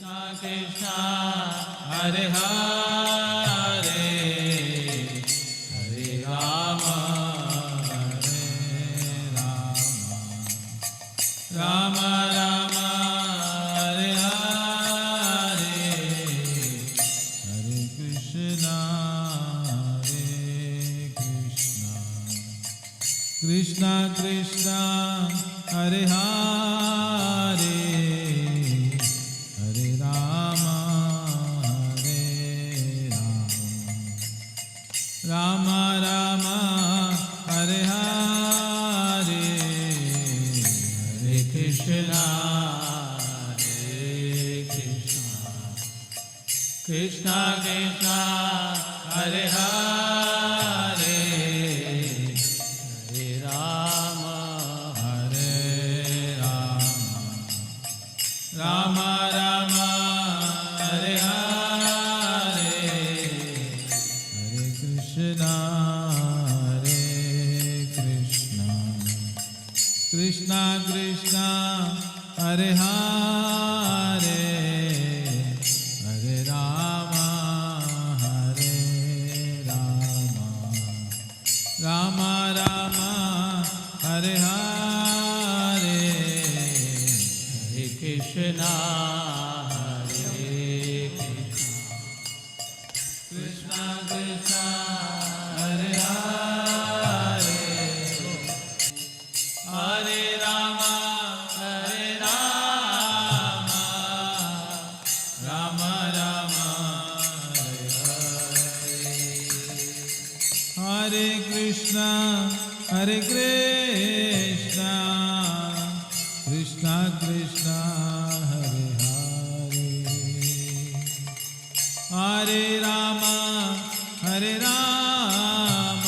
Krishna, Hare Hare, Hare Rama, Rama Rama, Hare Hare, Hare Krishna, Krishna Krishna, Hare Hare, Hare Rama, Rama Rama, Hare Hare, Hare Krishna, Krishna Krishna, Hare Hare, Hare Rama, Rama Rama, Hare Hare, Hare Krishna, Krishna Krishna, Hare Hare, Hare Rama, Rama Rama, Hare Hare, Hare Krishna, Krishna Krishna, Hare Hare, Hare Rama, Rama Rama, Hare Krishna, Hare Krishna, Krishna Krishna, Hare Hare, Hare Rama,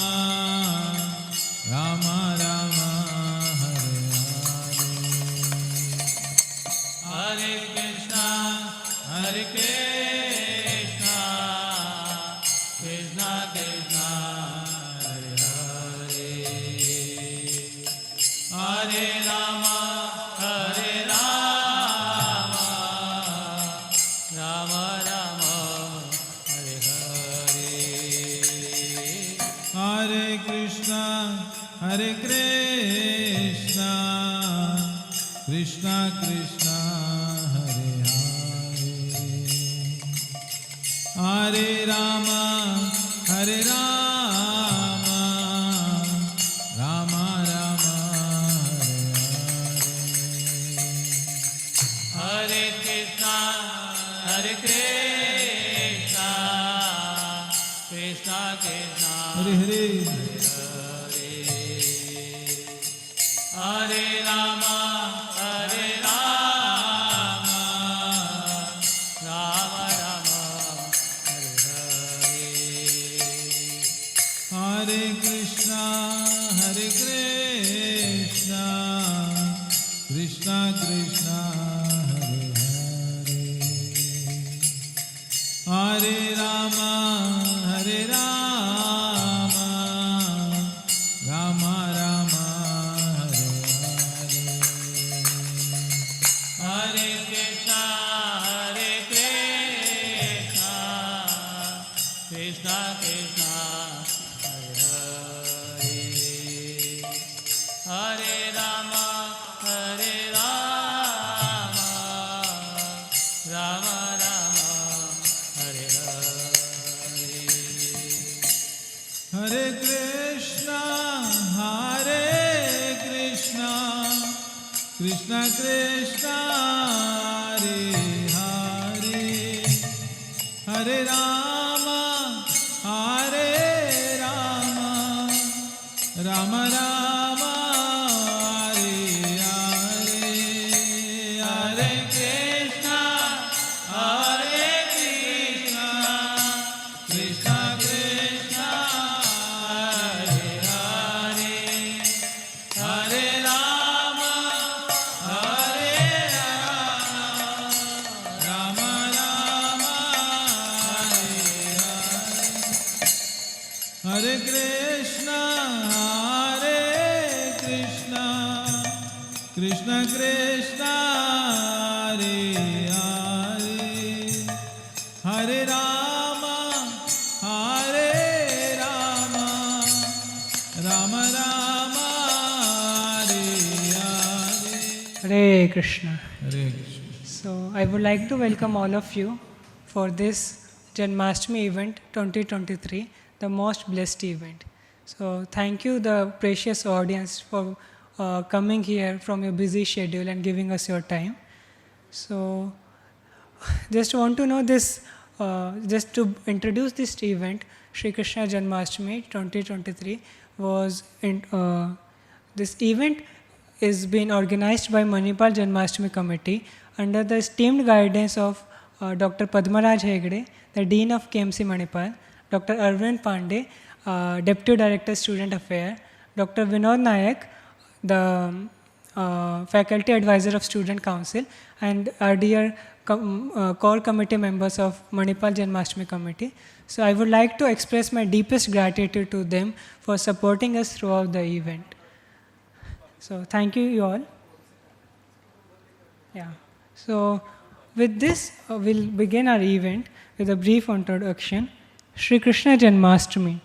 Rama Rama, Hare Hare, Hare Krishna, Hare Krishna, Krishna Krishna, Hare Hare, Hare Rama, Rama Rama, Hare Hare, Hare Krishna, Hare Krishna, Krishna Krishna, Hare Hare, Hare Rama, Rama Rama, Hare Hare, Hare Krishna, Hare Krishna, Krishna Krishna, Hare Hare, Hare Rama, Rama Rama, Hare Hare, Hare Krishna, Hare Krishna, Krishna Krishna, Hare Hare, Hare Rama, Rama Rama, Hare Hare, Hare Krishna, Hare Krishna, Krishna Krishna, Hare Hare, Hare Rama, Rama Rama, Hare Hare, Hare Krishna, Krishna Krishna, Hare Hare, Hare Rama, Rama Rama, Hare Hare, Hare Krishna, Krishna Krishna, Hare Hare, Hare Rama, Rama Rama, Hare Krishna, Krishna Krishna, Hare Hare, Hare Krishna. Hare Krishna. So I would like to welcome all of you for this Janmastami event 2023, the most blessed event. So thank you, the precious audience, for coming here from your busy schedule and giving us your time. So just want to know this, just to introduce this event, Shri Krishna Janmastami 2023 was this event is being organized by Manipal Janmastami Committee under the esteemed guidance of Dr. Padmaraj Hegde, the Dean of KMC Manipal, Dr. Arvind Pandey, Deputy Director Student Affairs, Dr. Vinod Nayak, the Faculty Advisor of Student Council, and our dear core committee members of Manipal Janmastami Committee. So I would like to express my deepest gratitude to them for supporting us throughout the event. So thank you all. Yeah. So with this, we'll begin our event with a brief introduction. Shri Krishna Janmastami.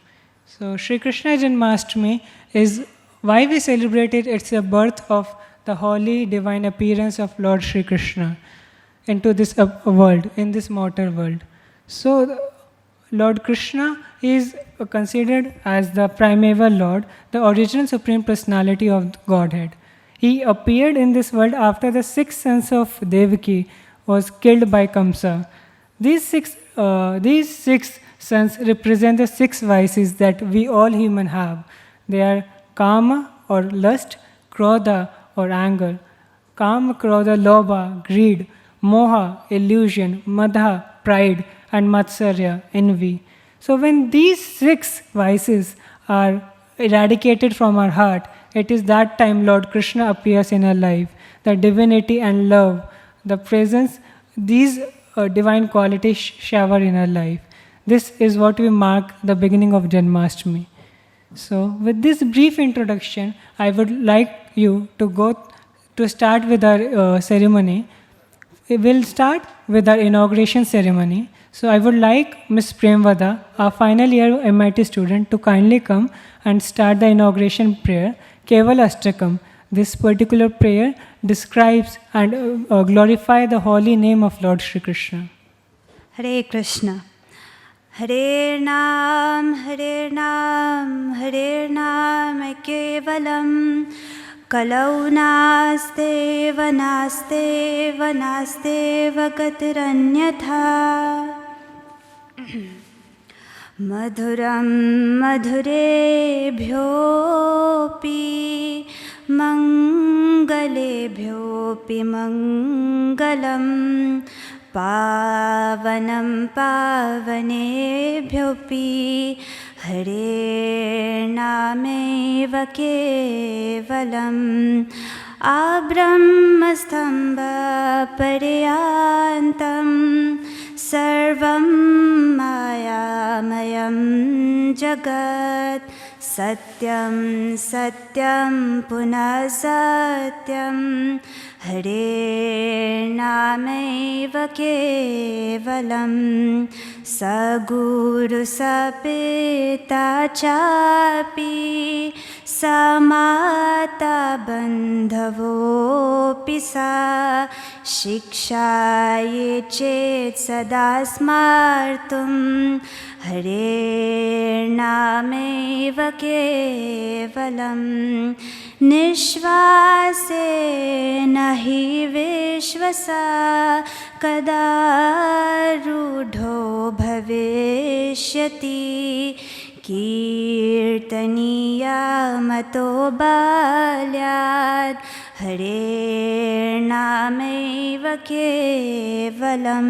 So Shri Krishna Janmastami is why we celebrate it. It's the birth of the holy divine appearance of Lord Shri Krishna into this world, in this mortal world. So Lord Krishna is considered as the primeval Lord, the original Supreme Personality of Godhead. He appeared in this world after the 6 sons of Devaki was killed by Kamsa. These six sons represent the 6 vices that we all human have. They are Kama or lust, Krodha or anger, Kama, Krodha, Lobha, greed, Moha, illusion, Madha, pride, and Matsarya, envy. So when these 6 vices are eradicated from our heart, it is that time Lord Krishna appears in our life. The divinity and love, the presence, these divine qualities shower in our life. This is what we mark the beginning of Janmastami. So with this brief introduction, I would like you to start with our ceremony. We will start with our inauguration ceremony. So I would like Ms. Premvada, our final year MIT student, to kindly come and start the inauguration prayer, Keval Ashtakam. This particular prayer describes and glorifies the holy name of Lord Shri Krishna. Hare Krishna. Hare Nam, Hare Nam, Hare Nam, Kevalam. Kalau naste vanaste vanaste vagatiranyatha. Madhuram madhurebhyopi mangalebhyopi mangalam. Pavanam pavanebhyopi Hare Nameva Kevalam. Abrahmastambha Paryantam Sarvam Mayamayam Jagat Satyam Satyam Punah Satyam Hare Nameva Kevalam. Saguru Sapita Chapi Samata Bandhavo Pisa Shikshaye Chet Sada Smartum Hare Nameva Kevalam. Nishvase nahi vishvasa kadarudho bhavishyati kirtaniya mato balyad Hare Nameva Kevalam.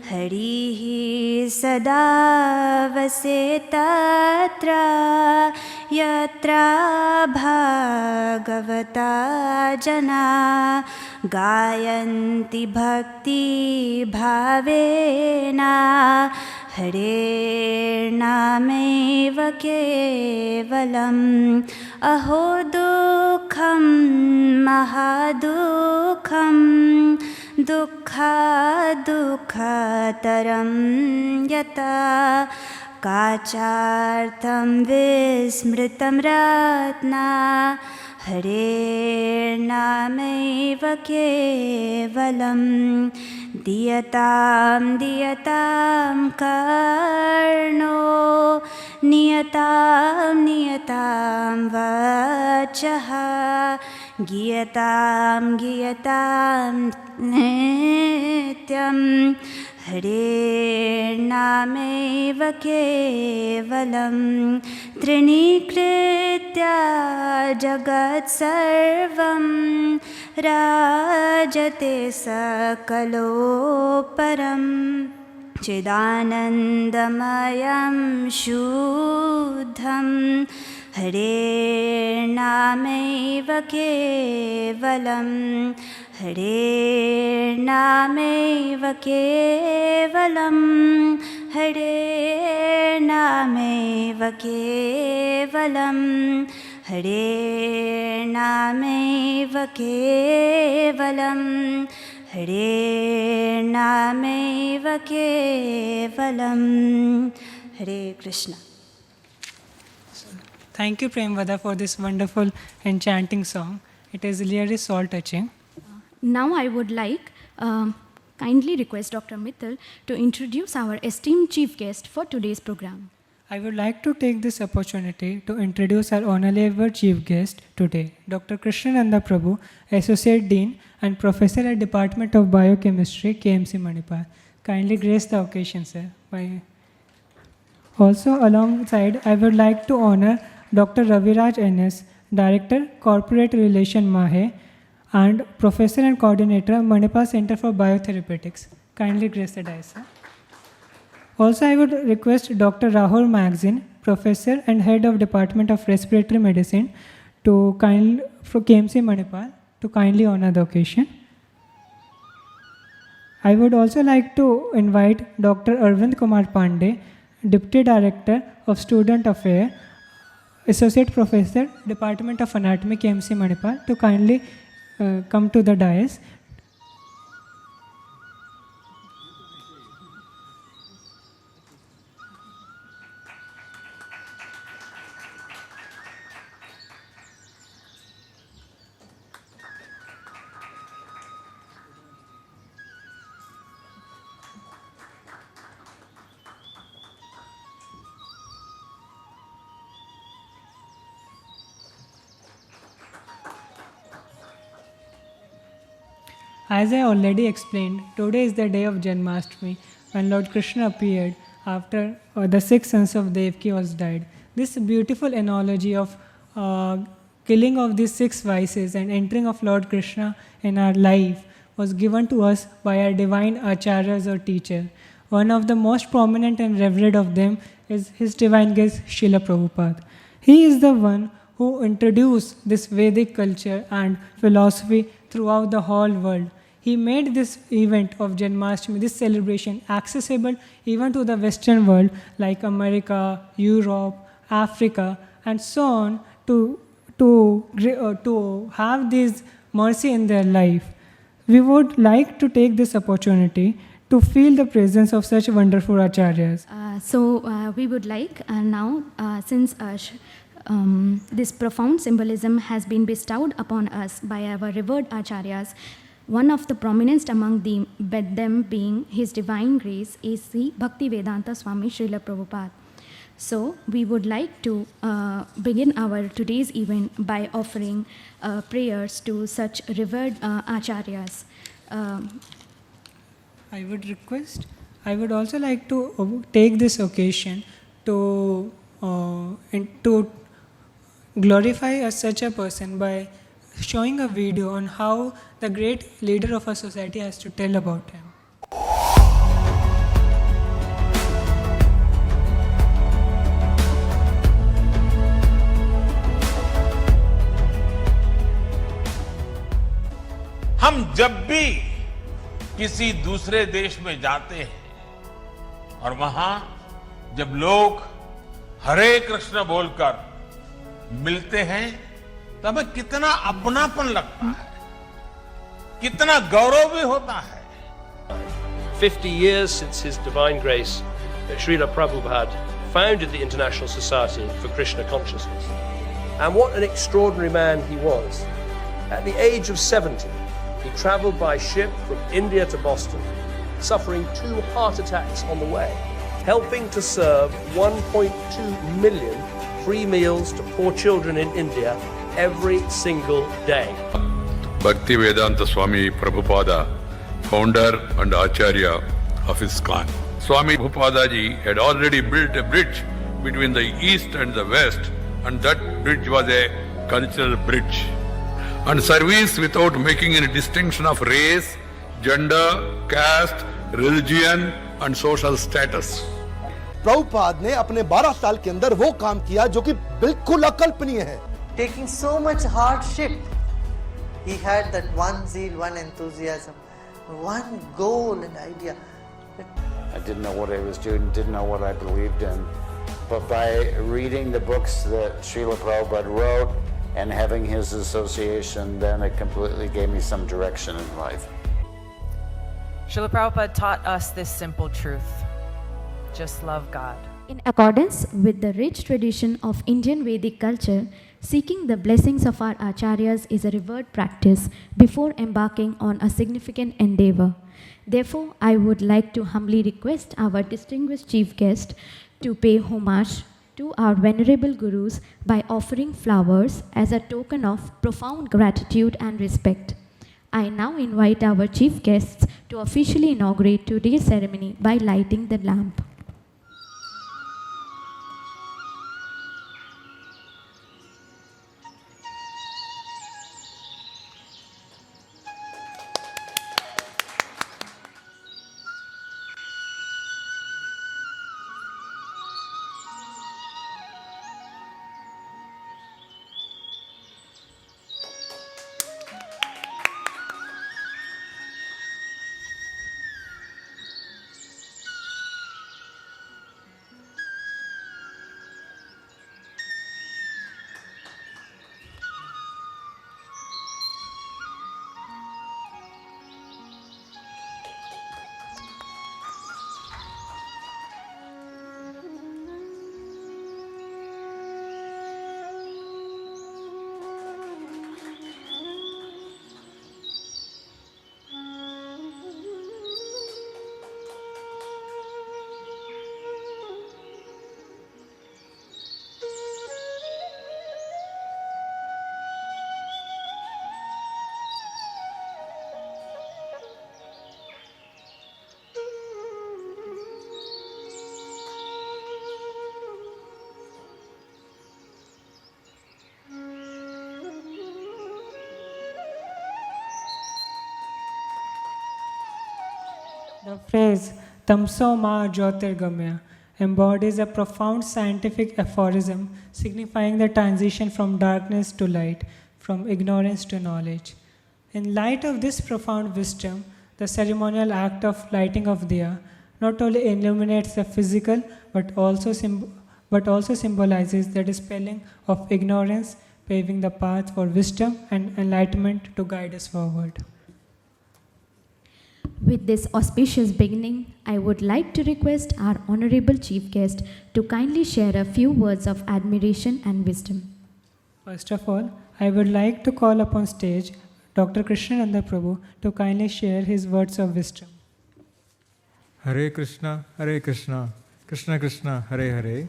Harihi sada vase tatra yatra bhagavata jana gayanti bhakti bhavena Hare Nameva Kevalam. Aho dukham mahadukham dukha dukhataram yata kachartham vismritam ratna हरेर्नामैव केवलं दीयतां दीयतां कर्णो नियतां नियतां वचः गीयतां गीयतां नित्यं हरेर्नामैव केवलं त्रिणीकृत्य जगत्सर्वं राजते सकलोपरं चिदानन्दमयं शुद्धं हरेर्नामैव केवलं हरेर्नामैव केवलं हरेर्नामैव केवलं हरेर्नामैव केवलं हरेर्नामैव केवलं हरे Krishna. Thank you, Premvada, for this wonderful enchanting song. It is really soul-touching. Now I would like kindly request Dr. Mittal to introduce our esteemed chief guest for today's program. I would like to take this opportunity to introduce our honorable chief guest today, Dr. Krishna Nanda Prabhu, Associate Dean and Professor at Department of Biochemistry, KMC Manipal. Kindly grace the occasion, sir. Also, alongside, I would like to honor Dr. Raviraj N.S., Director, Corporate Relation Mahe, and Professor and Coordinator, Manipal Center for Biotherapeutics. Kindly grace the dais, sir. Also, I would request Dr. Rahul Magazine, Professor and Head of Department of Respiratory Medicine, for KMC Manipal, to kindly honor the occasion. I would also like to invite Dr. Arvind Kumar Pandey, Deputy Director of Student Affairs, Associate Professor, Department of Anatomy, KMC Manipal, to kindly come to the dais. As I already explained, today is the day of Janmastami, when Lord Krishna appeared after the 6 sons of Devaki was died. This beautiful analogy of killing of these 6 vices and entering of Lord Krishna in our life was given to us by our divine acharyas or teacher. One of the most prominent and revered of them is His Divine Grace Srila Prabhupada. He is the one who introduced this Vedic culture and philosophy throughout the whole world. He made this event of Janmastami, this celebration, accessible even to the Western world like America, Europe, Africa, and so on, to have this mercy in their life. We would like to take this opportunity to feel the presence of such wonderful acharyas. We would like now, since this profound symbolism has been bestowed upon us by our revered acharyas, one of the prominent among them being His Divine Grace A.C. Bhaktivedanta Swami Srila Prabhupada. So we would like to begin our today's event by offering prayers to such revered acharyas. I would also like to take this occasion to glorify such a person by showing a video on how the great leader of our society has to tell about him. हम जब भी किसी दूसरे देश में जाते हैं और वहां जब लोग हरे कृष्ण बोलकर मिलते हैं तो हमें कितना अपनापन लगता है, कितना गौरव भी होता है. 50 years since His Divine Grace, Srila Prabhupada founded the International Society for Krishna Consciousness. And what an extraordinary man he was. At the age of 70, he travelled by ship from India to Boston, suffering 2 heart attacks on the way, helping to serve 1.2 million free meals to poor children in India every single day. Bhaktivedanta Swami Prabhupada, founder and Acharya of ISKCON. Swami Prabhupada ji had already built a bridge between the East and the West, and that bridge was a cultural bridge. And service without making any distinction of race, gender, caste, religion and social status. Prabhupada ने अपने 12 साल के अंदर वो काम किया जो कि बिल्कुल अकल्पनीय है. Taking so much hardship, he had that one zeal, one enthusiasm, one goal and idea. I didn't know what I was doing, didn't know what I believed in. But by reading the books that Srila Prabhupada wrote and having his association, then it completely gave me some direction in life. Srila Prabhupada taught us this simple truth: just love God. In accordance with the rich tradition of Indian Vedic culture, seeking the blessings of our acharyas is a revered practice before embarking on a significant endeavor. Therefore, I would like to humbly request our distinguished chief guest to pay homage to our venerable gurus by offering flowers as a token of profound gratitude and respect. I now invite our chief guests to officially inaugurate today's ceremony by lighting the lamp. The phrase Tamso Ma Jyotirgamya embodies a profound scientific aphorism signifying the transition from darkness to light, from ignorance to knowledge. In light of this profound wisdom, the ceremonial act of lighting of diya not only illuminates the physical but also symbolizes the dispelling of ignorance, paving the path for wisdom and enlightenment to guide us forward. With this auspicious beginning, I would like to request our honorable chief guest to kindly share a few words of admiration and wisdom. First of all, I would like to call upon stage Dr. Krishna Prabhu to kindly share his words of wisdom. Hare Krishna, Krishna Krishna, Hare Hare,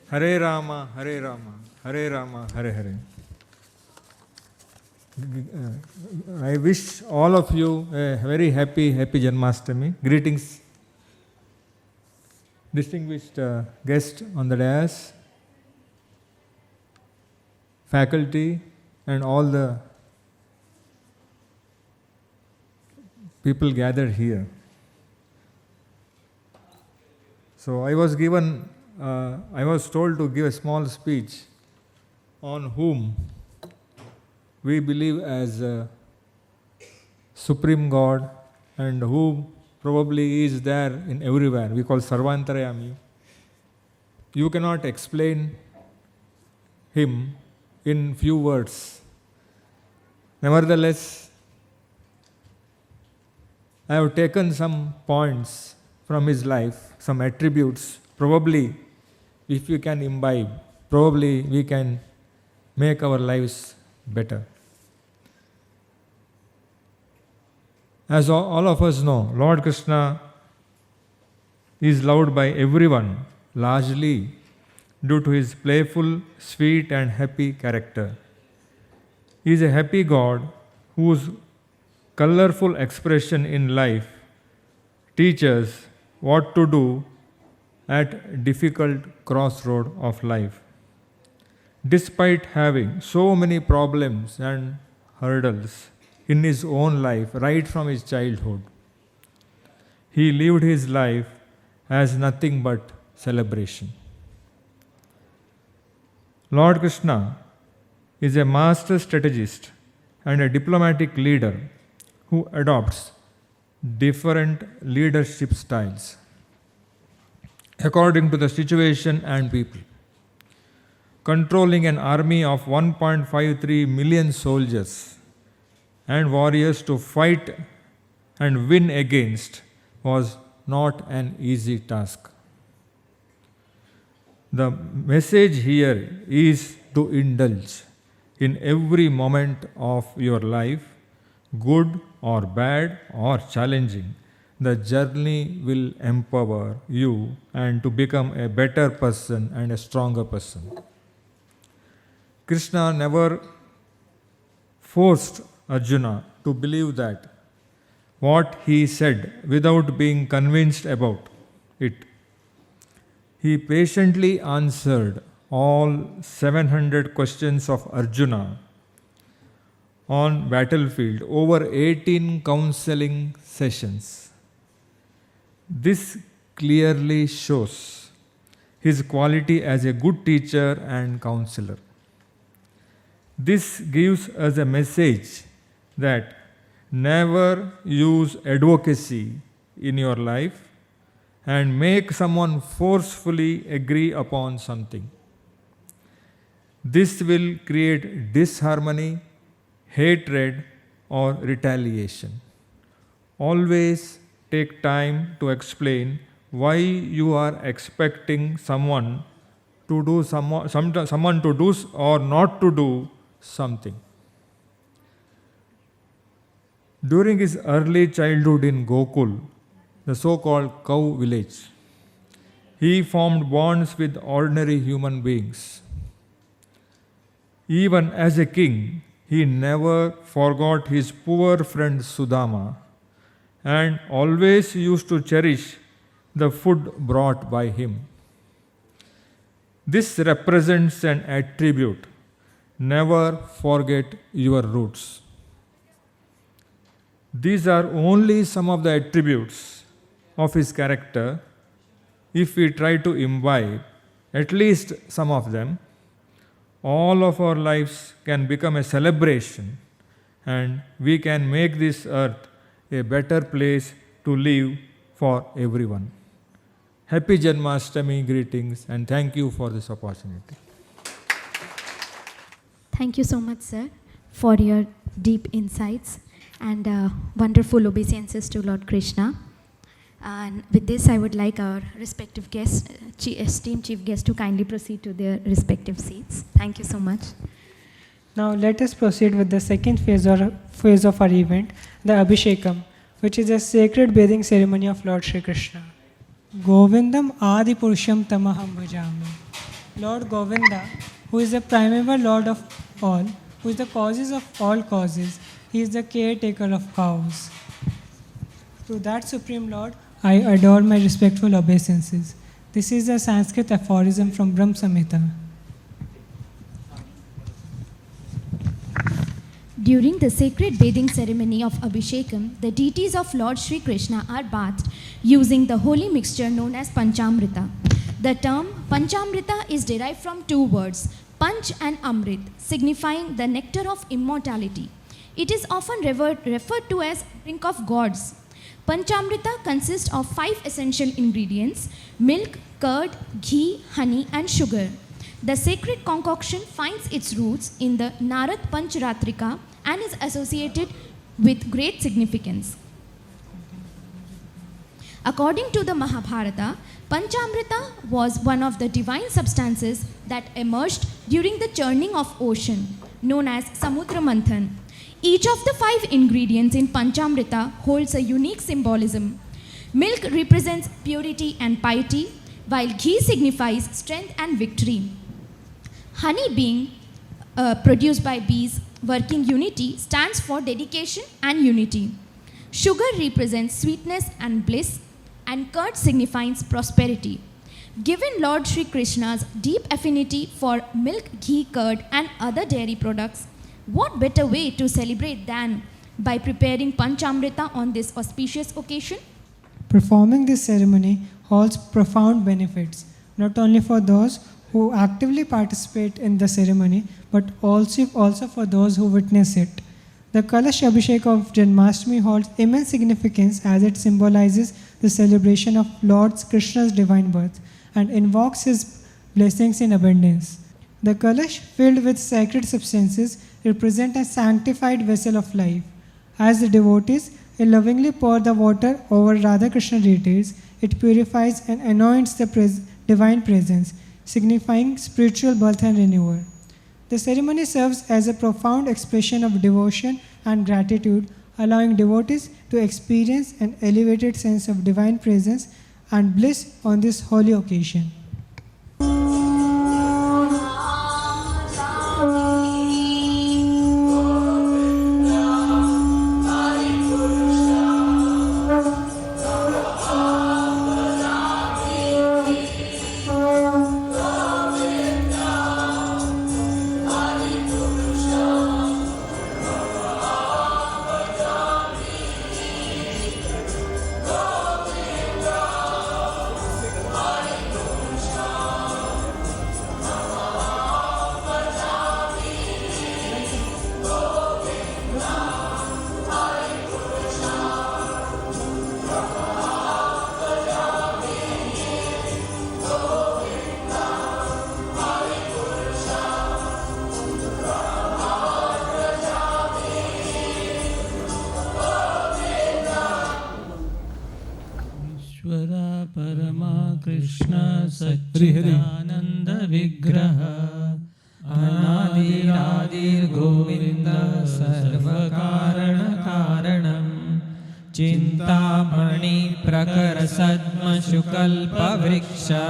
Hare Rama, Hare Rama, Hare Rama, Hare Hare. I wish all of you a very happy Janmastami. Greetings, distinguished guest on the dais, faculty, and all the people gathered here. So I was told to give a small speech on whom we believe as a Supreme God and who probably is there in everywhere. We call Sarvantarayami. You cannot explain him in few words. Nevertheless, I have taken some points from his life, some attributes. Probably, if we can imbibe, probably we can make our lives better. As all of us know, Lord Krishna is loved by everyone, largely due to his playful, sweet and happy character. He is a happy God whose colorful expression in life teaches what to do at difficult crossroad of life. Despite having so many problems and hurdles in his own life right from his childhood, he lived his life as nothing but celebration. Lord Krishna is a master strategist and a diplomatic leader who adopts different leadership styles according to the situation and people. Controlling an army of 1.53 million soldiers and warriors to fight and win against was not an easy task. The message here is to indulge in every moment of your life, good or bad or challenging. The journey will empower you and to become a better person and a stronger person. Krishna never forced Arjuna to believe that what he said without being convinced about it. He patiently answered all 700 questions of Arjuna on battlefield over 18 counseling sessions. This clearly shows his quality as a good teacher and counselor. This gives us a message that never use advocacy in your life and make someone forcefully agree upon something. This will create disharmony, hatred, or retaliation. Always take time to explain why you are expecting someone to do someone to do or not to do something. During his early childhood in Gokul, the so-called cow village, he formed bonds with ordinary human beings. Even as a king, he never forgot his poor friend Sudama and always used to cherish the food brought by him. This represents an attribute. Never forget your roots. These are only some of the attributes of his character. If we try to imbibe at least some of them, all of our lives can become a celebration and we can make this earth a better place to live for everyone. Happy Janmastami greetings and thank you for this opportunity. Thank you so much, sir, for your deep insights and wonderful obeisances to Lord Krishna. And with this, I would like our respective guests, esteemed chief guests, to kindly proceed to their respective seats. Thank you so much. Now let us proceed with the second phase of our event, the Abhishekam, which is a sacred bathing ceremony of Lord Shri Krishna. Govindam Adi Purusham Tamaham Bhajami. Lord Govinda, who is the primeval Lord of all, who is the causes of all causes, he is the caretaker of cows. To that Supreme Lord, I adore my respectful obeisances. This is a Sanskrit aphorism from Brahm Samhita. During the sacred bathing ceremony of Abhishekam, the deities of Lord Shri Krishna are bathed using the holy mixture known as Panchamrita. The term Panchamrita is derived from two words, Panch and Amrit, signifying the nectar of immortality. It is often referred to as drink of gods. Panchamrita consists of 5 essential ingredients: milk, curd, ghee, honey, and sugar. The sacred concoction finds its roots in the Narad Panchratrika and is associated with great significance. According to the Mahabharata, Panchamrita was one of the divine substances that emerged during the churning of ocean, known as Samudra Manthan. Each of the 5 ingredients in Panchamrita holds a unique symbolism. Milk represents purity and piety, while ghee signifies strength and victory. Honey, being produced by bees working unity, stands for dedication and unity. Sugar represents sweetness and bliss, and curd signifies prosperity. Given Lord Sri Krishna's deep affinity for milk, ghee, curd, and other dairy products, what better way to celebrate than by preparing Panchamrita on this auspicious occasion? Performing this ceremony holds profound benefits, not only for those who actively participate in the ceremony, but also for those who witness it. The Kalash Abhishekam of Janmastami holds immense significance as it symbolizes the celebration of Lord Krishna's divine birth and invokes his blessings in abundance. The Kalash, filled with sacred substances, represent a sanctified vessel of life. As the devotees lovingly pour the water over Radha Krishna deities, it purifies and anoints the divine presence, signifying spiritual birth and renewal. The ceremony serves as a profound expression of devotion and gratitude, allowing devotees to experience an elevated sense of divine presence and bliss on this holy occasion. Krishna Satchidananda Vigraha Anadiradir Govinda Sarva Karana Karanam Chintamani Prakara Sadma Shukalpa Vriksha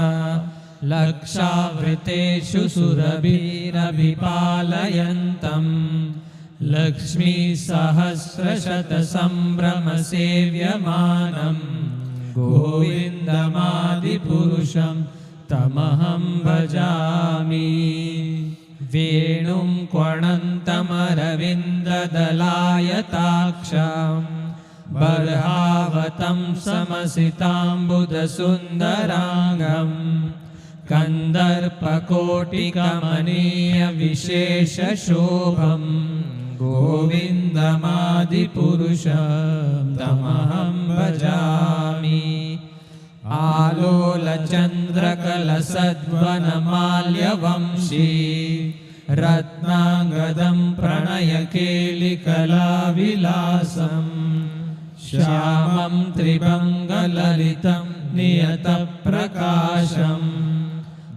Lakshavriteshu Surabhira Vipalayantam Lakshmi Sahasrashata Sambrama Sevyamanam Govindamadi Purusham Tamaham Bhajami Venum Kwanantamaravinda Dalayataksham Barhavatam Samasitam Buddha Sundarangam Kandarpakotikamaniya Vishesha Shobham Govindamadi Purusham Tamaham Bhajami Alola Chandra Kalasadvana Malya Vamshi Ratnangadam Pranaya Keli Kala Vilasam Shyamam Tribangalalitam Niyata Prakasham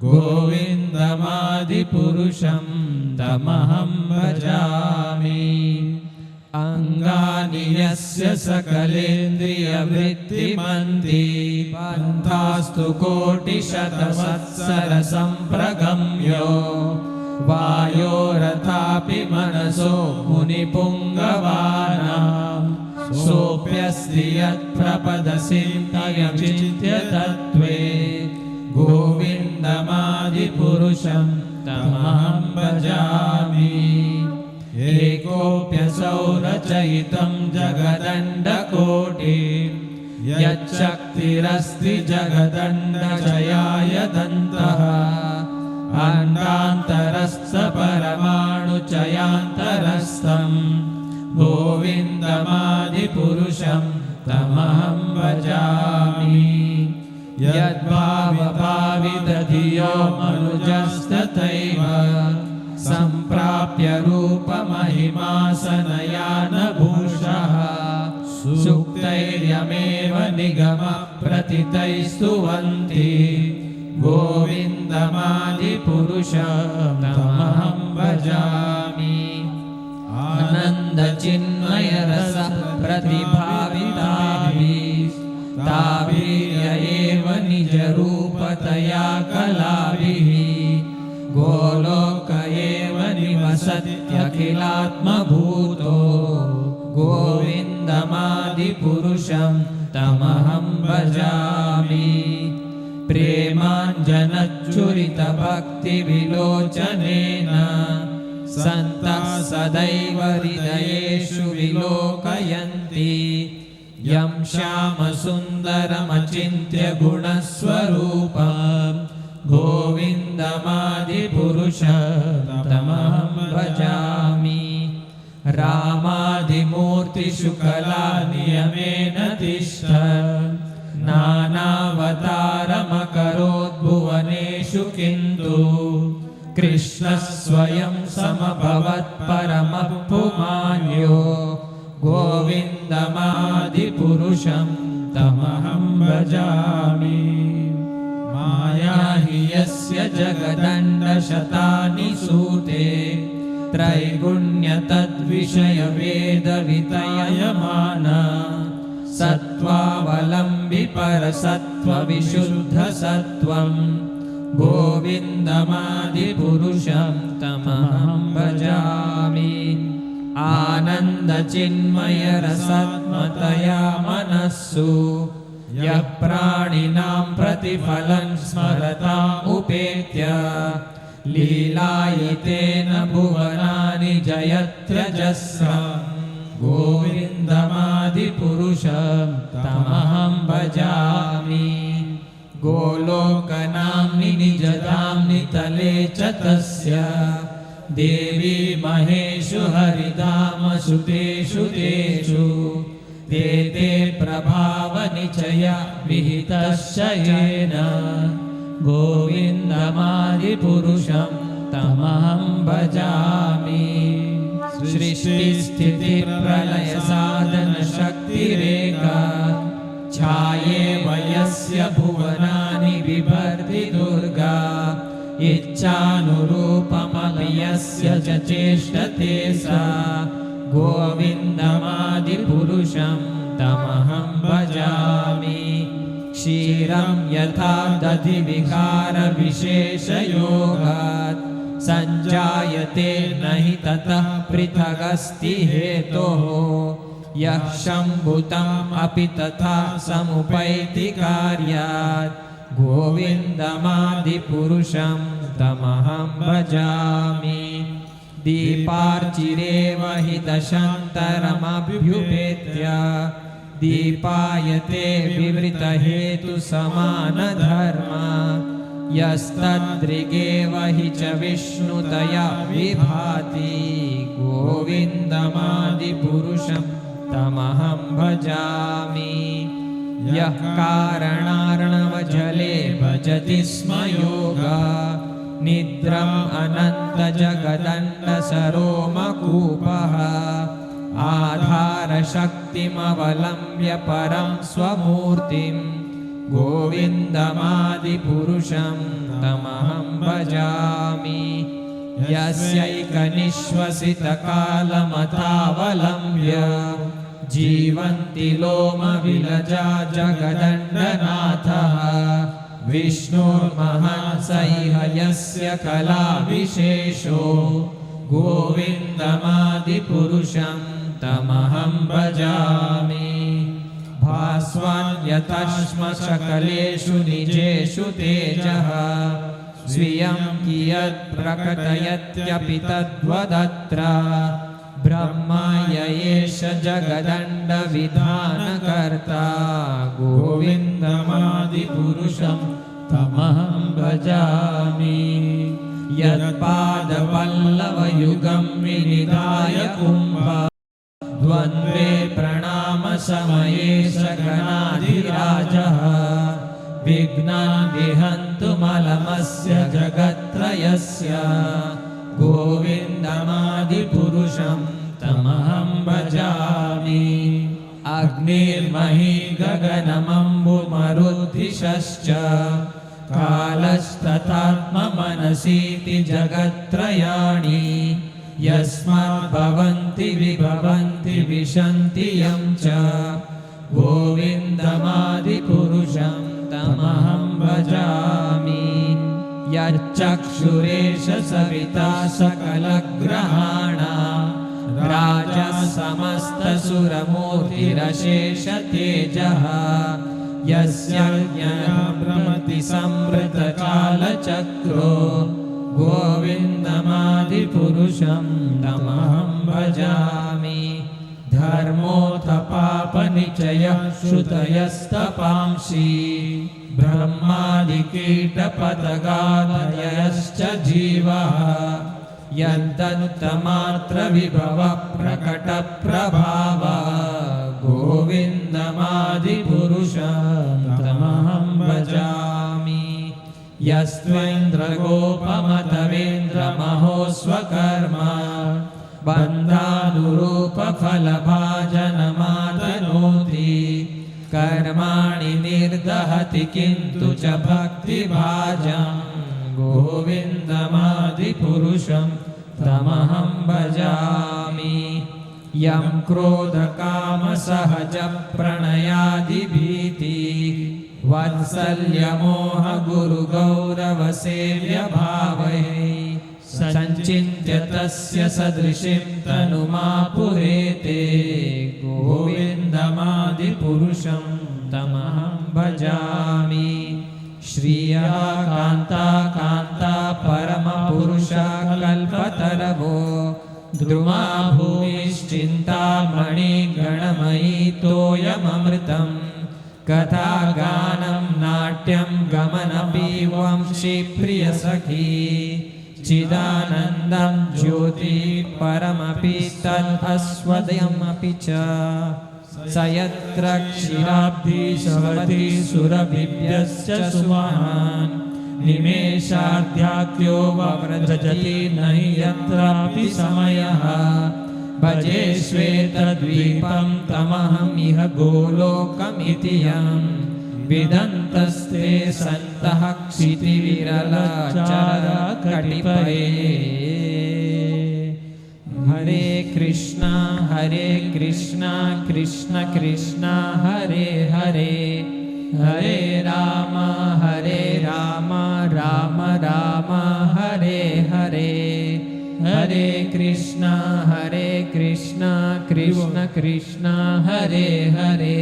Govindamadi Purusham Tamaham Bhajami Angani Yasya Sakalendriya Vrittimanti Pantastu Koti Shatasatsara Sampragamyo Vayoratapi Manaso Munipungavana Sopyasdiyat Prapadasintayam Chintya Tattve Govindamadi Purusham Tamaham Bhajami Ekopyasau Rachayitam Jagadanda Koti Yachaktirasti Jagadanda Jayaya Dantaha Andantarastha Paramanu Chayantarastham Govindamadi Purusham Tamaham Bhajami Yadbhava Bhavita Dhiyo Manujastataiva Samprapya Rupa Mahima Sanayana Bhushaha Suktairyameva Nigama Pratitaistuvanti गोविन्दमादिपुरुषमहं भजामि आनन्दचिन्मयरसः प्रतिभाविताभिस्ताभिर्य एव निजरूपतया कलाभिः गोलोक एव निवसत्यखिलात्मभूतो गोविन्दमादिपुरुषं तमहं भजामि प्रेमाञ्जनच्चुरितभक्तिविलोचनेन सन्तः सदैव हृदयेषु विलोकयन्ति यं श्यामसुन्दरमचिन्त्य गुणस्वरूपं गोविन्दमादिपुरुषं भजामि रामादिमूर्तिषु कलानियमेन तिष्ठन् नानावतारमकरोद्भुवनेषु किन्तु कृष्णः स्वयं समभवत्परमः पुमान्यो गोविन्दमादिपुरुषं तमहं भजामि माया हि यस्य जगदण्डशतानि सूते त्रैगुण्यतद्विषयवेदवितयमान सत्त्वावलम्बि परसत्त्वविशुद्धसत्त्वं गोविन्दमादिपुरुषं तमहं भजामि आनन्दचिन्मयरसत्मतया मनस्सु यः प्राणिनां प्रतिफलं स्मरताम् उपेत्य लीलायितेन भुवनानि जयत्यजस्रम् गोविन्दमादिपुरुषं तमहं भजामि गोलोकनाम्नि निजधाम्नि तले च तस्य देवी महेषु हरिधामसु तेषु तेषु ते ते प्रभावनिचया विहितश्च येन गोविन्दमादिपुरुषं तमहं भजामि सृष्टिस्थितिप्रलयसाधनशक्तिरेका छायेव यस्य भुवनानि बिभर्ति दुर्गा इच्छानुरूपमपि यस्य च चेष्टते सा गोविन्दमादिपुरुषं तमहं भजामि क्षीरं यथा दधिविकारविशेषयोगात् सञ्जायते न हि ततः पृथगस्ति हेतोः यः शम्भुतम् अपि तथा समुपैति कार्यात् गोविन्दमादिपुरुषं तमहं भजामि दीपार्चिरेव हि दशान्तरमभ्युपेत्य दीपायते विवृतहेतुसमानधर्म यस्तद्रिगेव हि च विष्णुतया विभाति गोविन्दमादिपुरुषं तमहं भजामि यः कारणार्णवजले भजति स्म योगा निद्रम् अनन्तजगदण्डसरोमकूपः आधारशक्तिमवलम्ब्य परं स्वमूर्तिं गोविन्दमादिपुरुषं तमहं भजामि यस्यैकनिश्वसितकालमथावलम्ब्य जीवन्ति लोमविलजा जगदण्डनाथः विष्णुर्महान् स इह यस्य कलाविशेषो गोविन्दमादिपुरुषं तमहं भजामि भास्वान् यतश्मशकलेषु निजेषु तेजः स्वीयं कियत् प्रकटयत्यपि तद्वदत्र ब्रह्मा य एष जगदण्डविधानकर्ता गोविन्दमादिपुरुषं तमहं भजामि यत्पादपल्लवयुगं विनिधाय कुम्भ द्वन्द्वे प्रणामसमये सगणाधिराजः विघ्नान् विहन्तुमलमस्य जगत्त्रयस्य गोविन्दमादिपुरुषं तमहं भजामि अग्निर्मही गगनमम्बुमरुद्धिशश्च कालस्तथात्ममनसीति जगत्त्रयाणि यस्माद्भवन्ति विभवन्ति विशन्ति यं च गोविन्दमादिपुरुषं तमहं भजामि यच्चक्षुरेश सविता सकलग्रहाणां राजः समस्तसुरमूर्तिरशेषतेजः यस्य ज्ञानभ्रमति संवृतकालचक्रो गोविन्दमादिपुरुषं तमहं भजामि धर्मोऽथ पापनिचयः श्रुतयस्तपांसि ब्रह्मादिकीटपतगादयश्च जीवः यद्दत्तमात्रविभवः प्रकटप्रभावः गोविन्दमादिपुरुषं तमहं भजामि यस्त्वेन्द्रगोपमतवेन्द्रमहोस्वकर्म बन्धानुरूपफलभाजनमातनोति कर्माणि निर्दहति किन्तु च भक्तिभाजं गोविन्दमादिपुरुषं तमहं भजामि यं क्रोधकामसहजप्रणयादिभीति वात्सल्यमोहगुरुगौरवसेव्यभावैः सञ्चिन्त्य तस्य सदृशीं तनुमापुरेते गोविन्दमादिपुरुषं तमहं भजामि श्रिया कान्ता कान्ता परमपुरुषा कल्पतरवो द्रुमा भूमिश्चिन्तामणि गणमयी तोयममृतम् कथागानं नाट्यं गमनपि वंशी प्रियसखी चिदानन्दं ज्योति परमपि तदस्वदयमपि च स यत्र क्षीराब्धिशवति सुरभिभ्यश्च सुमहान् निमेषार्ध्याख्यो वव्रजति न हि यत्रापि समयः भजे श्वेतद्वीपं तमहं इह गोलोकमिति यं विदन्तस्ते सन्तः क्षितिविरलचरकटिपये हरे Krishna Krishna Krishna Hare Hare Hare Ram Ram Ram Hare Hare Hare Krishna Krishna Krishna Hare Hare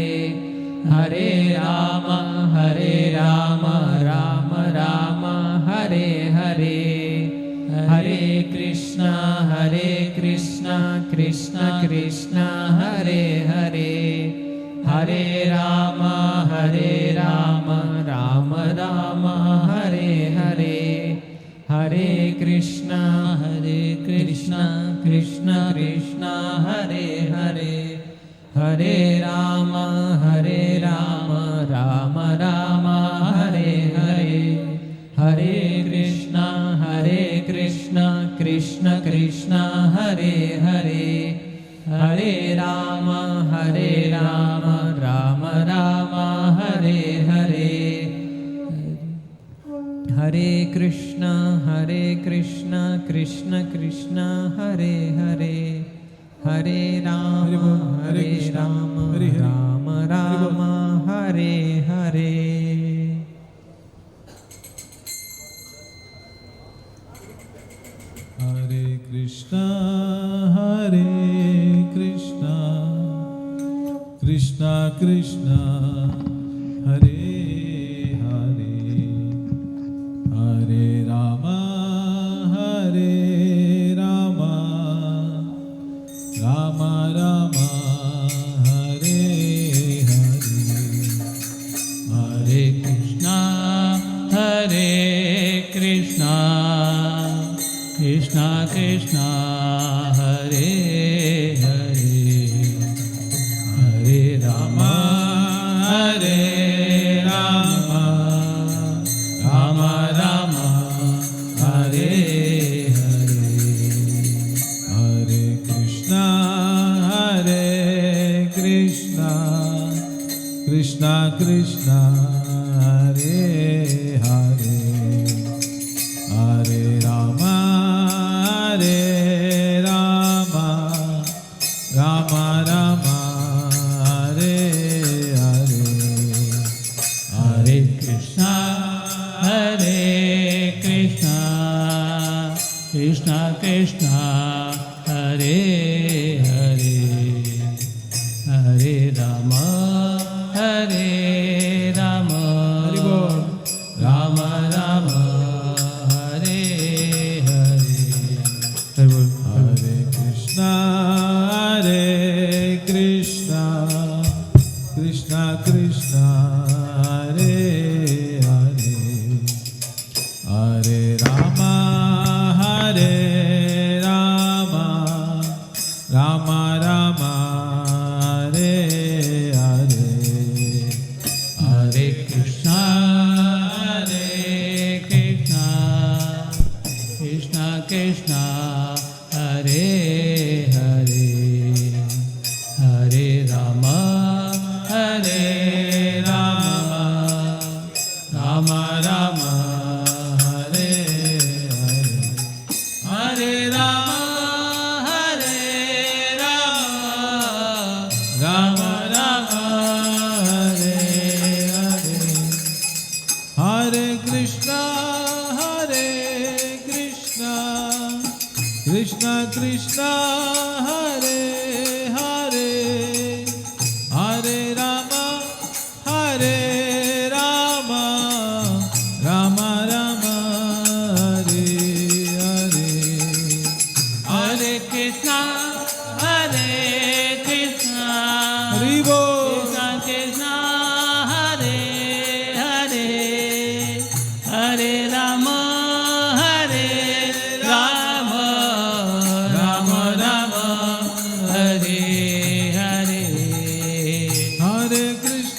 Hare Ram Ram Ram Hare Hare Hare Krishna Krishna Krishna Hare Hare Hare Ram Ram Ram Hare Hare Hare Krishna Krishna Krishna Hare Hare Hare Ram Ram Ram Hare Hare Hare Krishna Krishna Krishna Hare Hare Hare Ram Ram Ram Hare Hare Hare Krishna Krishna Krishna Hare Hare Hare Ram Ram Ram Hare Hare Hare Krishna Krishna Krishna Hare Hare Hare Ram Ram Ram Hare Hare Hare Krishna Krishna Krishna Hare Hare Hare Ram Ram Ram Hare Hare Hare Krishna Krishna Krishna Hare Hare Krishna, Hare Krishna, Krishna Krishna, Hare Hare, Hare Rama, Hare Rama, Rama Rama, Hare Hare, Hare Krishna, Hare Krishna, Krishna Krishna, Hare Hare, Hare Rama, Hare Rama, Rama Rama, Hare Hare, Hare Krishna, Hare Krishna, Krishna Krishna, Hare Hare, Hare Rama, Hare Rama, Rama Rama, Hare Hare, Hare Rama, Hare Rama, Rama Rama, Hare Hare, Hare Krishna, Hare Krishna, Krishna Krishna, Hare Hare, Hare Rama, Hare Rama, Rama Rama, Hare Hare, Hare Krishna, Hare Krishna, Hare Krishna Krishna, Hare Hare, Hare Rama, Hare Rama, Rama Rama, Hare Hare, Hare Krishna,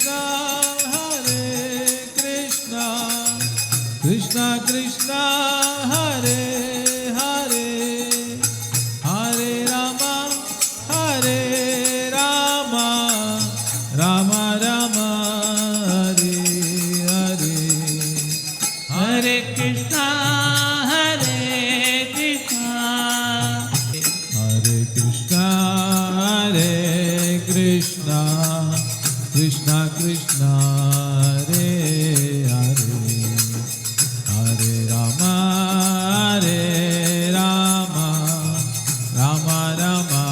Hare Krishna, Krishna Krishna, Hare Hare, Hare Rama, Hare Rama, Rama Rama, Hare Hare, Hare Krishna, Hare Krishna, Hare Krishna, Hare Krishna, Krishna Krishna, Hare Hare, Hare Rama, Hare Rama, Rama Rama,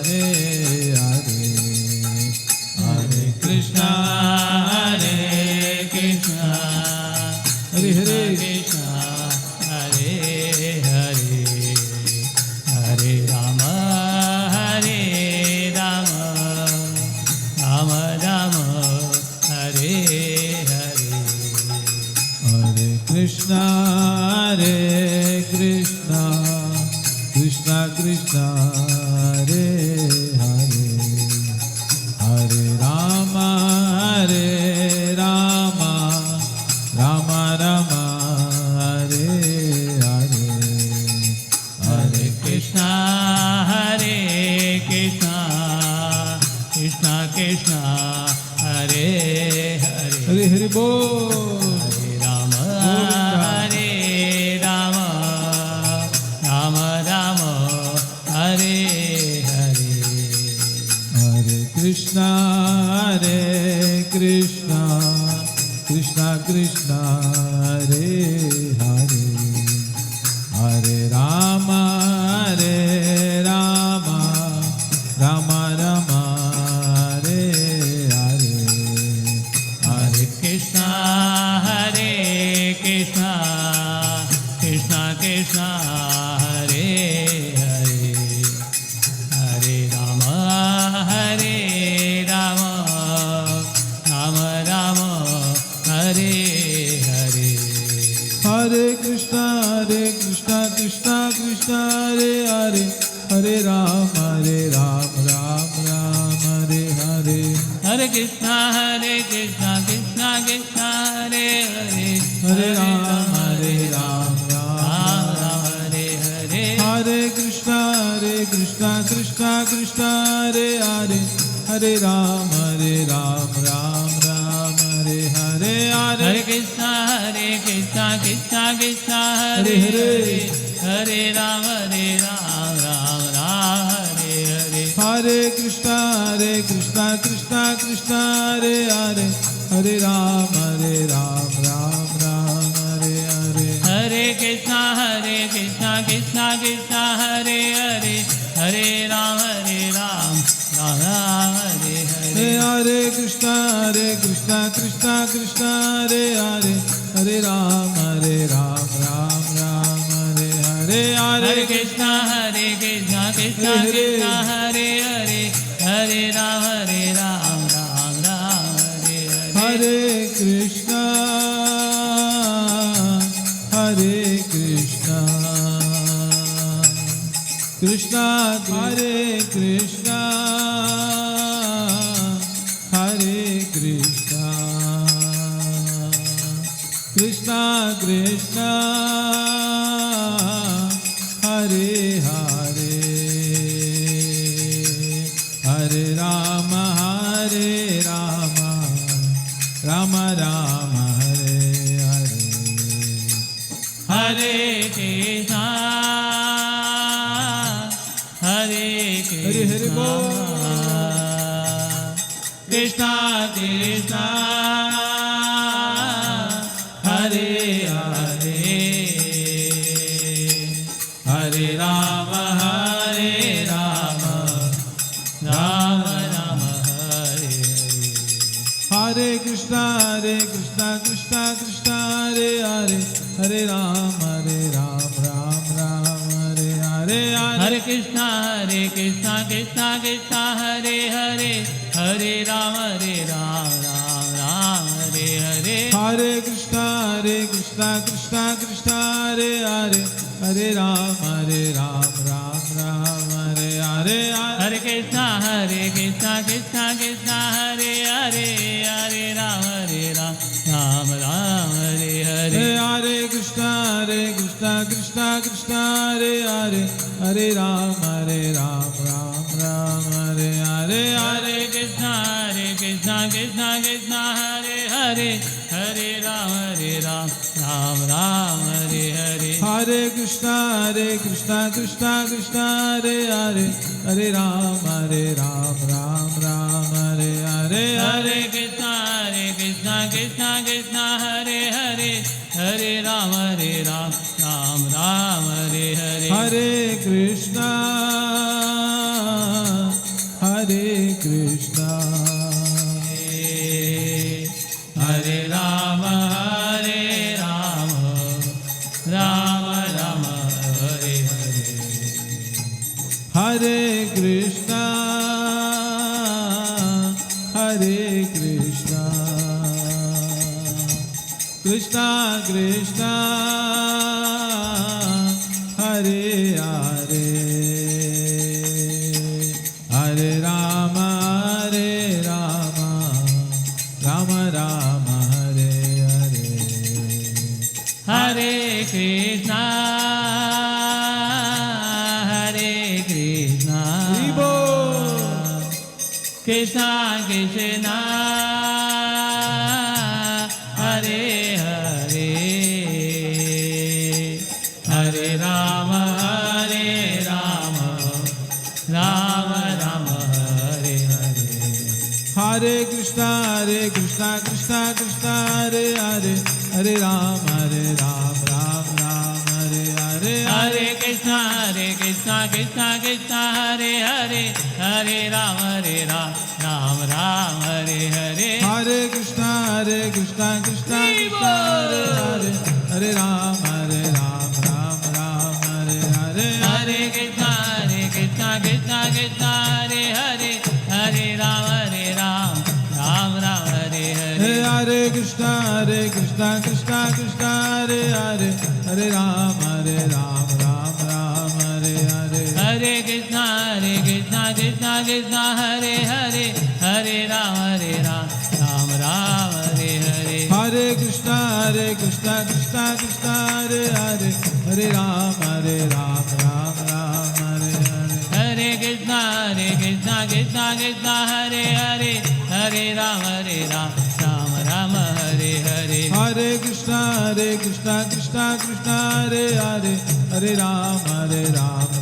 Hare Hare, Hare Krishna, Hare Krishna, Hare Hare Krishna, Hare Hare, Hare Rama, Hare Rama, Rama Rama, Hare Hare, Hare Krishna, Hare Krishna, Krishna Krishna, Hare Hare, Hare Rama, Hare Rama, Rama Rama, Hare Hare, Hare Krishna, Hare Krishna, Krishna Krishna, Hare Hare, Hare Hare Bol, Hare Rama, Hare Rama, Rama Rama, Hare Hare, Hare Krishna, Hare Krishna, Krishna Krishna, Hare Hare, Hare Rama, Hare Rama, Rama Rama, Hare Hare, Hare Krishna, Hare Krishna, Krishna Krishna, Hare Hare, Hare Rama, Hare Rama, Rama Rama, Hare Hare, Hare Krishna, Krishna Krishna, Hare Hare, Hare Rama, Ram Ram, Hare Hare, Hare Krishna, Krishna Krishna, Hare Hare, Hare Rama, Ram Ram, Hare Hare, Hare Krishna, Krishna Krishna, Hare Hare, Hare Rama, Ram Ram, Hare Hare, Hare Krishna, Krishna Krishna, Hare Hare, Hare Rama, Ram Ram, Hare Hare, Hare Krishna, Krishna Krishna, Hare Hare, Hare Ram, Ram Ram, Hare Hare. Hare Krishna, Krishna Krishna, Hare Hare, Hare Ram, Ram Ram, Hare Hare. Hare Krishna, Krishna Krishna, Hare Hare, Hare Ram, Ram Ram, Hare Hare. Hare Krishna, Krishna Krishna, Hare Hare, Hare Ram, Ram Ram, Hare Hare. Hare Krishna, Krishna Hare Krishna, Hare Krishna, Krishna Krishna, Hare Hare, Hare Rama, Rama Rama, Hare Hare. Hare Krishna, Hare Krishna, Krishna Krishna, Hare Hare, Hare Rama, Rama Rama, Hare Hare. Hare Krishna, Krishna Krishna, Hare Hare, Hare Ram, Ram Ram, Hare Hare. Hare Krishna, Krishna Krishna, Hare Hare, Hare Ram, Ram Ram, Hare Hare. Hare Krishna, Krishna Krishna, Hare Hare, Hare Ram, Ram Ram, Hare Hare. Hare Krishna, Krishna Krishna, Hare Hare, Hare Ram, Ram Ram, Hare Hare. Hare Krishna, Krishna Krishna, Hare Hare, Hare Ram, Ram Ram, Hare Hare. Hare Krishna, Krishna Krishna, Hare Hare, Hare Ram, Ram Ram, Hare Hare. Hare Krishna, Krishna Krishna, Hare Hare, Hare Ram, Ram Ram, Hare Hare. Hare Krishna, Krishna Krishna, Hare Hare, Hare Ram, Ram Ram, Hare Hare. Hare Krishna, Krishna, Hare Ram, Ram Ram, Hare Hare. Hare Krishna, Krishna, Krishna Krishna, Hare Hare, Hare Rama, Rama Rama, Hare Hare. Hare Krishna, Krishna Krishna, Hare Hare, Hare Rama, Rama Rama, Hare Hare. Hare Krishna, Krishna Krishna, Hare Hare, Hare Rama, Ram Ram, Hare Hare. Hare Krishna, Krishna Krishna, Hare Hare, Hare Ram, Ram Ram, Hare Hare. Hare Krishna, Krishna Krishna, Hare Hare, Hare Ram, Ram Ram, Hare Hare. Hare Krishna, Krishna Krishna, Hare Hare, Hare Ram, Ram Ram, Hare Hare. Hare Krishna, Krishna Krishna, Hare Hare, Hare Ram, Ram Hare Hare. Hare Krishna, Krishna Krishna, Hare Hare, Hare Ram, Ram Ram, Hare Hare. Hare Krishna, Krishna Krishna, Hare Hare, Hare Ram, Ram Hare Hare. Hare Krishna, Krishna Krishna, Hare Hare, Hare Ram, Ram Ram, Hare Hare. Hare Krishna, Krishna Krishna, Hare Hare, Hare Ram,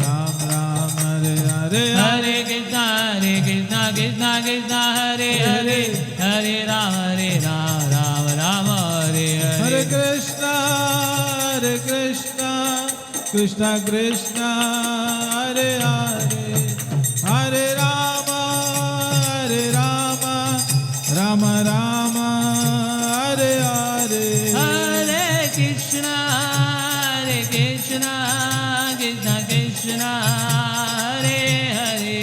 Ram Ram, Hare Hare. Hare Hare Krishna Krishna Krishna Hare Hare Hare Rama Rama Rama Hare Hare Hare Krishna Krishna Krishna Hare Hare Hare Rama Rama Rama Hare Hare Hare Krishna Krishna Krishna Hare Hare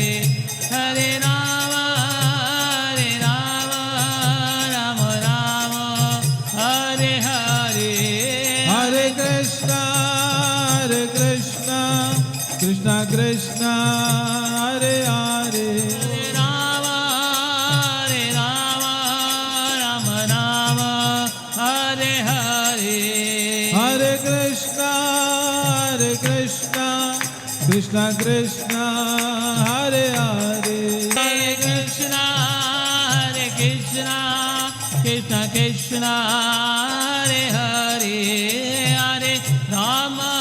Hare Rama Rama Rama Hare Hare Hare Krishna Krishna Krishna Hare Hare Rama Rama Rama Hare Hare Hare Krishna Krishna Krishna Hare Hare Hare Krishna Krishna Krishna Hare Hare Hare Rama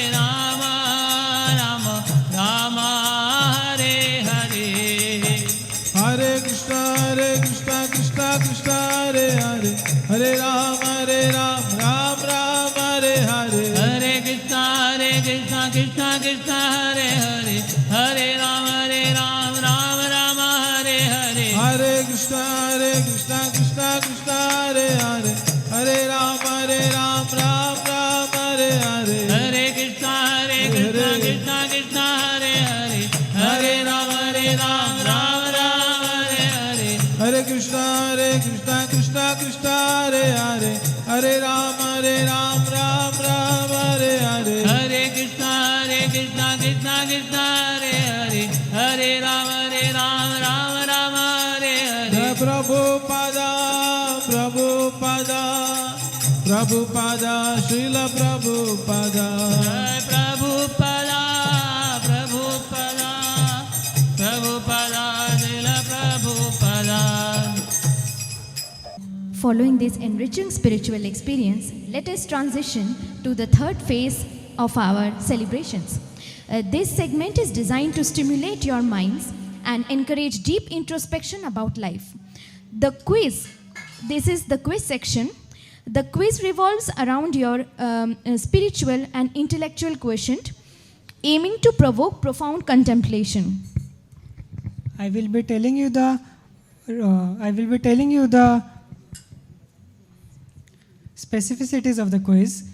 Rama Rama Hare Hare Hare Krishna Krishna Krishna Hare Hare Hare Rama Ram Hare Hare Hare Krishna Krishna Krishna Hare Hare Hare Rama Rama Hare Hare Hare Krishna Krishna Krishna Hare Hare Hare Rama Ram Hare Hare Hare Krishna Krishna Krishna Hare Hare Hare Rama Rama Hare Hare Hare Krishna Krishna Krishna Hare Hare Hare Rama Ram Hare Hare Hare Krishna Krishna Krishna Hare Hare Hare Rama Rama Hare Hare Prabhupada Srila Prabhupada Prabhupada Srila Prabhupada. Following this enriching spiritual experience, let us transition to the third phase of our celebrations. This segment is designed to stimulate your minds and encourage deep introspection about life. The quiz, this is the quiz section. The quiz revolves around your spiritual and intellectual quotient, aiming to provoke profound contemplation. I will be telling you the specificities of the quiz.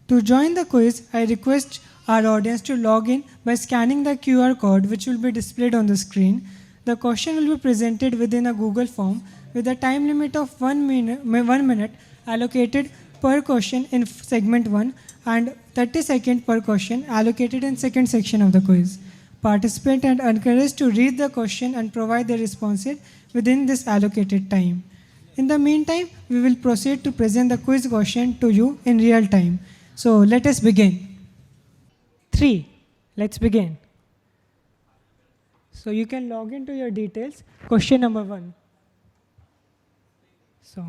To join the quiz, I request our audience to log in by scanning the QR code which will be displayed on the screen. The question will be presented within a Google form with a time limit of 1 minute allocated per question in segment 1 and 30 seconds per question allocated in second section of the quiz. Participants are encouraged to read the question and provide their responses within this allocated time. In the meantime, we will proceed to present the quiz question to you in real time. So let us begin. 3. Let's begin. So you can log into your details. Question number 1. So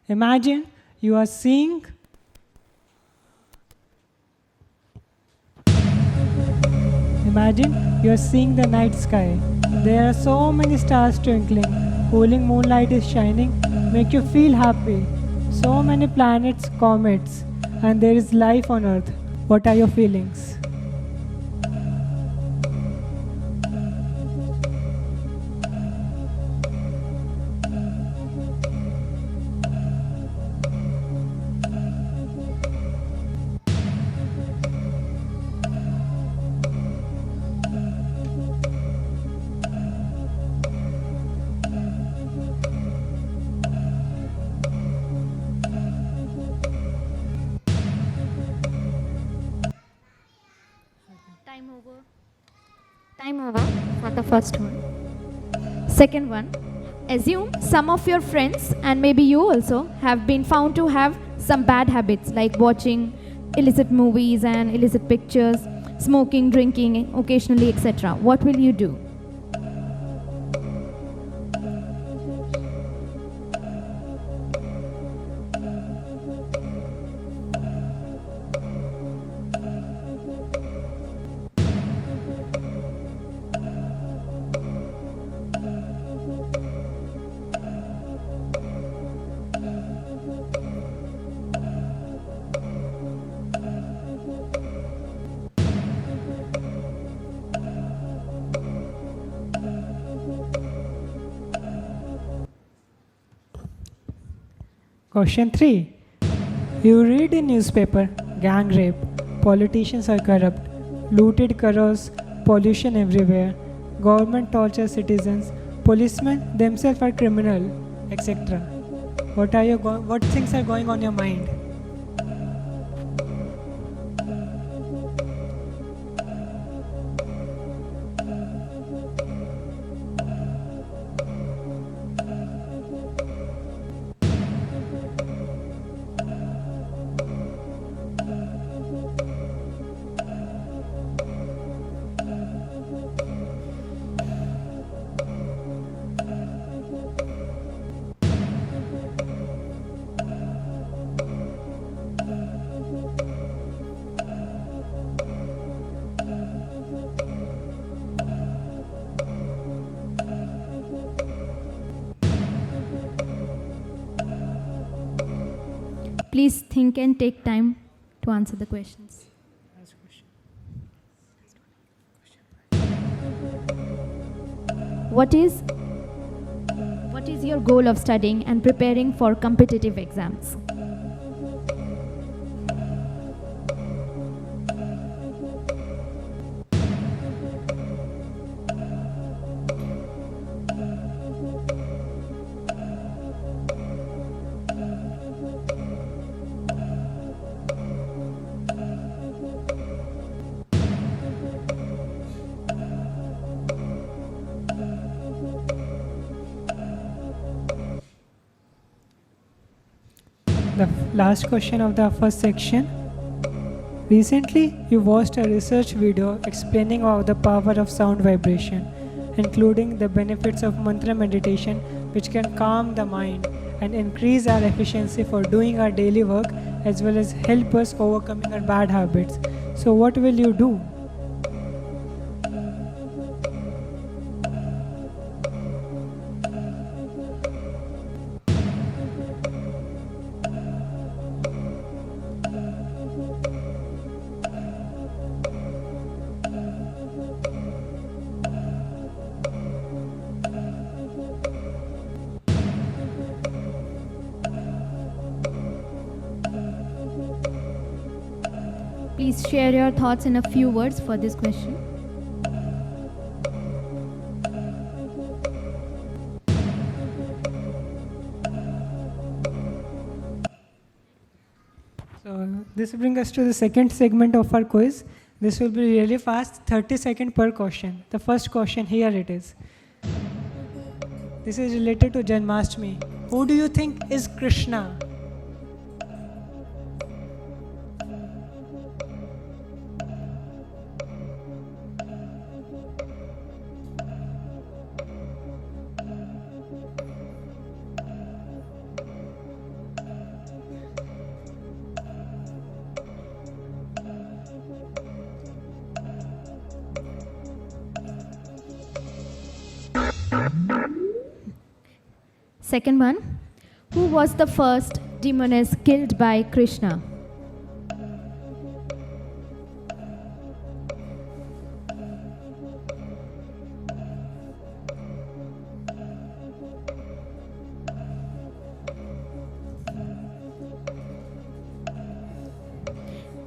imagine you are seeing the night sky. There are so many stars twinkling. Cooling moonlight is shining. Make you feel happy. So many planets, comets, and there is life on Earth. What are your feelings? Time over for the first one. Second one, assume some of your friends and maybe you also have been found to have some bad habits like watching illicit movies and illicit pictures, smoking, drinking occasionally, etc. What will you do? Question 3. You read in newspaper, gang rape, politicians are corrupt, looted crores, pollution everywhere, government tortures citizens, policemen themselves are criminal, etc. What things are going on your mind? Please think and take time to answer the questions. What is your goal of studying and preparing for competitive exams? The last question of the first section. Recently, you watched a research video explaining about the power of sound vibration, including the benefits of mantra meditation, which can calm the mind and increase our efficiency for doing our daily work, as well as help us overcoming our bad habits. So what will you do? Please share your thoughts in a few words for this question. So this brings us to the second segment of our quiz. This will be really fast, 30 seconds per question. The first question, here it is. This is related to Janmastami. Who do you think is Krishna? Second one, who was the first demoness killed by Krishna?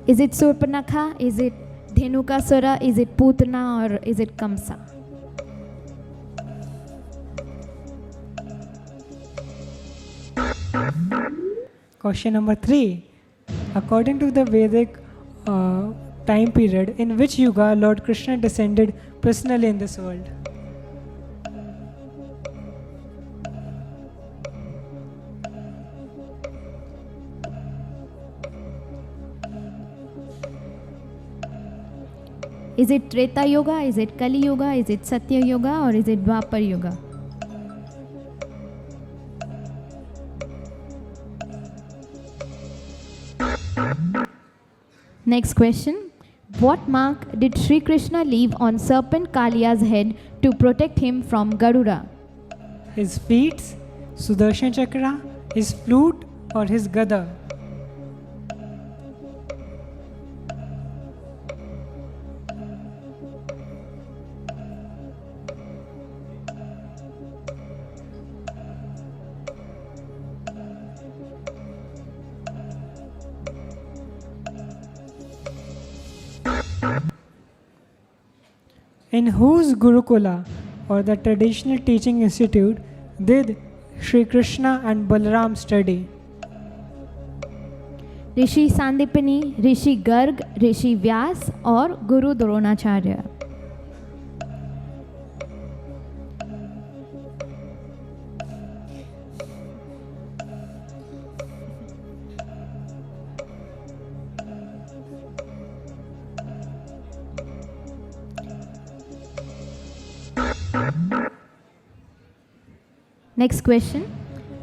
Is it Surpanakha? Is it Dhenukasura? Is it Putana? Or is it Kamsa? Question number 3. According to the Vedic time period, in which yuga Lord Krishna descended personally in this world? Is it Treta Yoga? Is it Kali Yoga? Is it Satya Yoga? Or is it Dwapar Yoga? Next question. What mark did Sri Krishna leave on serpent Kaliya's head to protect him from Garuda? His feet, Sudarshan Chakra, his flute, or his gada? In whose Gurukula or the traditional teaching institute did Sri Krishna and Balaram study? Rishi Sandipani, Rishi Garg, Rishi Vyas or Guru Dronacharya? Next question.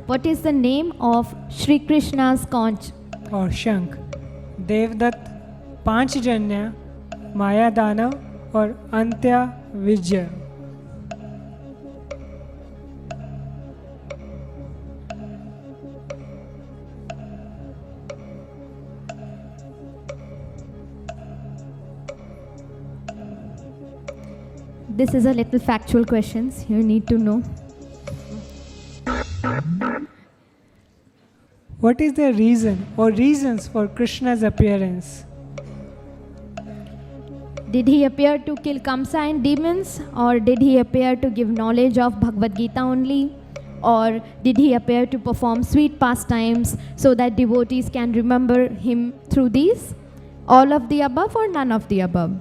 What is the name of Sri Krishna's conch? Or Shank? Devdutt, Panchjanya, Maya Danav or Antya Vijaya? This is a little factual questions you need to know. What is the reason or reasons for Krishna's appearance? Did he appear to kill Kamsa and demons, or did he appear to give knowledge of Bhagavad-gita only, or did he appear to perform sweet pastimes so that devotees can remember him through these? All of the above or none of the above?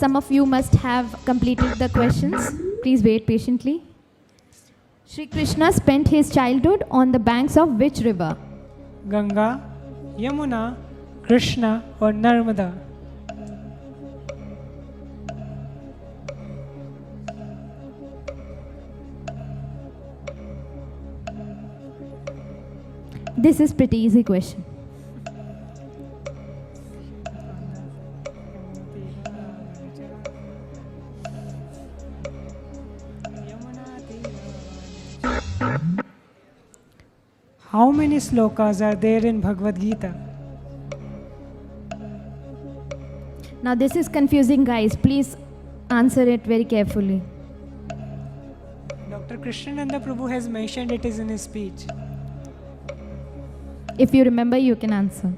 Some of you must have completed the questions. Please wait patiently. Sri Krishna spent his childhood on the banks of which river? Ganga, Yamuna, Krishna or Narmada? This is pretty easy question. How many slokas are there in Bhagavad-gita? Now this is confusing, guys. Please answer it very carefully. Dr. Krishnananda Prabhu has mentioned it is in his speech. If you remember, you can answer.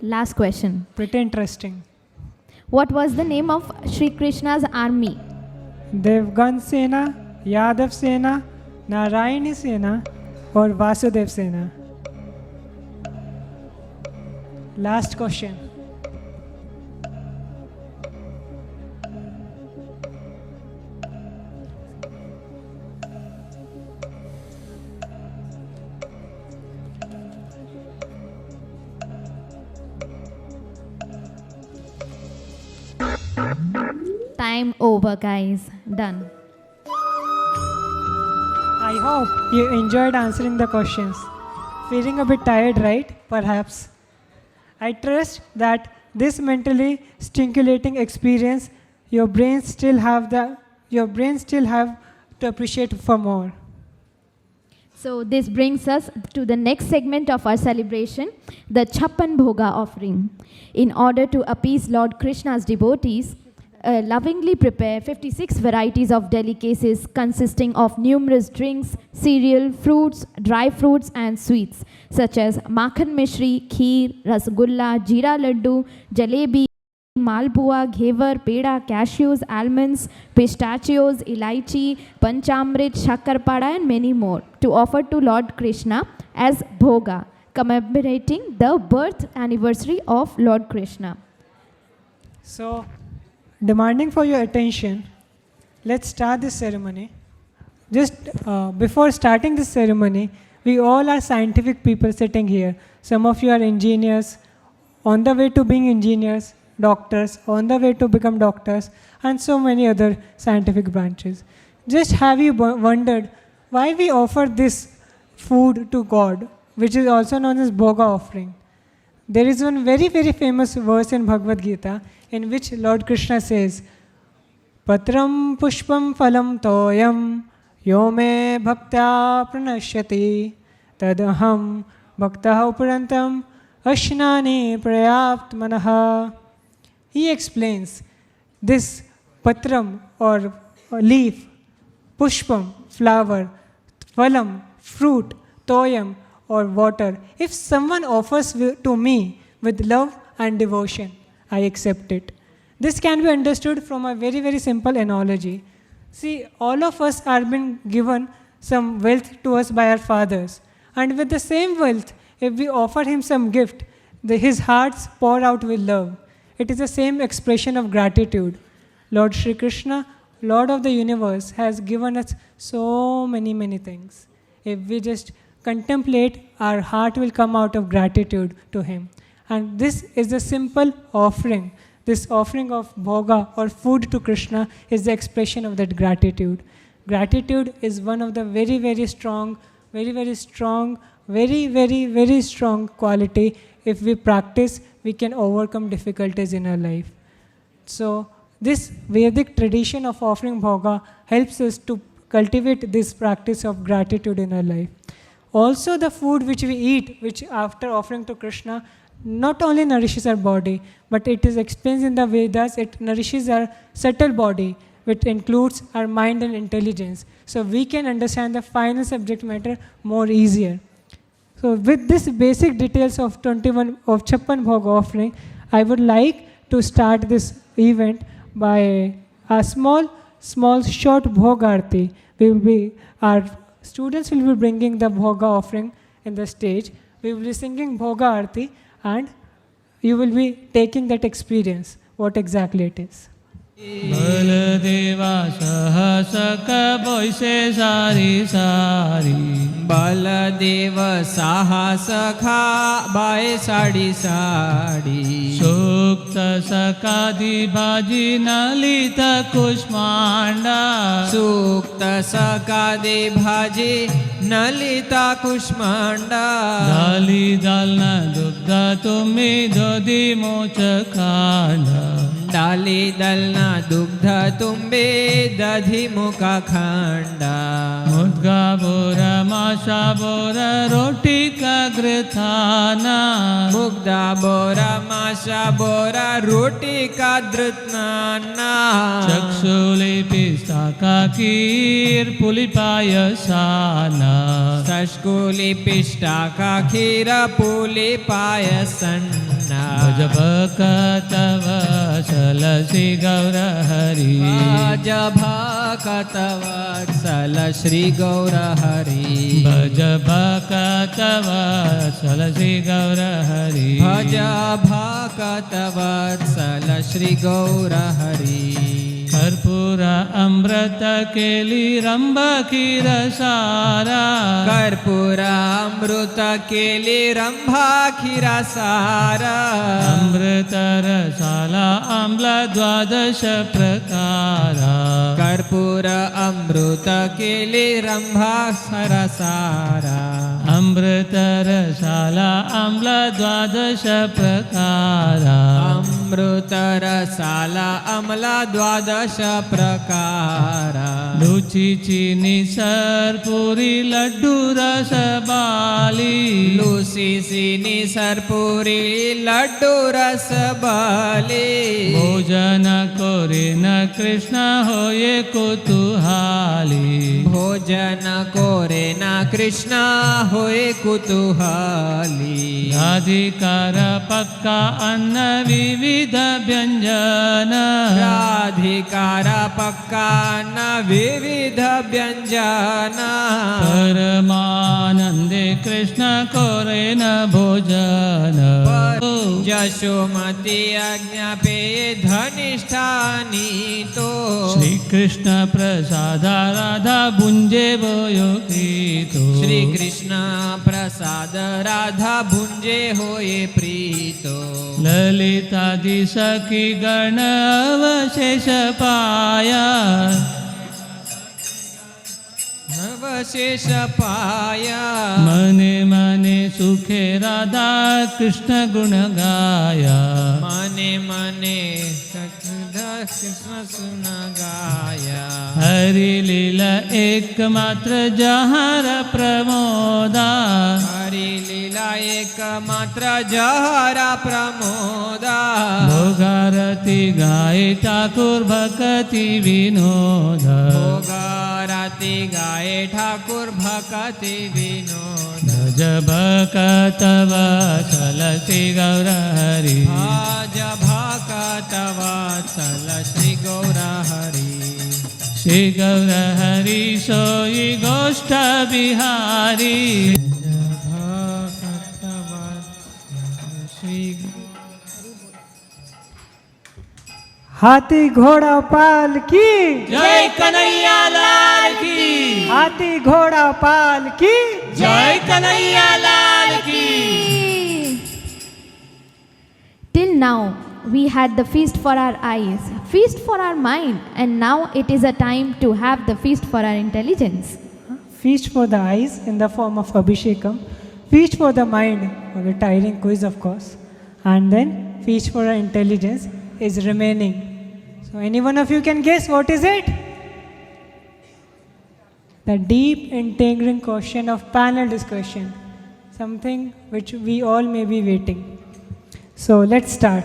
Last question. Pretty interesting. What was the name of Sri Krishna's army? Devgan Sena, Yadav Sena, Narayani Sena or Vasudev Sena? Last question. Time over, guys. Done. I hope you enjoyed answering the questions. Feeling a bit tired, right? Perhaps. I trust that this mentally stimulating experience, your brain still have to appreciate for more. So this brings us to the next segment of our celebration, the Chapan bhoga offering. In order to appease Lord Krishna's devotees, lovingly prepare 56 varieties of delicacies consisting of numerous drinks, cereal, fruits, dry fruits and sweets such as makhan mishri, kheer, rasgulla, jeera laddu, jalebi, malpua, ghevar, peda, cashews, almonds, pistachios, ilaichi, panchamrit, shakarpada and many more to offer to Lord Krishna as bhoga, commemorating the birth anniversary of Lord Krishna. So, demanding for your attention, let's start this ceremony. Just before starting this ceremony, we all are scientific people sitting here. Some of you are engineers, on the way to being engineers, doctors, on the way to become doctors, and so many other scientific branches. Just have you wondered why we offer this food to God, which is also known as bhoga offering? There is one very, very famous verse in Bhagavad-gita in which Lord Krishna says, Patram pushpam phalam toyam yome bhaktya pranashyati tadaham bhaktaha uparantam ashnane prayaptmanaha. He explains this patram or leaf, pushpam, flower, phalam, fruit, toyam or water. If someone offers to me with love and devotion, I accept it. This can be understood from a very, very simple analogy. See, all of us are been given some wealth to us by our fathers. And with the same wealth, if we offer him some gift, his hearts pour out with love. It is the same expression of gratitude. Lord Shri Krishna, Lord of the universe, has given us so many, many things. If we just contemplate, our heart will come out of gratitude to him. And this is a simple offering. This offering of bhoga or food to Krishna is the expression of that gratitude. Gratitude is one of the very, very strong, very strong quality. If we practice, we can overcome difficulties in our life. So this Vedic tradition of offering bhoga helps us to cultivate this practice of gratitude in our life. Also the food which we eat, which after offering to Krishna, not only nourishes our body, but it is explained in the Vedas, it nourishes our subtle body, which includes our mind and intelligence. So we can understand the final subject matter more easier. So with this basic details of 21 of Chapan bhoga offering, I would like to start this event by a small short bhoga Aarti. Our students will be bringing the bhoga offering in the stage. We will be singing bhoga Aarti, and you will be taking that experience, what exactly it is. Baladeva sahasaka boise sari sari. Baladeva sahasaka bae sadi sadi. Sukta sakadi bhaji nalita kushmanda. Sukta sakadi bhaji nalita kushmanda. Dali dalna dugda tumi dodi mochakanda. Dali dalna dugdha tumbe dadhi mukha khanda. Mudga bora masha bora roti ka grithana. Mugda bora masha bora roti ka dritnana. Chakshuli pista ka kheer puli payasana. Chakshuli pista ka kheer puli payasana. Bhajabhakatava Shri Gaura Hari. Bhajabhakatavatsala Shri Gaura Hari. Bhajabhakatavatsala Shri Gaura Hari. Bhajabhakatavatsala Shri Gaura Hari. Karpura amrata keli ramba khira sara. Karpura amrata keli ramba khira sara. Amrita rasala amla dwadasha prakara. Karpura amrita keli ramba sarasara. Amrita rasala amla dwadasha prakara. Amrita rasala amla dwadasha prakara. Luchi chini sarpuri laddu rasabali. Luchi chini sarpuri laddu rasabali. Bhojana kore na Krishna hoye kutuhali. Bhojana kore na Krishna hoye kutuhali. Radhikara pakka anna vividha vyanjana. Radhikara pakka anna vividha vyanjana. Paramanande Krishna kore na bhojana. Yashomati ajna pe dhanishthani to. Shri Krishna prasada radha bunje boyo krito. Shri Krishna prasada radha bunje hoye prito. Lalita di sakhi gana avashesha paya. Avashesha paya. Mane mane sukhe radha Krishna guna gaya. Mane mane Krishna सुन गाया हरि लीला एकमात्र जहर प्रमोदा हरि लीला एकमात्र जहरा प्रमोदा भोगारती गाय ठाकुर भक्ति विनोद भोगारती गाय ठाकुर भक्ति विनोद भज भक्त वत्सल श्री गौर हरि भज भक्त वत्सल श्री गौर हरि श्री गौर हरि सोई गोष्ठ बिहारी भक्त वत्सल श्री हाथी घोड़ा पाल की जय कन्हैया लाल की हाथी घोड़ा पाल की जय कन्हैया लाल की Till now, we had the feast for our eyes, feast for our mind, and now it is a time to have the feast for our intelligence. Feast for the eyes in the form of Abhishekam, feast for the mind, or the tiring quiz of course, and then feast for our intelligence is remaining. So any one of you can guess what is it? The deep integral question of panel discussion, something which we all may be waiting. So let's start.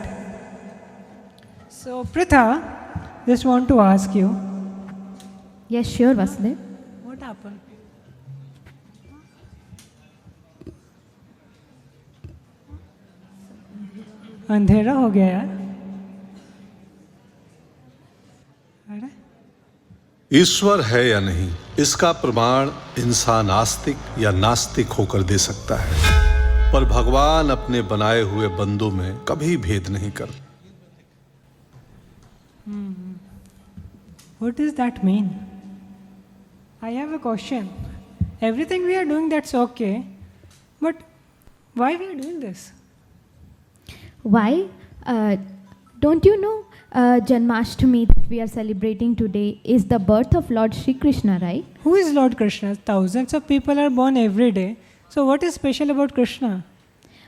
So Pritha, just want to ask you. Yes, sure, Vasudev. What happened? अंधेरा हो गया यार. अरे ईश्वर है या नहीं, इसका प्रमाण इंसान आस्तिक या नास्तिक होकर दे सकता है, पर भगवान अपने बनाए हुए बंदों में कभी भेद नहीं करते. What does that mean? I have a question. Everything we are doing, that's okay, but why we are doing this? Why? Don't you know Janmastami that we are celebrating today is the birth of Lord Shri Krishna, right? Who is Lord Krishna? Thousands of people are born every day. So what is special about Krishna?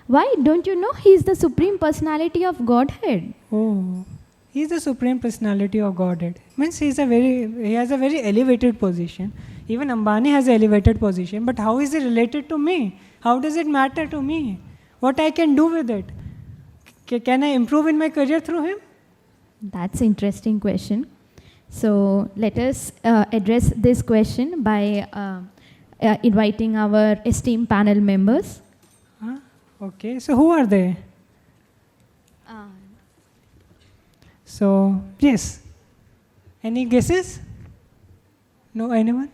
Why? Don't you know he is the Supreme Personality of Godhead? Oh, he is the Supreme Personality of Godhead. Means he has a very elevated position. Even Ambani has an elevated position. But how is he related to me? How does it matter to me? What I can do with it? Can I improve in my career through him? That's an interesting question. So let us address this question by inviting our esteemed panel members. Okay, so who are they? So, yes. Any guesses? No, anyone?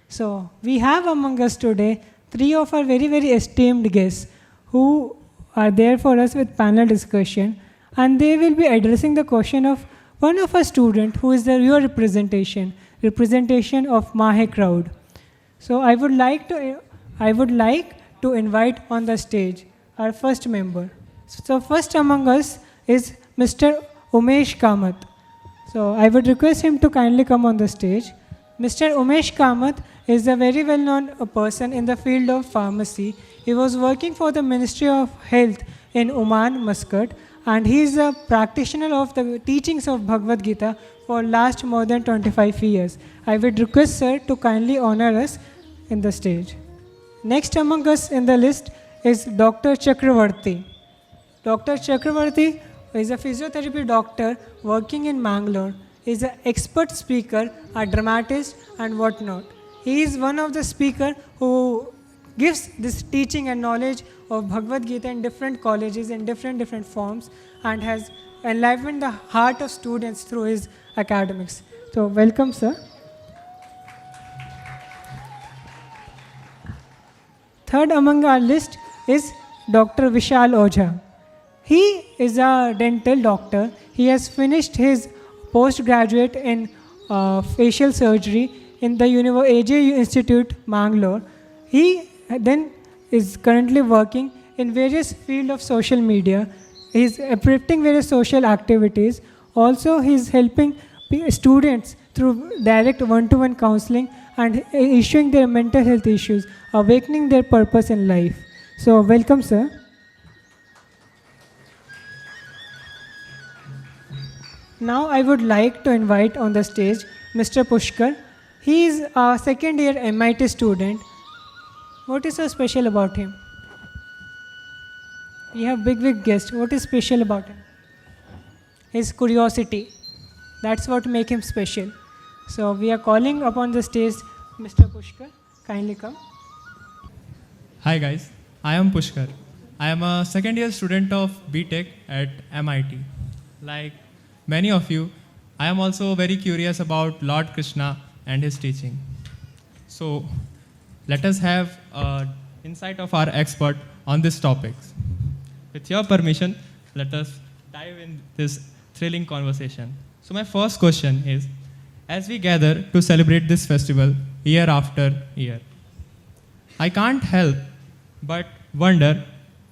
So, we have among us today 3 of our very, very esteemed guests who are there for us with panel discussion, and they will be addressing the question of one of our student who is your representation of Mahe crowd. So, I would like to invite on the stage our first member. So, first among us is Mr. Umesh Kamath. So, I would request him to kindly come on the stage. Mr. Umesh Kamath is a very well-known person in the field of pharmacy. He was working for the Ministry of Health in Oman, Muscat, and he is a practitioner of the teachings of Bhagavad-gita for last more than 25 years. I would request sir to kindly honor us in the stage. Next among us in the list is Dr. Chakravarti. Dr. Chakravarti is a physiotherapy doctor working in Mangalore. He is an expert speaker, a dramatist and whatnot. He is one of the speakers who gives this teaching and knowledge of Bhagavad-gita in different colleges in different forms and has enlivened the heart of students through his academics. So welcome sir. Third among our list is Dr. Vishal Ojha. He is a dental doctor. He has finished his postgraduate in facial surgery in the AJU Institute, Mangalore. He then is currently working in various fields of social media. He is preparing various social activities. Also, he is helping students through direct one-to-one counseling and issuing their mental health issues, awakening their purpose in life. So, welcome, sir. Now I would like to invite on the stage Mr. Pushkar. He is a second year MIT student. What is so special about him? We have big guest. What is special about him? His curiosity. That's what makes him special. So we are calling upon the stage Mr. Pushkar. Kindly come. Hi guys, I am Pushkar. I am a second year student of BTech at MIT. Like many of you, I am also very curious about Lord Krishna and his teaching. So let us have an insight of our expert on this topic. With your permission, let us dive in this thrilling conversation. So my first question is, as we gather to celebrate this festival year after year, I can't help but wonder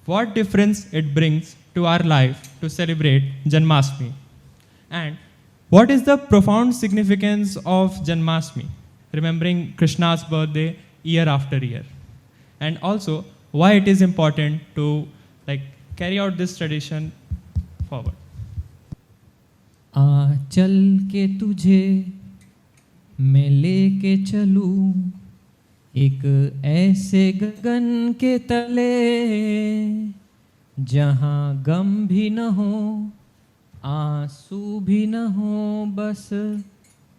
what difference it brings to our life to celebrate Janmastami. And what is the profound significance of Janmastami, remembering Krishna's birthday year after year? And also, why it is important to carry out this tradition forward. चल के तुझे मैं लेके चलूं एक ऐसे गगन के तले जहाँ गम भी न हो आंसू भी न हो बस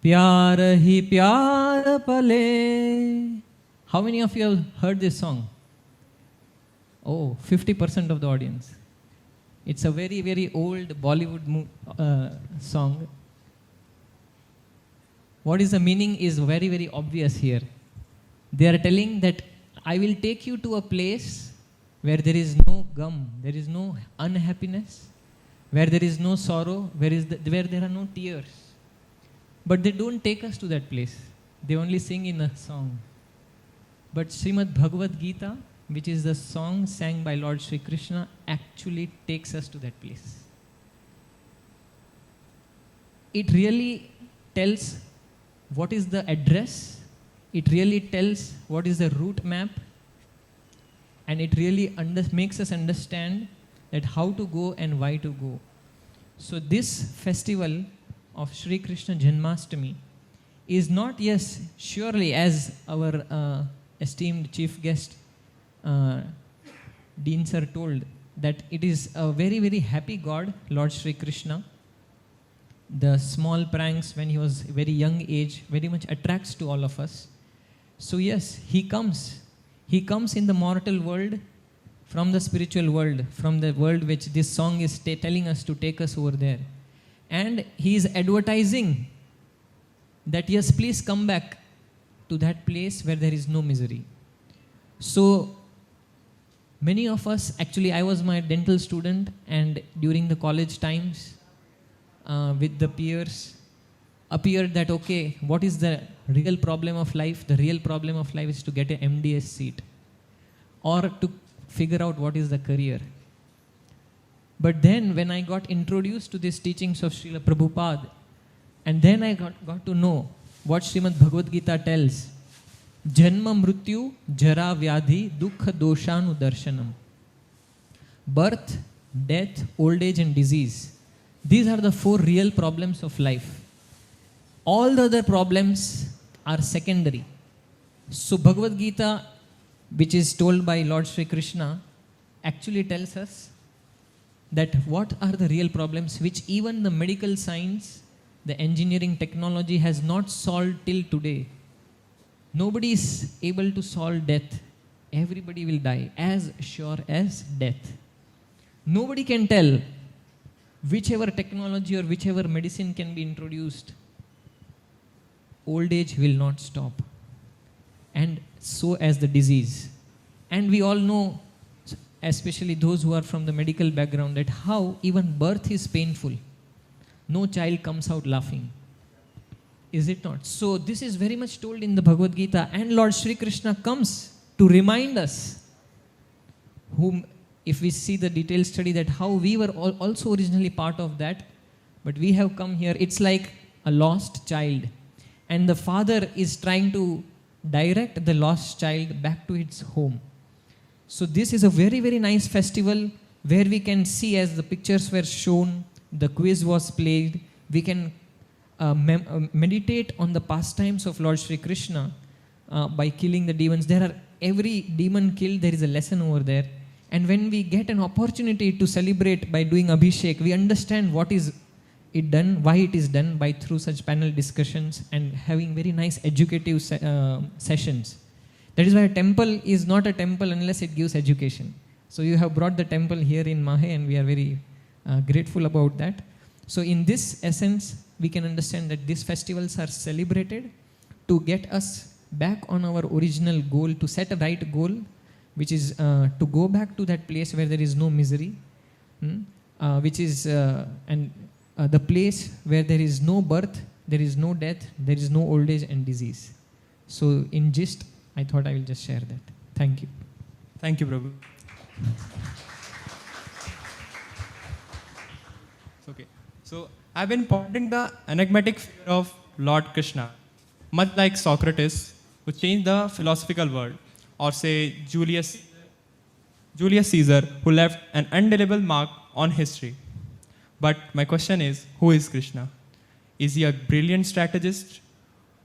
प्यार ही प्यार पले. How many of you have heard this song? Oh, 50% of the audience. It's a very old Bollywood song. What is the meaning is very obvious here. They are telling that I will take you to a place where there is no gum, there is no unhappiness, where there is no sorrow, where there are no tears. But they don't take us to that place. They only sing in a song. But Srimad Bhagavad-gita, which is the song sang by Lord Sri Krishna, actually takes us to that place. It really tells what is the address, it really tells what is the route map, and it really makes us understand that how to go and why to go. So this festival of Sri Krishna Janmastami is not, yes, surely as our esteemed chief guest Dean sir told, that it is a very happy God, Lord Sri Krishna. The small pranks when he was very young age very much attracts to all of us. So yes, he comes in the mortal world from the spiritual world, from the world which this song is telling us to take us over there. And he is advertising that yes, please come back to that place where there is no misery. So many of us, actually I was my dental student, and during the college times with the peers appeared that okay, what is the real problem of life? The real problem of life is to get an MDS seat or to figure out what is the career. But then when I got introduced to these teachings of Srila Prabhupada, and then I got to know what Srimad Bhagavad-gita tells. Janma mrityu jara vyadhi dukha doshanu darshanam. Birth, death, old age and disease. These are the 4 real problems of life. All the other problems are secondary. So Bhagavad-gita, which is told by Lord Sri Krishna, actually tells us that what are the real problems which even the medical science, the engineering technology has not solved till today. Nobody is able to solve death. Everybody will die, as sure as death. Nobody can tell whichever technology or whichever medicine can be introduced. Old age will not stop. And so as the disease. And we all know, especially those who are from the medical background, that how even birth is painful. No child comes out laughing. Is it not? So this is very much told in the Bhagavad Gita, and Lord Sri Krishna comes to remind us, whom, if we see the detailed study, that how we were also originally part of that, but we have come here. It's like a lost child, and the father is trying to direct the lost child back to its home. So this is a very nice festival where we can see, as the pictures were shown, the quiz was played, we can meditate on the pastimes of Lord Sri Krishna by killing the demons. Every demon killed, there is a lesson over there. And when we get an opportunity to celebrate by doing Abhishek, we understand what is it done, why it is done, by through such panel discussions and having very nice educative sessions. That is why a temple is not a temple unless it gives education. So you have brought the temple here in Mahe, and we are very grateful about that. So in this essence, we can understand that these festivals are celebrated to get us back on our original goal, to set a right goal, which is to go back to that place where there is no misery, which is the place where there is no birth, there is no death, there is no old age and disease. So in gist, I thought I will just share that. Thank you. Thank you, Prabhu. Okay, so I've been pondering the enigmatic figure of Lord Krishna, much like Socrates, who changed the philosophical world, or say Julius Caesar, who left an indelible mark on history. But my question is, who is Krishna? Is he a brilliant strategist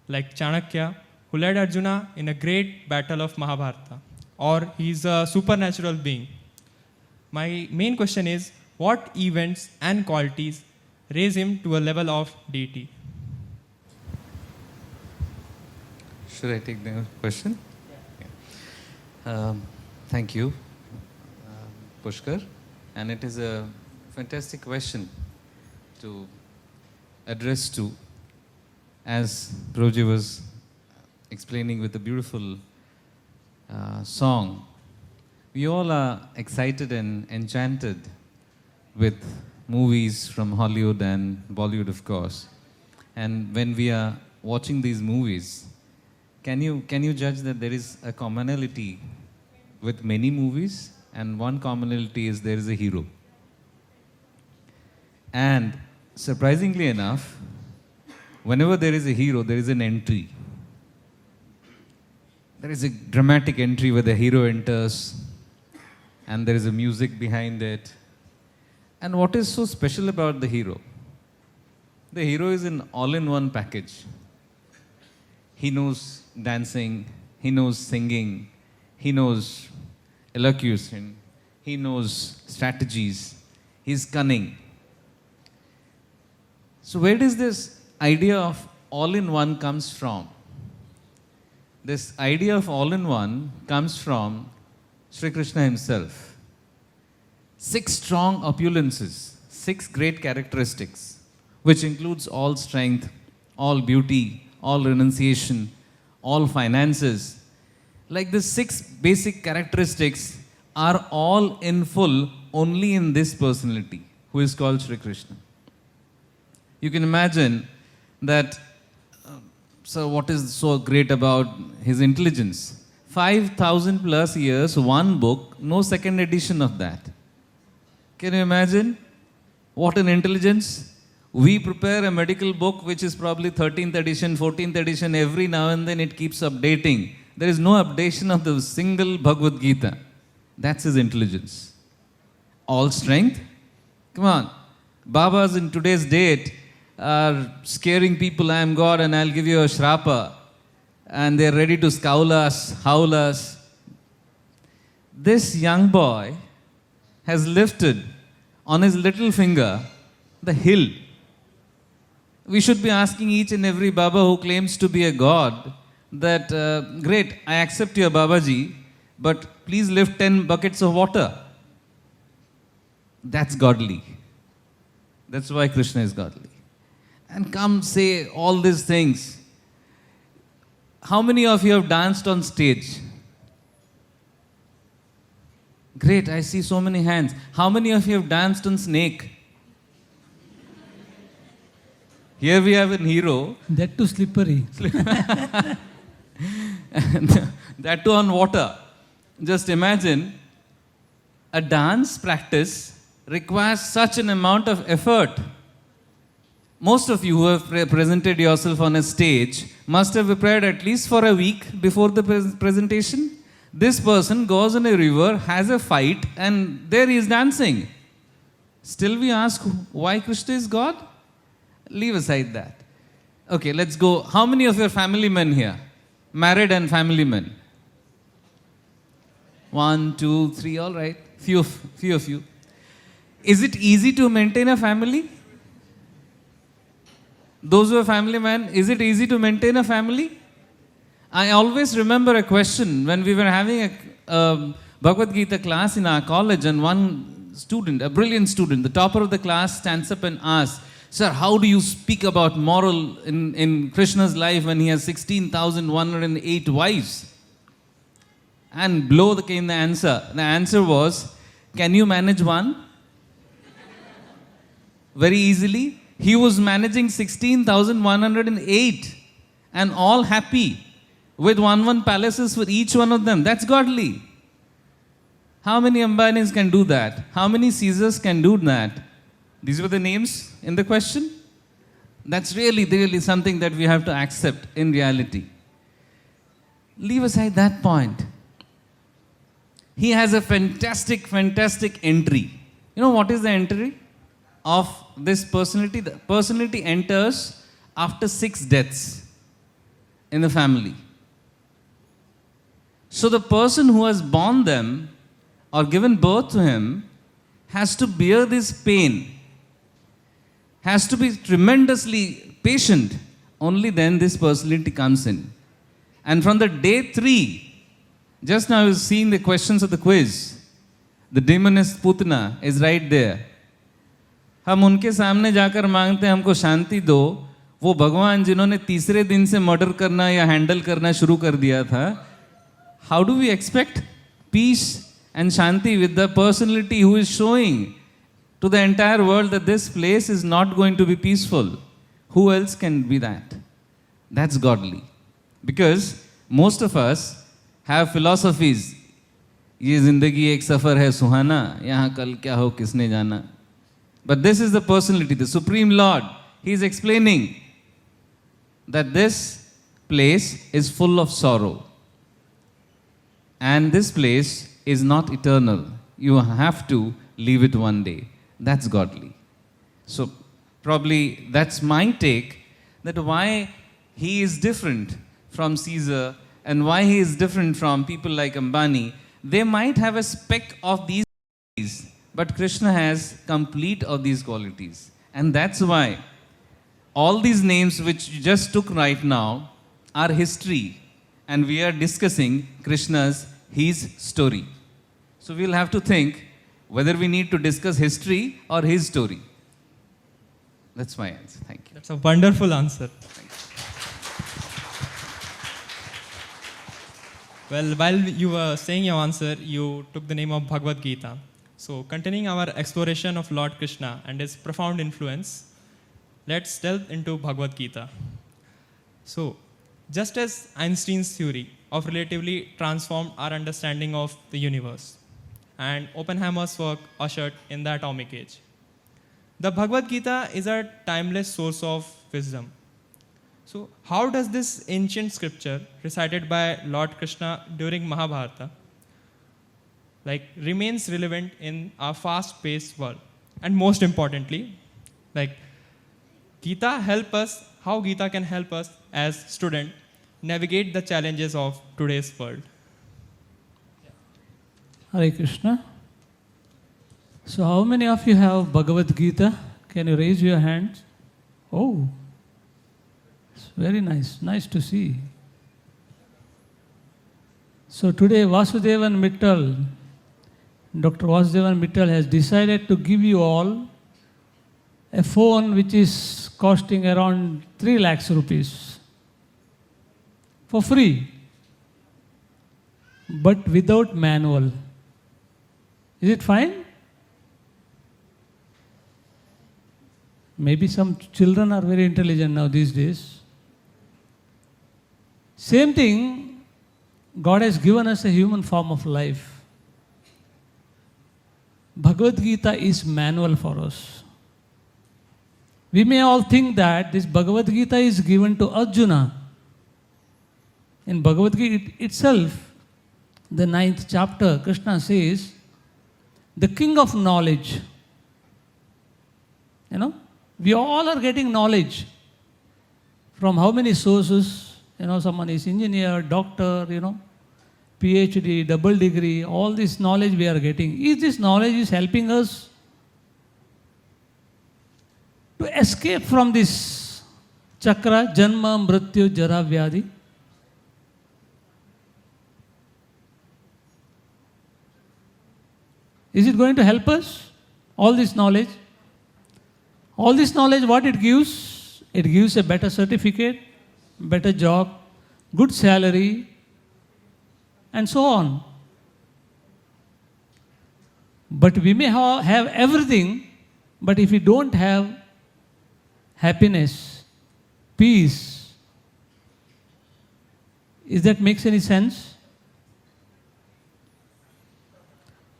like Chanakya, who led Arjuna in a great battle of Mahabharata? Or he's a supernatural being? My main question is, what events and qualities raise him to a level of deity? Should I take the question? Yeah. Thank you, Pushkar. And it is a fantastic question to address to, as Proji was explaining with a beautiful song. We all are excited and enchanted with movies from Hollywood and Bollywood, of course. And when we are watching these movies, can you judge that there is a commonality with many movies? And one commonality is there is a hero. And surprisingly enough, whenever there is a hero, there is an entry. There is a dramatic entry where the hero enters and there is a music behind it. And what is so special about the hero? The hero is an all-in-one package. He knows dancing, he knows singing, he knows elocution, he knows strategies, he's cunning. So where does this idea of all-in-one comes from? This idea of all-in-one comes from Sri Krishna himself. 6 strong opulences, 6 great characteristics, which includes all strength, all beauty, all renunciation, all finances. Like the 6 basic characteristics are all in full only in this personality, who is called Sri Krishna. You can imagine that, so what is so great about his intelligence? 5,000 plus years, one book, no second edition of that. Can you imagine? What an intelligence. We prepare a medical book which is probably 13th edition, 14th edition, every now and then it keeps updating. There is no updation of the single Bhagavad-gita. That's his intelligence. All strength? Come on. Babas in today's date are scaring people, I am God and I'll give you a shrapa. And they're ready to scowl us, howl us. This young boy has lifted on his little finger the hill. We should be asking each and every Baba who claims to be a God that, great, I accept your Babaji, but please lift 10 buckets of water. That's godly. That's why Krishna is godly. And come say all these things. How many of you have danced on stage? Great, I see so many hands. How many of you have danced on snake? Here we have a hero. That too slippery. That too on water. Just imagine, a dance practice requires such an amount of effort. Most of you who have presented yourself on a stage must have prepared at least for a week before the presentation. This person goes in a river, has a fight, and there he is dancing. Still we ask, why Krishna is God? Leave aside that. Okay, let's go. How many of your family men here? Married and family men? 1, 2, 3, all right. Few of you. Is it easy to maintain a family? Those who are family men, is it easy to maintain a family? I always remember a question when we were having a Bhagavad-gita class in our college, and one student, a brilliant student, the topper of the class, stands up and asks, "Sir, how do you speak about moral in Krishna's life when he has 16,108 wives?" And below came the answer. The answer was, "Can you manage one?" Very easily. He was managing 16,108 and all happy with one palaces for each one of them. That's godly. How many Ambanis can do that? How many Caesars can do that? These were the names in the question. That's really something that we have to accept in reality. Leave aside that point. He has a fantastic entry. You know what is the entry of this personality? The personality enters after 6 deaths in the family. So the person who has born them or given birth to him has to bear this pain, has to be tremendously patient. Only then this personality comes in. And from the day 3, just now I was seeing the questions of the quiz. The demoness Putana is right there. हम उनके सामने जाकर मांगते हैं हमको शांति दो, वो भगवान जिन्होंने तीसरे दिन से मर्डर करना या हैंडल करना शुरू कर दिया था. How do we expect peace and shanti with the personality who is showing to the entire world that this place is not going to be peaceful? Who else can be that? That's godly. Because most of us have philosophies. ये जिंदगी एक सफर है सुहाना, यहाँ कल क्या हो किसने जाना. But this is the personality, the Supreme Lord. He is explaining that this place is full of sorrow. And this place is not eternal. You have to leave it one day. That's godly. So probably that's my take, that why he is different from Caesar and why he is different from people like Ambani. They might have a speck of these qualities, but Krishna has complete of these qualities. And that's why all these names which you just took right now are history. And we are discussing his story. So we'll have to think whether we need to discuss history or his story. That's my answer. Thank you. That's a wonderful answer. Well, while you were saying your answer, you took the name of Bhagavad-gita. So continuing our exploration of Lord Krishna and his profound influence, let's delve into Bhagavad-gita. So, just as Einstein's theory of relativity transformed our understanding of the universe, and Oppenheimer's work ushered in the atomic age, the Bhagavad-gita is a timeless source of wisdom. So, how does this ancient scripture recited by Lord Krishna during Mahabharata remains relevant in our fast-paced world? And most importantly, how Gita can help us as students navigate the challenges of today's world. Hare Krishna. So how many of you have Bhagavad-gita? Can you raise your hands? Oh, it's very nice. Nice to see. So today Vasudevan Mittal, Dr. Vasudevan Mittal has decided to give you all a phone which is costing around 3 lakhs rupees for free, but without manual. Is it fine? Maybe some children are very intelligent now these days. Same thing, God has given us a human form of life. Bhagavad-gita is manual for us. We may all think that this Bhagavad-gita is given to Arjuna. In Bhagavad-gita itself, the 9th chapter, Krishna says, the king of knowledge, We all are getting knowledge from how many sources? Someone is engineer, doctor, PhD, double degree, all this knowledge we are getting. Is this knowledge helping us to escape from this chakra, janma, mrityu, jara, vyadhi? Is it going to help us? All this knowledge? All this knowledge, what it gives? It gives a better certificate, better job, good salary, and so on. But we may have everything, but if we don't have happiness, peace, is that makes any sense?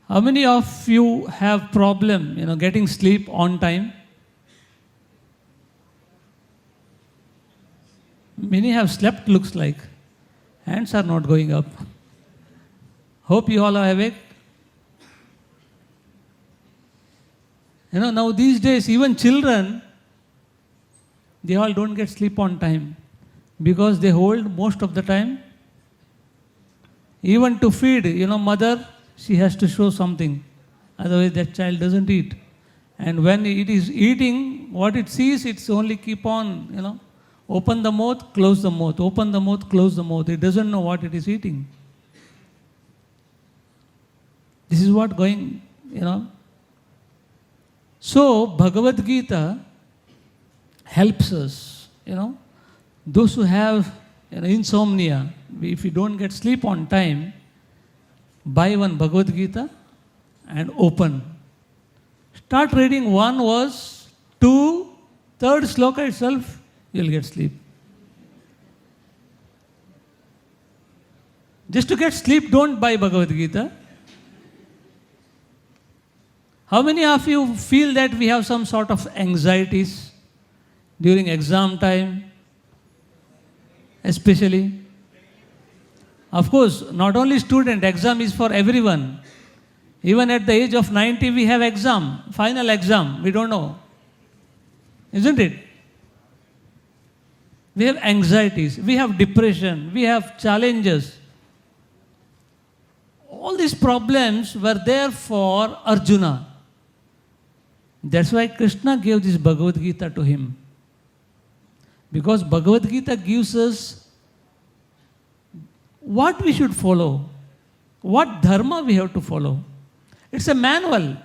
How many of you have problem, getting sleep on time? Many have slept, looks like. Hands are not going up. Hope you all are awake. Now these days, even children, they all don't get sleep on time because they hold most of the time. Even to feed, mother, she has to show something. Otherwise, that child doesn't eat. And when it is eating, what it sees, it's only keep on, open the mouth, close the mouth, open the mouth, close the mouth. It doesn't know what it is eating. This is what going, So, Bhagavad-gita helps us, Those who have insomnia, if you don't get sleep on time, buy one Bhagavad-gita and open. Start reading one verse, 2, third sloka itself, you'll get sleep. Just to get sleep, don't buy Bhagavad-gita. How many of you feel that we have some sort of anxieties during exam time, especially? Of course, not only student, exam is for everyone. Even at the age of 90, we have exam, final exam, we don't know. Isn't it? We have anxieties, we have depression, we have challenges. All these problems were there for Arjuna. That's why Krishna gave this Bhagavad-gita to him. Because Bhagavad-gita gives us what we should follow, what dharma we have to follow. It's a manual.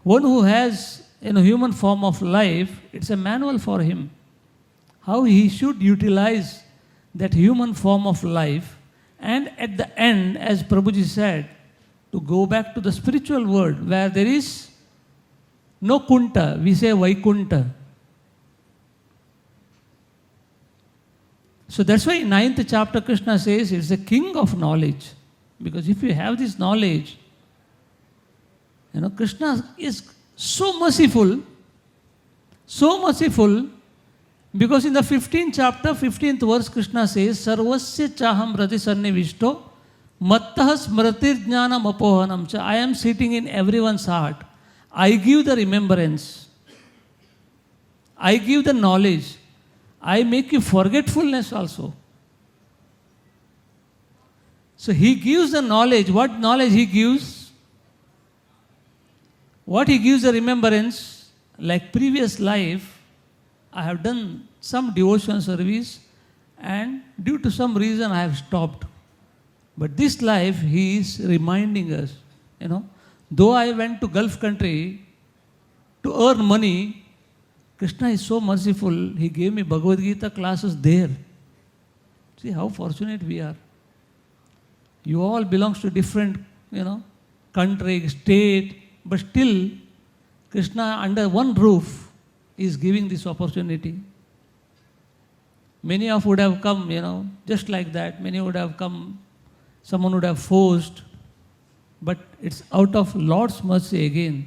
One who has human form of life, it's a manual for him. How he should utilize that human form of life, and at the end, as Prabhuji said, to go back to the spiritual world where there is no kunta, we say Vaikunta. So that's why in 9th chapter Krishna says it's the king of knowledge. Because if you have this knowledge, Krishna is so merciful, because in the 15th chapter, 15th verse, Krishna says, Sarvasya chaham rati sannivishto, mattah smrtir jnanam apohanam cha. I am sitting in everyone's heart. I give the remembrance. I give the knowledge. I make you forgetfulness also. So he gives the knowledge. What knowledge he gives? What he gives the remembrance, like previous life, I have done some devotion service and due to some reason I have stopped. But this life he is reminding us, though I went to Gulf country to earn money, Krishna is so merciful, he gave me Bhagavad-gita classes there. See how fortunate we are. You all belongs to different, country, state, but still Krishna under one roof is giving this opportunity. Many of would have come, just like that. Many would have come, someone would have forced, but it's out of Lord's mercy again.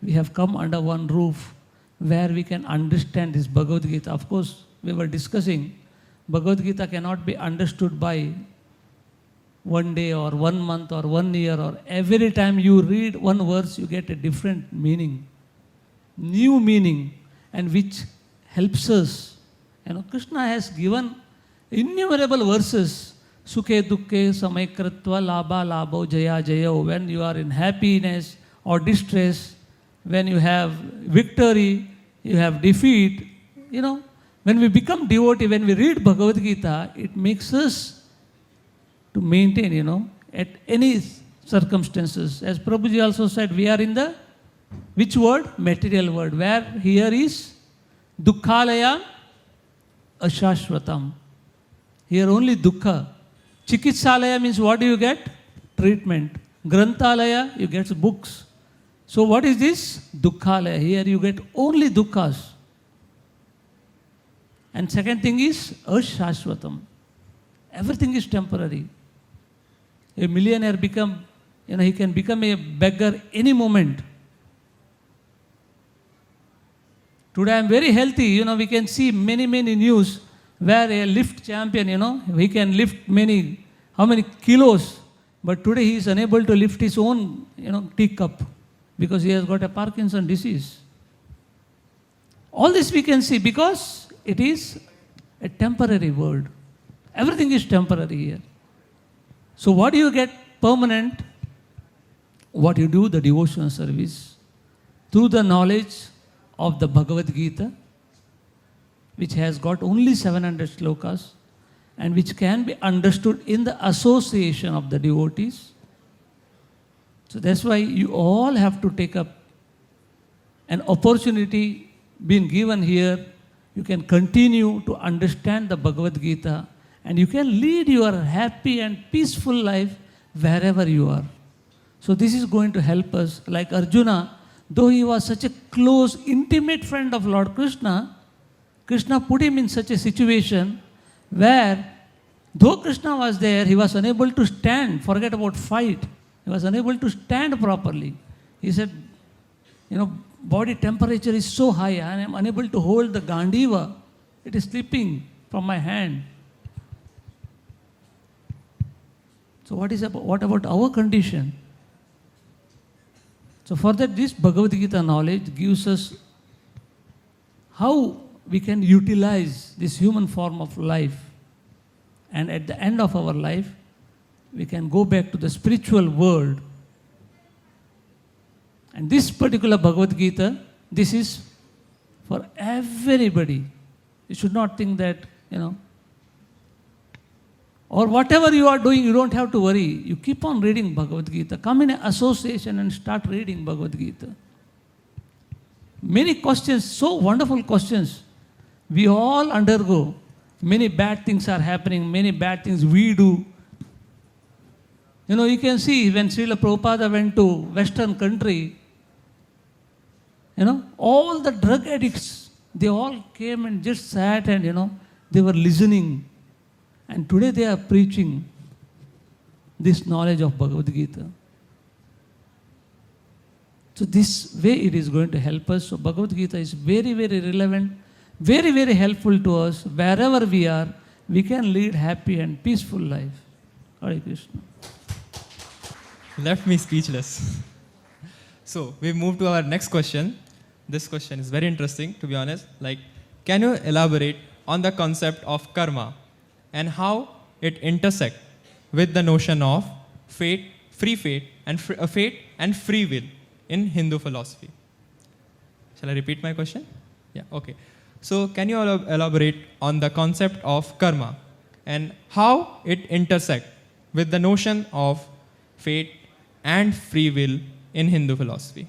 We have come under one roof where we can understand this Bhagavad-gita. Of course, we were discussing, Bhagavad-gita cannot be understood by one day or 1 month or 1 year, or every time you read one verse, you get a different meaning, new meaning. and which helps us. Krishna has given innumerable verses. Sukhe dukkhe samaikratva labha labho jaya jayo. When you are in happiness or distress, when you have victory, you have defeat. When we become devotee, when we read Bhagavad-gita, it makes us to maintain, at any circumstances. As Prabhuji also said, we are in the, which word? Material world. Where here is dukkhalaya ashashvatam. Here only dukkha. Chikitsalaya means what do you get? Treatment. Granthalaya, you get books. So what is this? Dukkhalaya. Here you get only dukkhas. And second thing is ashashvatam. Everything is temporary. A millionaire he can become a beggar any moment. Today I am very healthy. We can see many news where a lift champion, he can lift how many kilos, but today he is unable to lift his own, teacup because he has got a Parkinson disease. All this we can see because it is a temporary world. Everything is temporary here. So what do you get permanent? What you do, the devotional service, through the knowledge of the Bhagavad-gita, which has got only 700 slokas and which can be understood in the association of the devotees. So that's why you all have to take up an opportunity being given here. You can continue to understand the Bhagavad-gita and you can lead your happy and peaceful life wherever you are. So this is going to help us. Like Arjuna, though he was such a close, intimate friend of Lord Krishna, Krishna put him in such a situation where, though Krishna was there, he was unable to stand, forget about fight. He was unable to stand properly. He said, body temperature is so high, I am unable to hold the Gandiva. It is slipping from my hand. So what about our condition? So for that, this Bhagavad-gita knowledge gives us how we can utilize this human form of life. And at the end of our life, we can go back to the spiritual world. And this particular Bhagavad-gita, this is for everybody. You should not think that, or whatever you are doing, you don't have to worry. You keep on reading Bhagavad-gita. Come in an association and start reading Bhagavad-gita. Many questions, so wonderful questions. We all undergo. Many bad things are happening, many bad things we do. You can see when Srila Prabhupada went to Western country, all the drug addicts, they all came and just sat and, they were listening. And today they are preaching this knowledge of Bhagavad-gita. So this way it is going to help us. So Bhagavad-gita is very relevant, very helpful to us. Wherever we are, we can lead happy and peaceful life. Hare Krishna. Left me speechless. So we move to our next question. This question is very interesting, to be honest. Can you elaborate on the concept of karma and how it intersects with the notion of fate, free fate, and free will in Hindu philosophy? Shall I repeat my question? Yeah, okay. So can you elaborate on the concept of karma and how it intersects with the notion of fate and free will in Hindu philosophy?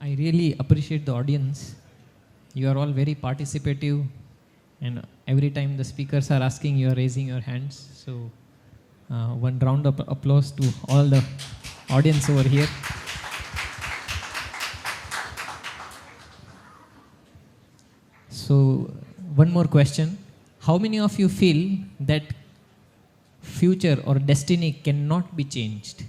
I really appreciate the audience. You are all very participative, and every time the speakers are asking, you are raising your hands. So one round of applause to all the audience over here. So one more question. How many of you feel that future or destiny cannot be changed?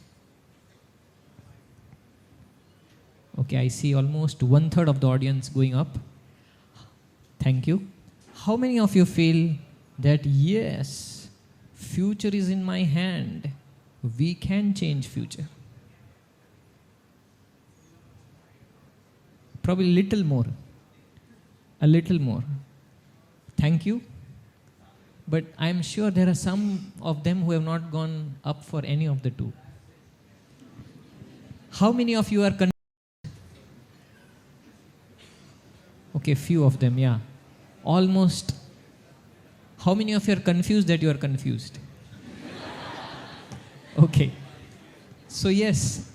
Okay, I see almost 1/3 of the audience going up. Thank you. How many of you feel that yes, future is in my hand, we can change future? Probably little more. a little more. Thank you. But I am sure there are some of them who have not gone up for any of the two. How many of you are confused? Okay, few of them, yeah. Almost. How many of you are confused that you are confused? Okay. So yes,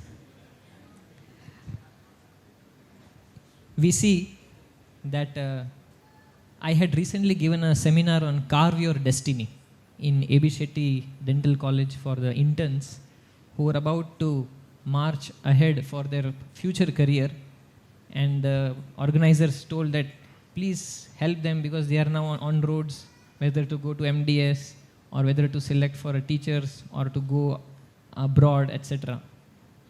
we see that I had recently given a seminar on Carve Your Destiny in Abhishekam Dental College for the interns who were about to march ahead for their future career, and the organizers told that please help them because they are now on roads, whether to go to MDS or whether to select for a teachers or to go abroad, etc.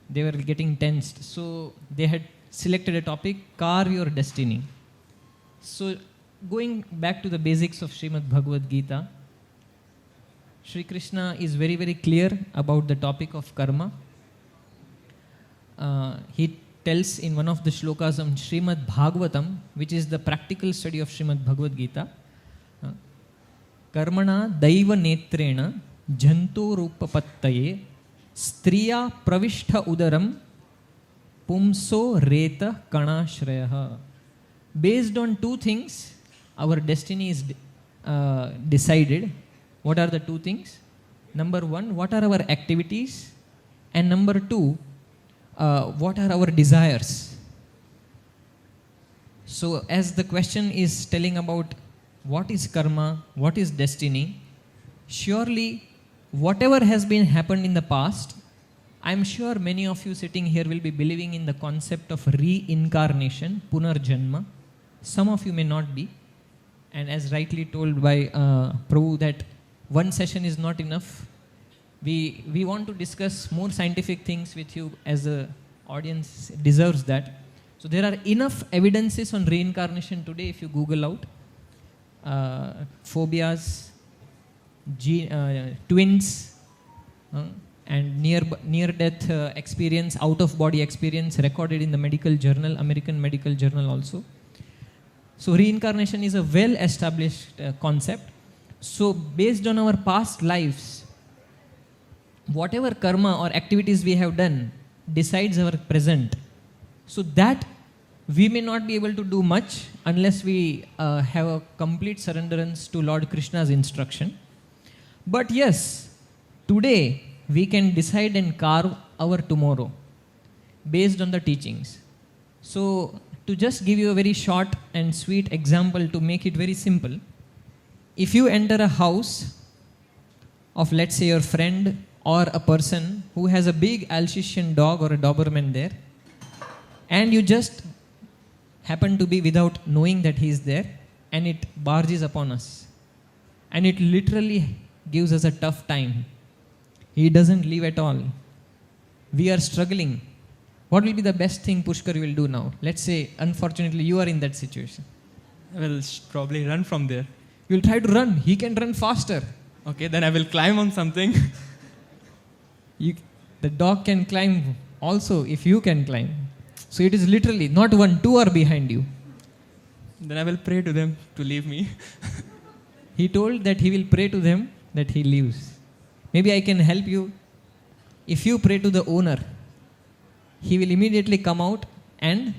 They were getting tensed. So they had selected a topic, Carve Your Destiny. So going back to the basics of Srimad Bhagavad-gita, Sri Krishna is very, very clear about the topic of karma. He tells in one of the shlokas on Srimad Bhagavatam, which is the practical study of Srimad Bhagavad-gita, Karmana daiva netrena janto rupapattaye striya pravishta udaram pumso reta kanashrayaha. Based on two things, our destiny is decided. What are the two things? Number one, what are our activities? And number two, what are our desires? So as the question is telling about what is karma, what is destiny, surely whatever has been happened in the past, I'm sure many of you sitting here will be believing in the concept of reincarnation, punarjanma. Some of you may not be. And as rightly told by Prabhu that one session is not enough. We want to discuss more scientific things with you as the audience deserves that. So there are enough evidences on reincarnation today if you Google out. Phobias, twins, and near-death experience, out-of-body experience recorded in the medical journal, American Medical Journal also. So reincarnation is a well-established concept. So based on our past lives, whatever karma or activities we have done decides our present. So that we may not be able to do much unless we have a complete surrenderance to Lord Krishna's instruction. But yes, today we can decide and carve our tomorrow based on the teachings. So to just give you a very short and sweet example to make it very simple, if you enter a house of, let's say, your friend or a person who has a big Alsatian dog or a Doberman there, and you just happen to be without knowing that he is there, and it barges upon us, and it literally gives us a tough time. He doesn't leave at all. We are struggling. What will be the best thing Pushkar will do now? Let's say, unfortunately, you are in that situation. I will probably run from there. You will try to run. He can run faster. Okay, then I will climb on something. The dog can climb also if you can climb. So it is literally not one, two are behind you. Then I will pray to them to leave me. He told that he will pray to them that he leaves. Maybe I can help you. If you pray to the owner, he will immediately come out and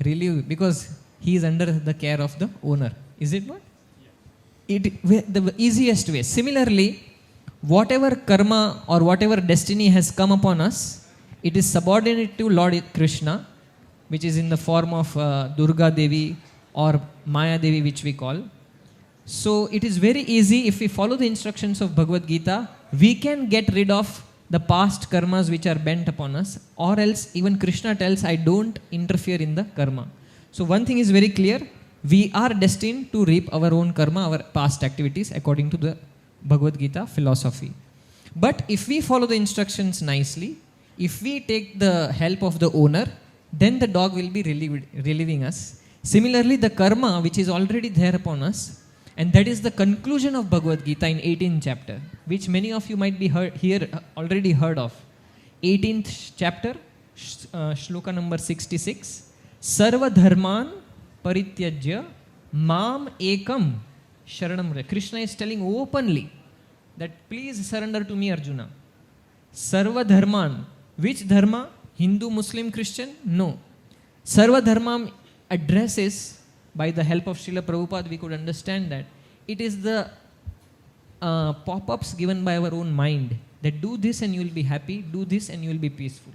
relieve because he is under the care of the owner. Is it not? The easiest way. Similarly, whatever karma or whatever destiny has come upon us, it is subordinate to Lord Krishna, which is in the form of Durga Devi or Maya Devi, which we call. So it is very easy. If we follow the instructions of Bhagavad-gita, we can get rid of the past karmas which are bent upon us, or else even Krishna tells, I don't interfere in the karma. So one thing is very clear, we are destined to reap our own karma, our past activities according to the Bhagavad-gita philosophy. But if we follow the instructions nicely, if we take the help of the owner, then the dog will be relieving us. Similarly, the karma which is already there upon us, and that is the conclusion of Bhagavad-gita in 18th chapter, which many of you might be already heard of. 18th chapter, shloka number 66. Sarva dharman parityajya Mam ekam sharanam vraja. Krishna is telling openly that please surrender to me, Arjuna. Sarva dharman. Which dharma? Hindu, Muslim, Christian? No. Sarva dharma addresses, by the help of Srila Prabhupada, we could understand that it is the pop-ups given by our own mind that do this and you will be happy, do this and you will be peaceful.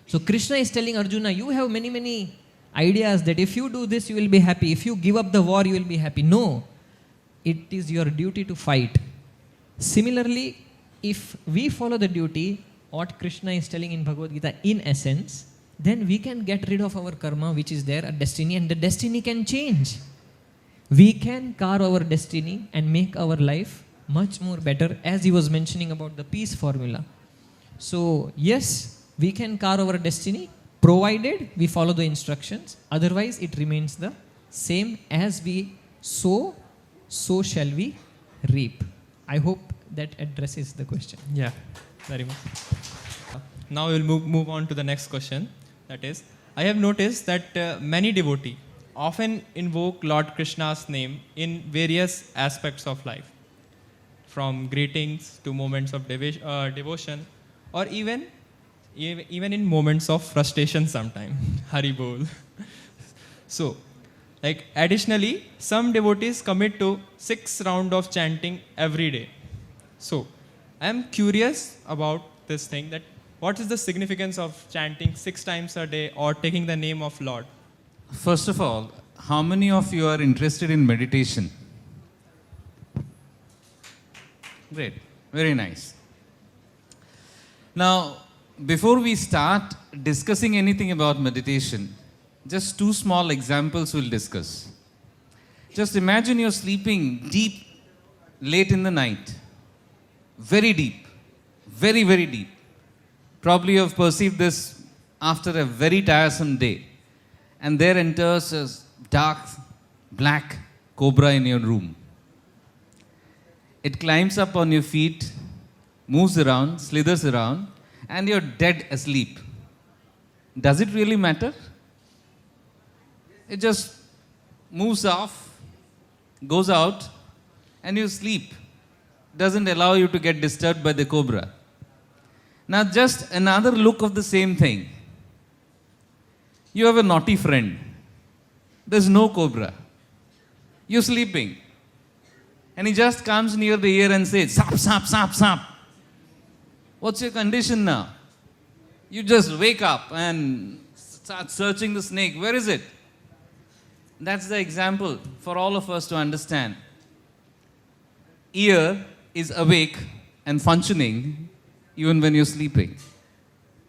So Krishna is telling Arjuna, you have many ideas that if you do this you will be happy, if you give up the war you will be happy. No, it is your duty to fight. Similarly, if we follow the duty, what Krishna is telling in Bhagavad-gita in essence, then we can get rid of our karma which is there, a destiny, and the destiny can change. We can carve our destiny and make our life much more better, as he was mentioning about the peace formula. So yes, we can carve our destiny provided we follow the instructions. Otherwise it remains the same. As we sow, so shall we reap. I hope that addresses the question. Yeah, very much. Now we'll move on to the next question. That is, I have noticed that many devotees often invoke Lord Krishna's name in various aspects of life, from greetings to moments of devotion, or even in moments of frustration sometime. Hari bol. So, like additionally, some devotees commit to 6 rounds of chanting every day. So, I am curious about this thing, that what is the significance of chanting 6 times a day or taking the name of Lord? First of all, how many of you are interested in meditation? Great, very nice. Now, before we start discussing anything about meditation, just 2 small examples we'll discuss. Just imagine you're sleeping deep, late in the night. Very deep, very, very deep. Probably you have perceived this after a very tiresome day. And there enters a dark, black cobra in your room. It climbs up on your feet, moves around, slithers around, and you're dead asleep. Does it really matter? It just moves off, goes out, and you sleep. Doesn't allow you to get disturbed by the cobra. Now just another look of the same thing. You have a naughty friend. There's no cobra. You're sleeping. And he just comes near the ear and says, "Sap, sap, sap, sap." What's your condition now? You just wake up and start searching the snake. Where is it? That's the example for all of us to understand. Ear is awake and functioning even when you're sleeping.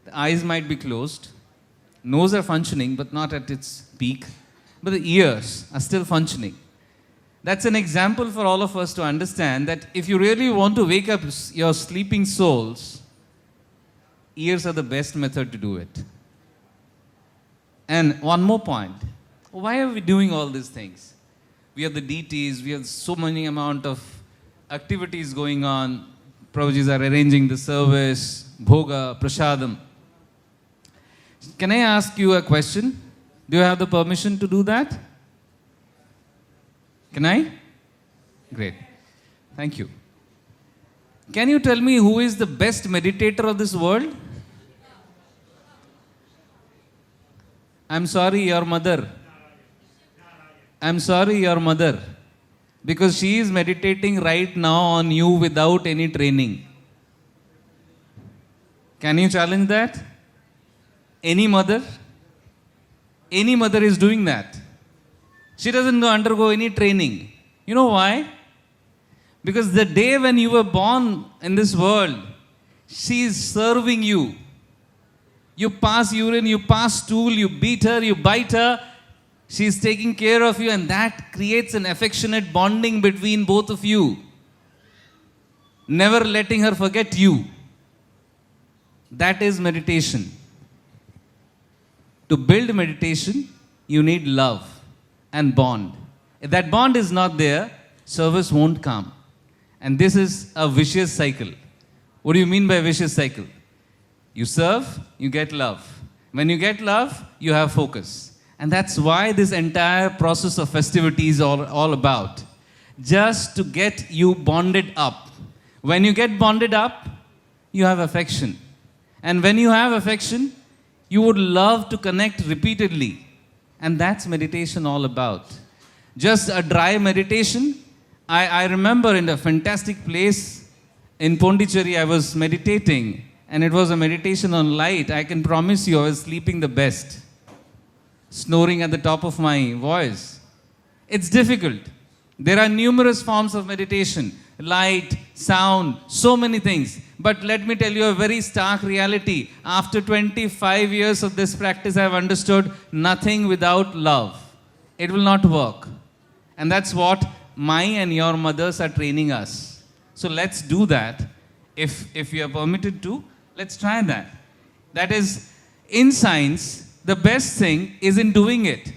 The eyes might be closed. Nose are functioning, but not at its peak. But the ears are still functioning. That's an example for all of us to understand that if you really want to wake up your sleeping souls, ears are the best method to do it. And one more point. Why are we doing all these things? We have the deities, we have so many amount of activities going on. Prabhujis are arranging the service, bhoga, prasadam. Can I ask you a question? Do you have the permission to do that? Can I? Great. Thank you. Can you tell me who is the best meditator of this world? I'm sorry, your mother. I'm sorry, your mother. Because she is meditating right now on you without any training. Can you challenge that? Any mother? Any mother is doing that. She doesn't undergo any training. You know why? Because the day when you were born in this world, she is serving you. You pass urine, you pass stool, you beat her, you bite her. She is taking care of you, and that creates an affectionate bonding between both of you. Never letting her forget you. That is meditation. To build meditation, you need love and bond. If that bond is not there, service won't come. And this is a vicious cycle. What do you mean by vicious cycle? You serve, you get love. When you get love, you have focus. And that's why this entire process of festivities is all about. Just to get you bonded up. When you get bonded up, you have affection. And when you have affection, you would love to connect repeatedly. And that's meditation all about. Just a dry meditation. I remember in a fantastic place in Pondicherry, I was meditating. And it was a meditation on light. I can promise you I was sleeping the best. Snoring at the top of my voice. It's difficult. There are numerous forms of meditation. Light, sound, so many things. But let me tell you a very stark reality. After 25 years of this practice, I have understood nothing without love. It will not work. And that's what my and your mothers are training us. So let's do that. If you are permitted to, let's try that. That is, in science, the best thing is in doing it.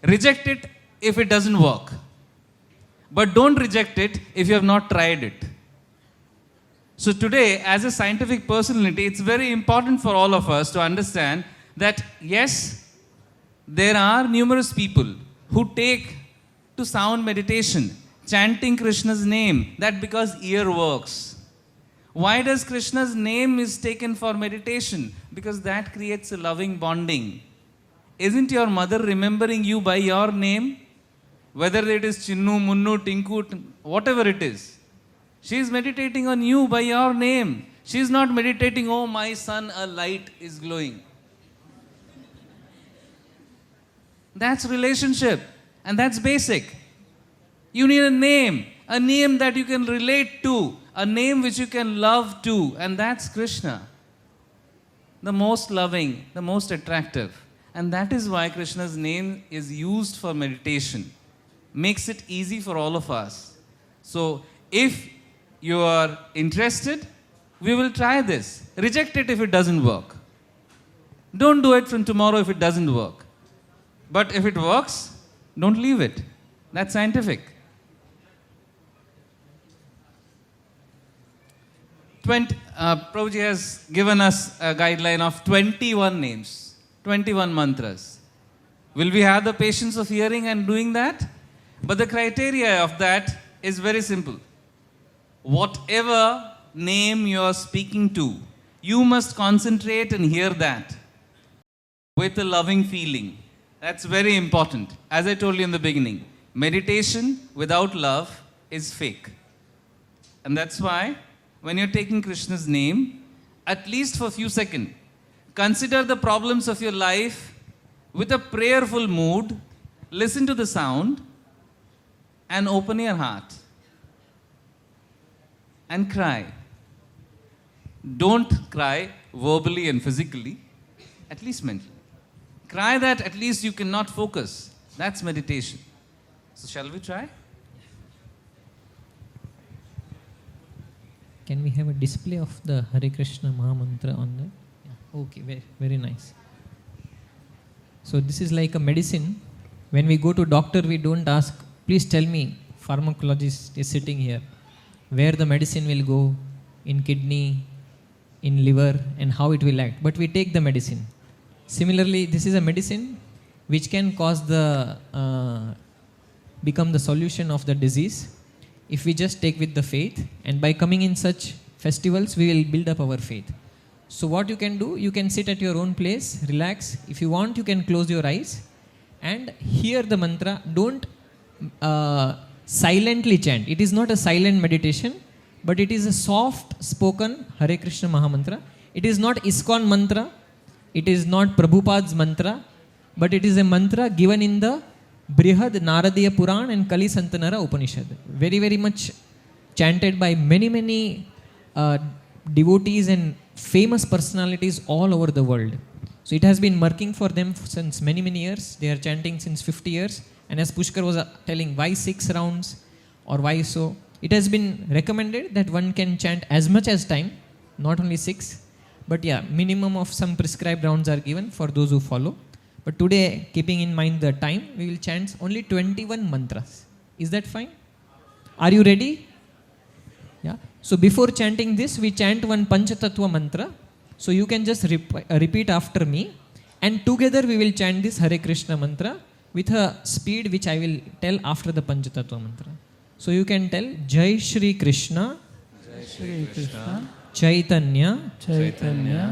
Reject it if it doesn't work. But don't reject it if you have not tried it. So today, as a scientific personality, it's very important for all of us to understand that yes, there are numerous people who take to sound meditation, chanting Krishna's name, that because ear works. Why does Krishna's name is taken for meditation? Because that creates a loving bonding. Isn't your mother remembering you by your name? Whether it is Chinnu, Munnu, Tinku, whatever it is. She is meditating on you by your name. She is not meditating, oh my son, a light is glowing. That's relationship. And that's basic. You need a name that you can relate to, a name which you can love to, and that's Krishna. The most loving, the most attractive. And that is why Krishna's name is used for meditation. Makes it easy for all of us. So, if you are interested, we will try this. Reject it if it doesn't work. Don't do it from tomorrow if it doesn't work. But if it works, don't leave it. That's scientific. Prabhuji has given us a guideline of 21 names, 21 mantras. Will we have the patience of hearing and doing that? But the criteria of that is very simple. Whatever name you are speaking to, you must concentrate and hear that with a loving feeling. That's very important. As I told you in the beginning, meditation without love is fake. And that's why when you're taking Krishna's name, at least for a few seconds, consider the problems of your life with a prayerful mood, listen to the sound, and open your heart. And cry. Don't cry verbally and physically, at least mentally. Cry that at least you cannot focus. That's meditation. So shall we try? Can we have a display of the Hare Krishna Mahamantra on that? Yeah. Okay, very, very nice. So this is like a medicine. When we go to doctor, we don't ask, please tell me, pharmacologist is sitting here, where the medicine will go, in kidney, in liver, and how it will act. But we take the medicine. Similarly, this is a medicine which can cause become the solution of the disease if we just take with the faith, and by coming in such festivals, we will build up our faith. So what you can do, you can sit at your own place, relax. If you want, you can close your eyes and hear the mantra. Don't silently chant. It is not a silent meditation, but it is a soft spoken Hare Krishna Mahamantra. It is not ISKCON mantra. It is not Prabhupada's mantra, but it is a mantra given in the Brihad Naradiya Puran and Kali Santanara Upanishad. Very, very much chanted by many, many devotees and famous personalities all over the world. So it has been working for them since many, many years. They are chanting since 50 years. And as Pushkar was telling, why 6 rounds or why so? It has been recommended that one can chant as much as time, not only 6. But yeah, minimum of some prescribed rounds are given for those who follow. But today, keeping in mind the time, we will chant only 21 mantras. Is that fine? Are you ready? Yeah. So before chanting this, we chant one Panchatattva mantra. So you can just repeat after me. and together we will chant this Hare Krishna mantra with a speed which I will tell after the Panchatattva mantra. So you can tell Jai Shri Krishna, Shri Krishna, Chaitanya, Chaitanya,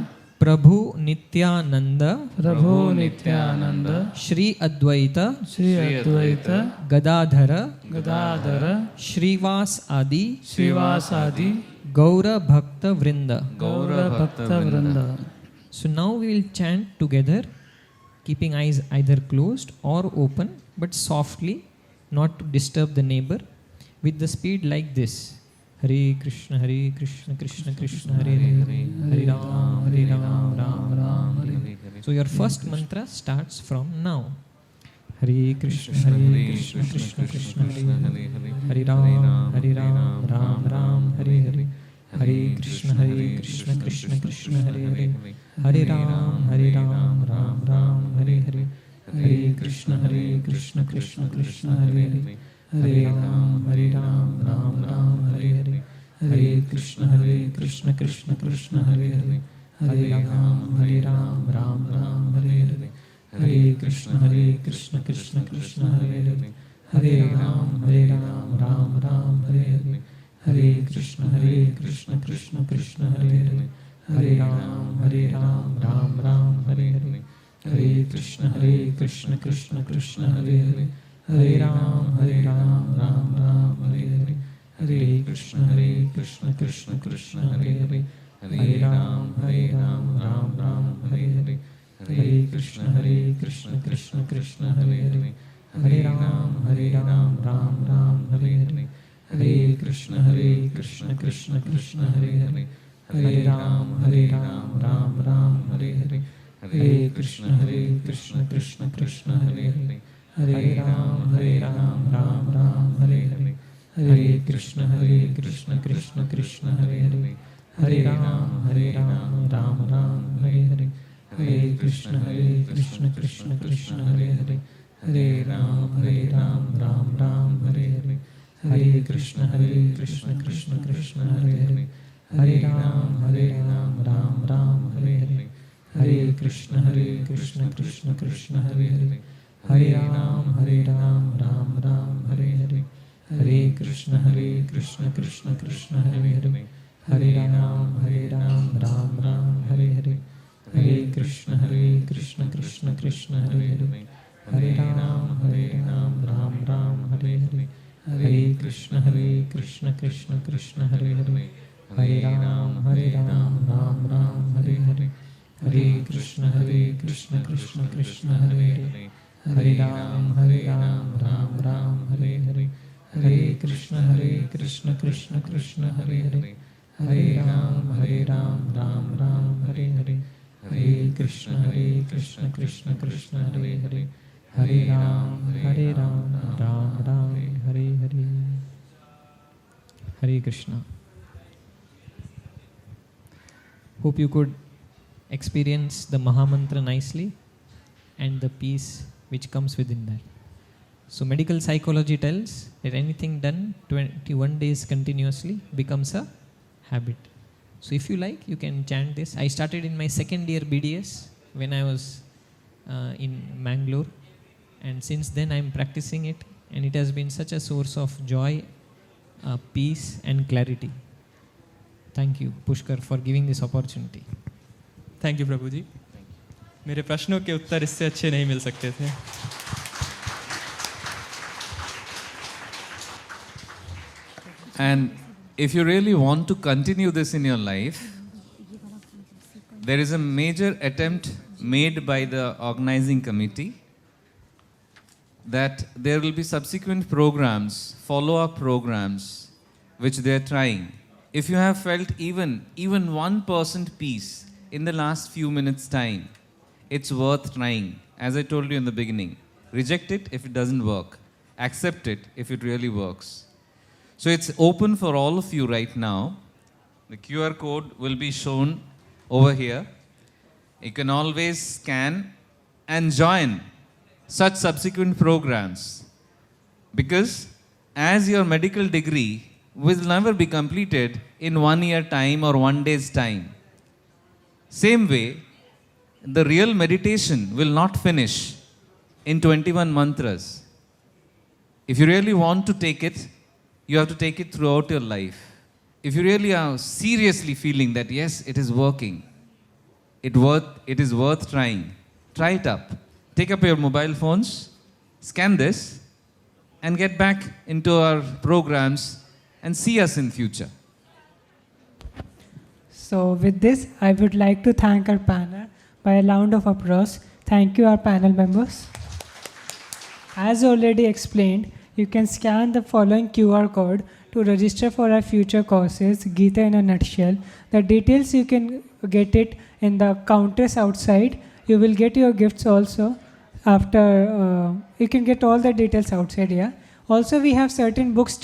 Prabhu Nityananda, Prabhu Nityananda, Shri Advaita, Shri Advaita, Gadadhara, Gadadhara, Shrivas Adi, Srivas Adi, Gaura Bhakta Vrinda. Gaura Bhakta Vrinda. So now we will chant together, keeping eyes either closed or open, but softly, not to disturb the neighbor, with the speed like this. Hare Krishna, Krishna Krishna, Hare Hare, Hare Ram, Ram Ram, Hare Hare. So your first mantra starts from now. Hare Krishna, Krishna Krishna, Hare Hare, Hare Ram, Ram Ram, Hare Hare. Hare Krishna, Krishna Krishna, Hare Hare, Hare Ram, Ram Ram, Hare Hare. Hare Krishna, Krishna Krishna, Hare Hare, Hare Ram, Ram Ram, Hare Hare. Hare Krishna, Krishna Krishna, Hare Hare, Hare Ram, Ram Ram, Hare Hare. Hare Krishna, Krishna Krishna, Hare Hare, Hare Ram, Ram Ram, Hare Hare. Hare Krishna, Krishna Krishna, Hare Hare, Hare Ram, Ram Ram, Hare Hare. Hare Krishna, Krishna Krishna, Hare Hare, Hare Ram, Ram Ram, Hare Hare. Hare Krishna, Krishna Krishna, Hare Hare, Hare Ram, Ram Ram, Hare Hare. Hare Krishna, Krishna Krishna, Hare Hare, Hare Ram, Ram Ram, Hare Hare. Hare Krishna, Krishna Krishna, Hare Hare, Hare Ram, Ram Ram, Hare Hare. Hare Krishna, Krishna Krishna, Hare Hare, Hare Ram, Ram Ram, Hare Hare. Hare Krishna, Krishna Krishna, Hare Hare, Hare Ram, Ram Ram, Hare Hare. Hare Krishna, Krishna Krishna, Hare Hare, Hare Ram, Ram Ram, Hare Hare. Hare Krishna, Krishna Krishna, Hare Hare, Hare Ram, Ram Ram, Hare Hare. Hare Krishna, Krishna Krishna, Hare Hare, Hare Ram, Ram Ram, Hare Hare. Hare Krishna, Krishna Krishna, Hare Hare, Hare Ram, Ram Ram, Hare Hare. Hare Krishna, Krishna Krishna, Hare Hare, Hare Ram, Ram Ram, Hare Hare. Hare Krishna, Krishna Krishna, Hare Hare, Hare Ram, Ram Ram, Hare Hare. Hare Krishna, Krishna Krishna, Hare Hare, Hare Ram, Ram Ram, Hare Hare. Hare Krishna, Krishna Krishna, Hare Hare, Hare Ram, Ram Ram, Hare Hare. Hare Krishna, Krishna Krishna, Hare Hare, Hare Ram, Ram Ram, Hare Hare. Hare Krishna. Hope you could experience the Mahamantra nicely and the peace which comes within that. So medical psychology tells that anything done 21 days continuously becomes a habit. So if you like, you can chant this. I started in my second year BDS when I was in Mangalore, and since then I am practicing it, and it has been such a source of joy, peace and clarity. Thank you, Pushkar, for giving this opportunity. Thank you Prabhu ji. मेरे प्रश्नों के उत्तर इससे अच्छे नहीं मिल सकते थे. And if you really want to continue this in your life, there is a major attempt made by the organizing committee that there will be subsequent programs, follow-up programs, which they are trying. If you have felt even 1% peace in the last few minutes' time, it's worth trying. As I told you in the beginning, reject it if it doesn't work. Accept it if it really works. So it's open for all of you right now. The QR code will be shown over here. You can always scan and join such subsequent programs, because as your medical degree will never be completed in 1 year time or 1 day's time. Same way, the real meditation will not finish in 21 mantras. If you really want to take it, you have to take it throughout your life. If you really are seriously feeling that yes, it is working, it is worth trying, try it up. Take up your mobile phones, scan this, and get back into our programs and see us in future. So with this, I would like to thank our panel by a round of applause. Thank you, our panel members. As already explained, you can scan the following QR code to register for our future courses, Gita in a nutshell. The details you can get it in the counters outside. You will get your gifts also after, you can get all the details outside here. Also, we have certain books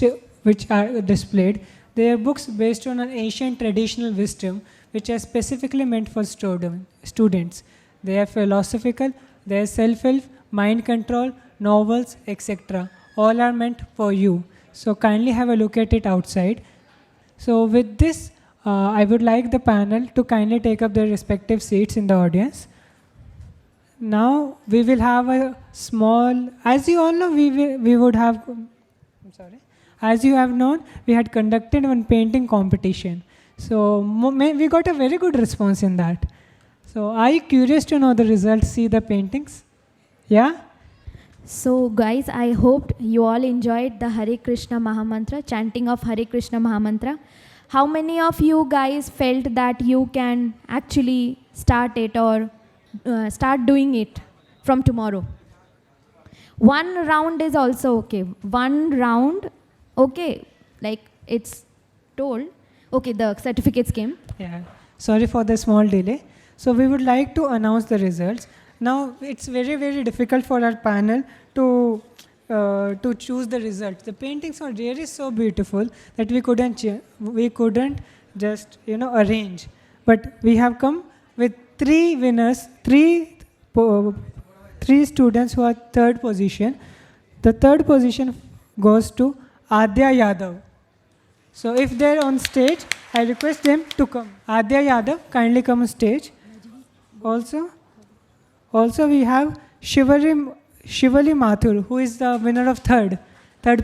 which are displayed. They are books based on an ancient traditional wisdom which are specifically meant for students. They are philosophical, they are self-help, mind control, novels, etc. All are meant for you. So kindly have a look at it outside. So with this, I would like the panel to kindly take up their respective seats in the audience. Now we will have a small, as you all know, we would have, as you have known, we had conducted one painting competition. So we got a very good response in that. So are you curious to know the results, see the paintings? Yeah? So guys, I hope you all enjoyed the Hare Krishna Mahamantra, chanting of Hare Krishna Mahamantra. How many of you guys felt that you can actually start it or start doing it from tomorrow? One round is also okay. One round, okay, like it's told. Okay, the certificates came. Yeah, sorry for the small delay. So we would like to announce the results. Now it's very, very difficult for our panel to choose the results. The paintings are really so beautiful that we couldn't just arrange. But we have come with 3 winners, 3 students who are third position. The third position goes to Adya Yadav. So if they're on stage, I request them to come. Adya Yadav, kindly come on stage. Also we have Shivali Mathur, who is the winner of third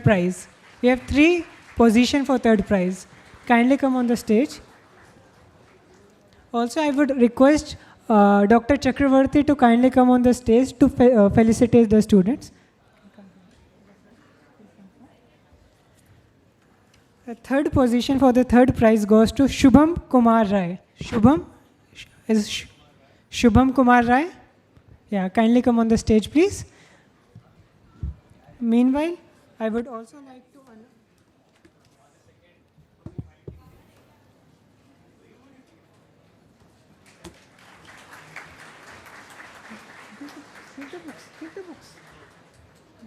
prize. We have 3 positions for third prize. Kindly come on the stage. Also, I would request Dr. Chakravarti to kindly come on the stage to felicitate the students. The third position for the third prize goes to Shubham Kumar Rai. Shubham Kumar Rai? Yeah, kindly come on the stage, please. Meanwhile, I would also like to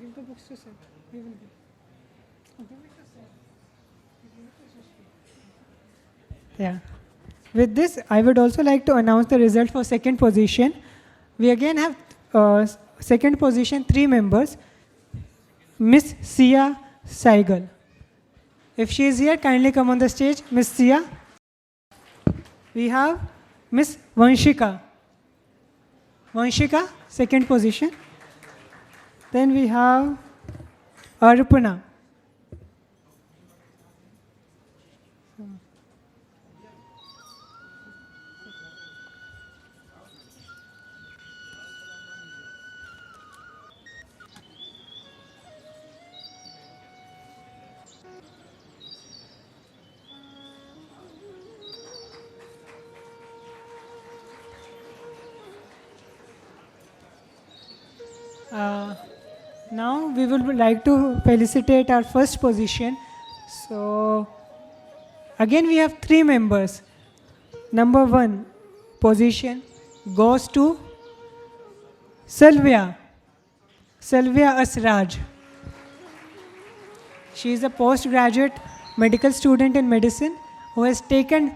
give the books to sir. We will give. Yeah. With this, I would also like to announce the result for second position. We again have second position 3 members. Miss Sia Saigal. If she is here, kindly come on the stage. Miss Sia. We have Miss Vanshika. Vanshika, second position. Then we have Arpana. Now we would like to felicitate our first position. So again we have 3 members. Number 1 position goes to Salvia Asraj. She is a postgraduate medical student in medicine who has taken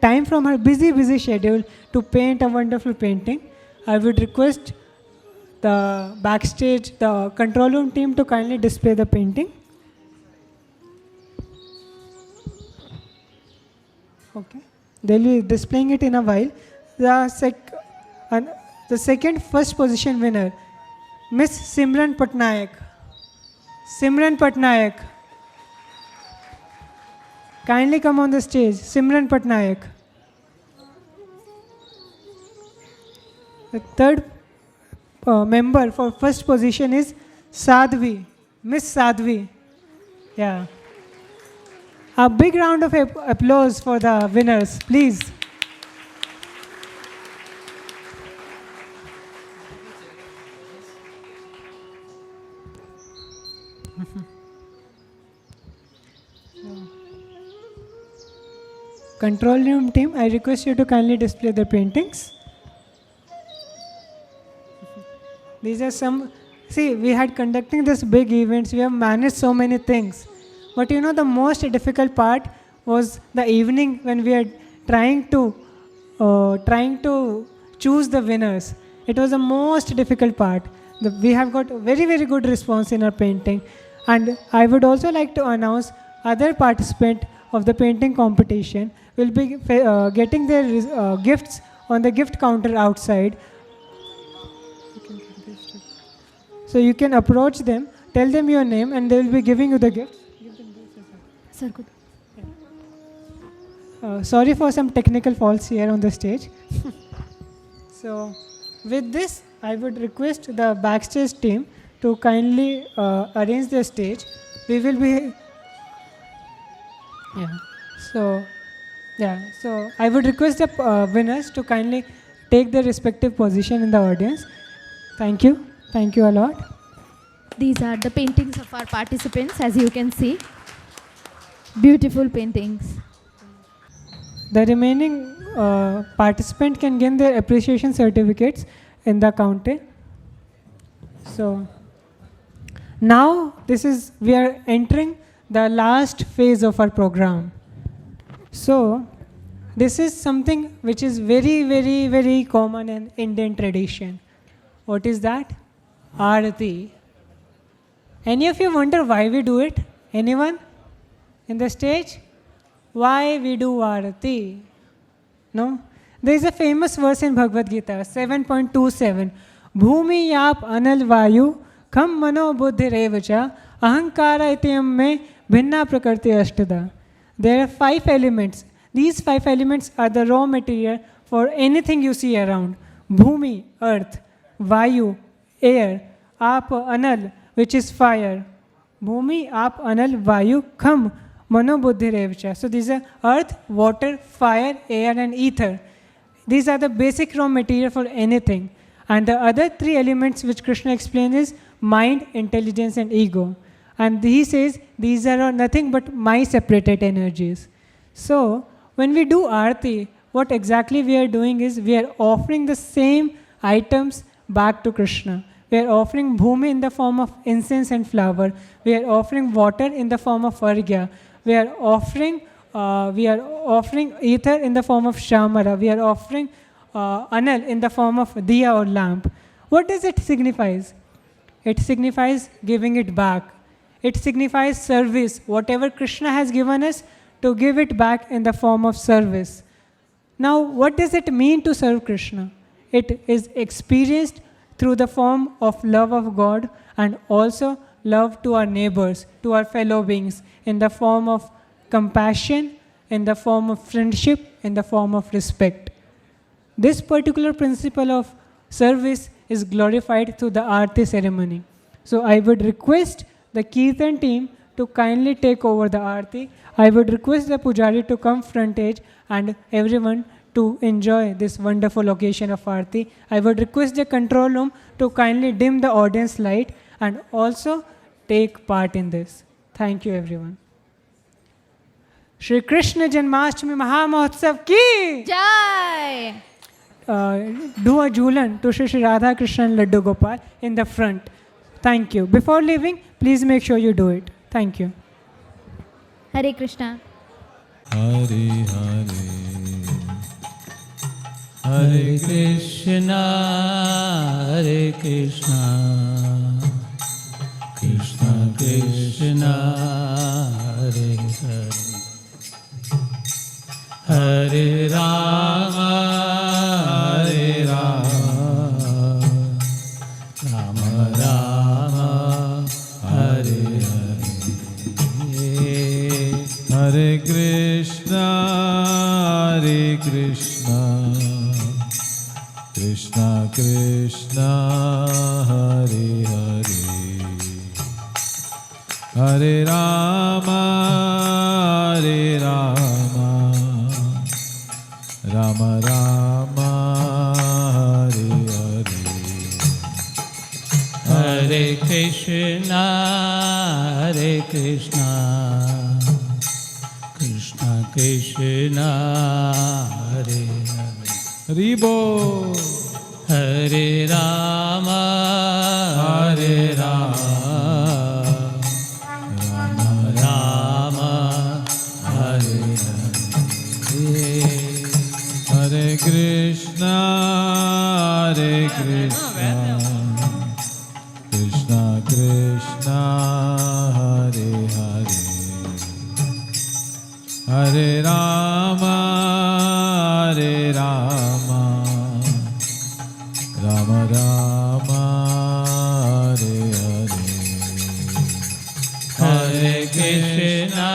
time from her busy schedule to paint a wonderful painting. I would request the backstage, the control room team to kindly display the painting. Okay. They'll be displaying it in a while. the second first position winner, Miss Simran Patnaik. Simran Patnaik. Kindly come on the stage. Simran Patnaik. The third member for first position is Sadhvi. Miss Sadhvi. Yeah. A big round of applause for the winners, please. Control room team, I request you to kindly display the paintings. These are some, see, we had conducting this big events, we have managed so many things. But you know, the most difficult part was the evening when we are trying to choose the winners. It was the most difficult part. We have got very, very good response in our painting. And I would also like to announce other participants of the painting competition will be getting their gifts on the gift counter outside. So you can approach them, tell them your name, and they will be giving you the gifts. Sir, good. Sorry for some technical faults here on the stage. So with this, I would request the backstage team to kindly arrange the stage. We will be... So I would request the winners to kindly take their respective position in the audience. Thank you. Thank you a lot. These are the paintings of our participants, as you can see. Beautiful paintings. The remaining participant can gain their appreciation certificates in the counter. So now we are entering the last phase of our program. So this is something which is very, very, very common in Indian tradition. What is that? Aarti. Any of you wonder why we do it? Anyone in the stage? Why we do Aarti? No? There is a famous verse in Bhagavad-gita, 7.27. Bhumi yap anal vayu kham mano buddhi revacha ahankara ityam me bhinna prakriti ashtada. There are 5 elements. These 5 elements are the raw material for anything you see around. Bhumi, earth. Vayu, air. Aap, anal, which is fire. Bhumi, aap, anal, vayu, kham, mano, buddhi, revacha. So these are earth, water, fire, air and ether. These are the basic raw material for anything. And the other 3 elements which Krishna explains is mind, intelligence and ego. And he says these are nothing but my separated energies. So when we do Aarti, what exactly we are doing is we are offering the same items back to Krishna. We are offering bhumi in the form of incense and flower. We are offering water in the form of arghya. We are offering ether in the form of shamara. We are offering anal in the form of diya or lamp. What does it signify? It signifies giving it back. It signifies service. Whatever Krishna has given us, to give it back in the form of service. Now, what does it mean to serve Krishna? It is experienced through the form of love of God and also love to our neighbors, to our fellow beings, in the form of compassion, in the form of friendship, in the form of respect. This particular principle of service is glorified through the Aarti ceremony. So I would request the Kirtan team to kindly take over the Aarti. I would request the Pujari to come frontage and everyone to enjoy this wonderful occasion of Aarti. I would request the control room to kindly dim the audience light and also take part in this. Thank you everyone. Shri Krishna Janmastami Mahamahotsav ki Jai! Do a Jhulan to Shri Radha Krishna and Laddu Gopal in the front. Thank you. Before leaving, please make sure you do it. Thank you. Hare Krishna. Hare Hare. Hare Krishna, Hare Krishna, Krishna Krishna, Hare Hare, Hare Rama, Hare Krishna, Krishna Krishna, Hare Hare, Hare Rama, Rama Rama, Hare Hare. Hare Krishna, Krishna Krishna, Hare Hare. Ribo. Hare Rama, Rama Rama, Hare Hare. Hare Krishna, Krishna Krishna, Hare Hare, Hare Rama, Rama Rama, Hare Hare. Hare Krishna,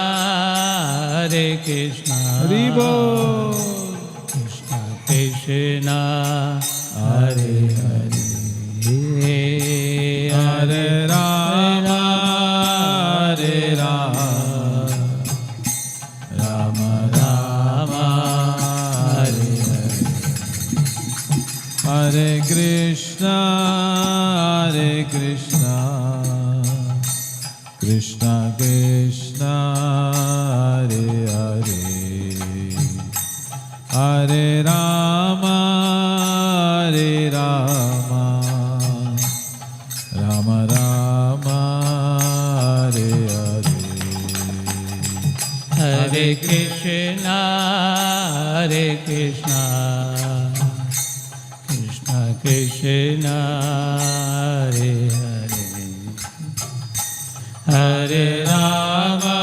Krishna Ribo. Krishna Krishna, Hare Hare, Hare Rama, Rama Rama, Hare Hare. Hare Krishna, Krishna Krishna, Hare Hare, Hare Rama, Rama Rama, Hare Hare. Hare Krishna, Krishna Krishna, Hare Hare, Hare Rama,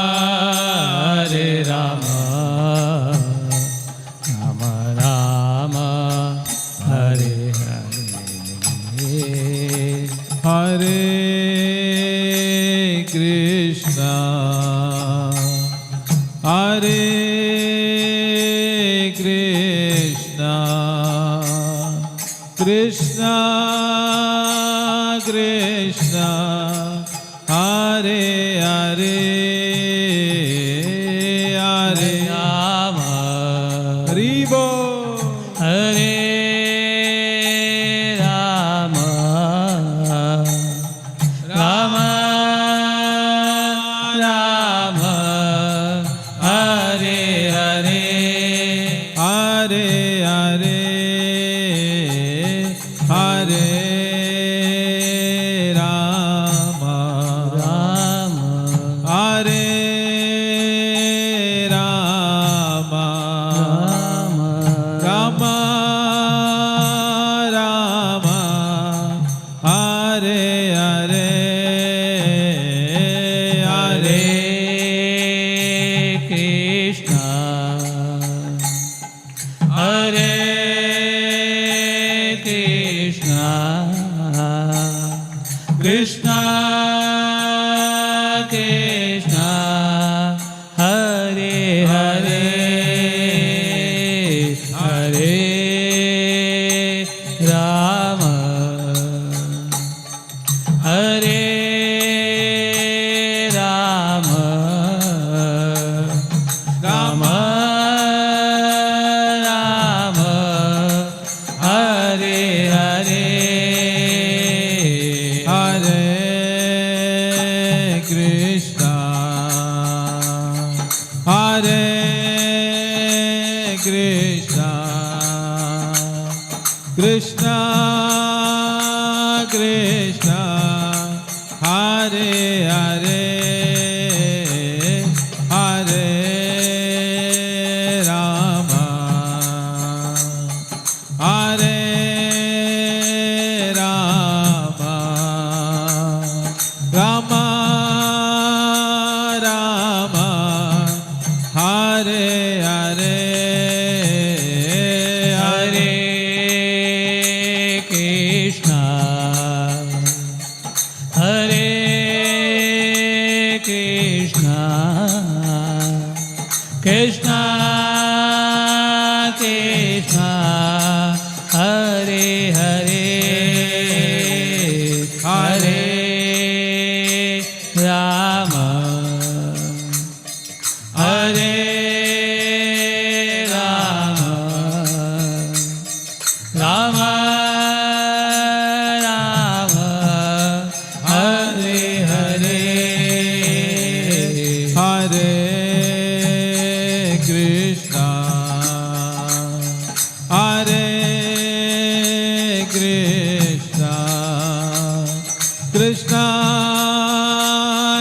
Rama Rama, Hare Hare. Hare Krishna, Krishna Krishna, Hare Hare, Hare Rama, Ribo. Hare Rama, Rama Rama, Hare Hare, Hare Hare, Hare Rama, Hare Rama, Rama Rama, Hare Hare, Hare Krishna, Hare Krishna, Krishna Krishna, Hare Hare, Hare Rama, Hare Rama, Rama Rama, Hare Hare, Hare Krishna, Hare Krishna, Krishna Krishna, Hare Hare, Hare Rama, Hare Rama, Rama Rama, Hare Hare, Hare Krishna, Hare Krishna, Krishna Krishna Hare Hare Hare Rama Hare Rama Rama Rama Hare Hare Hare Krishna Hare Krishna Krishna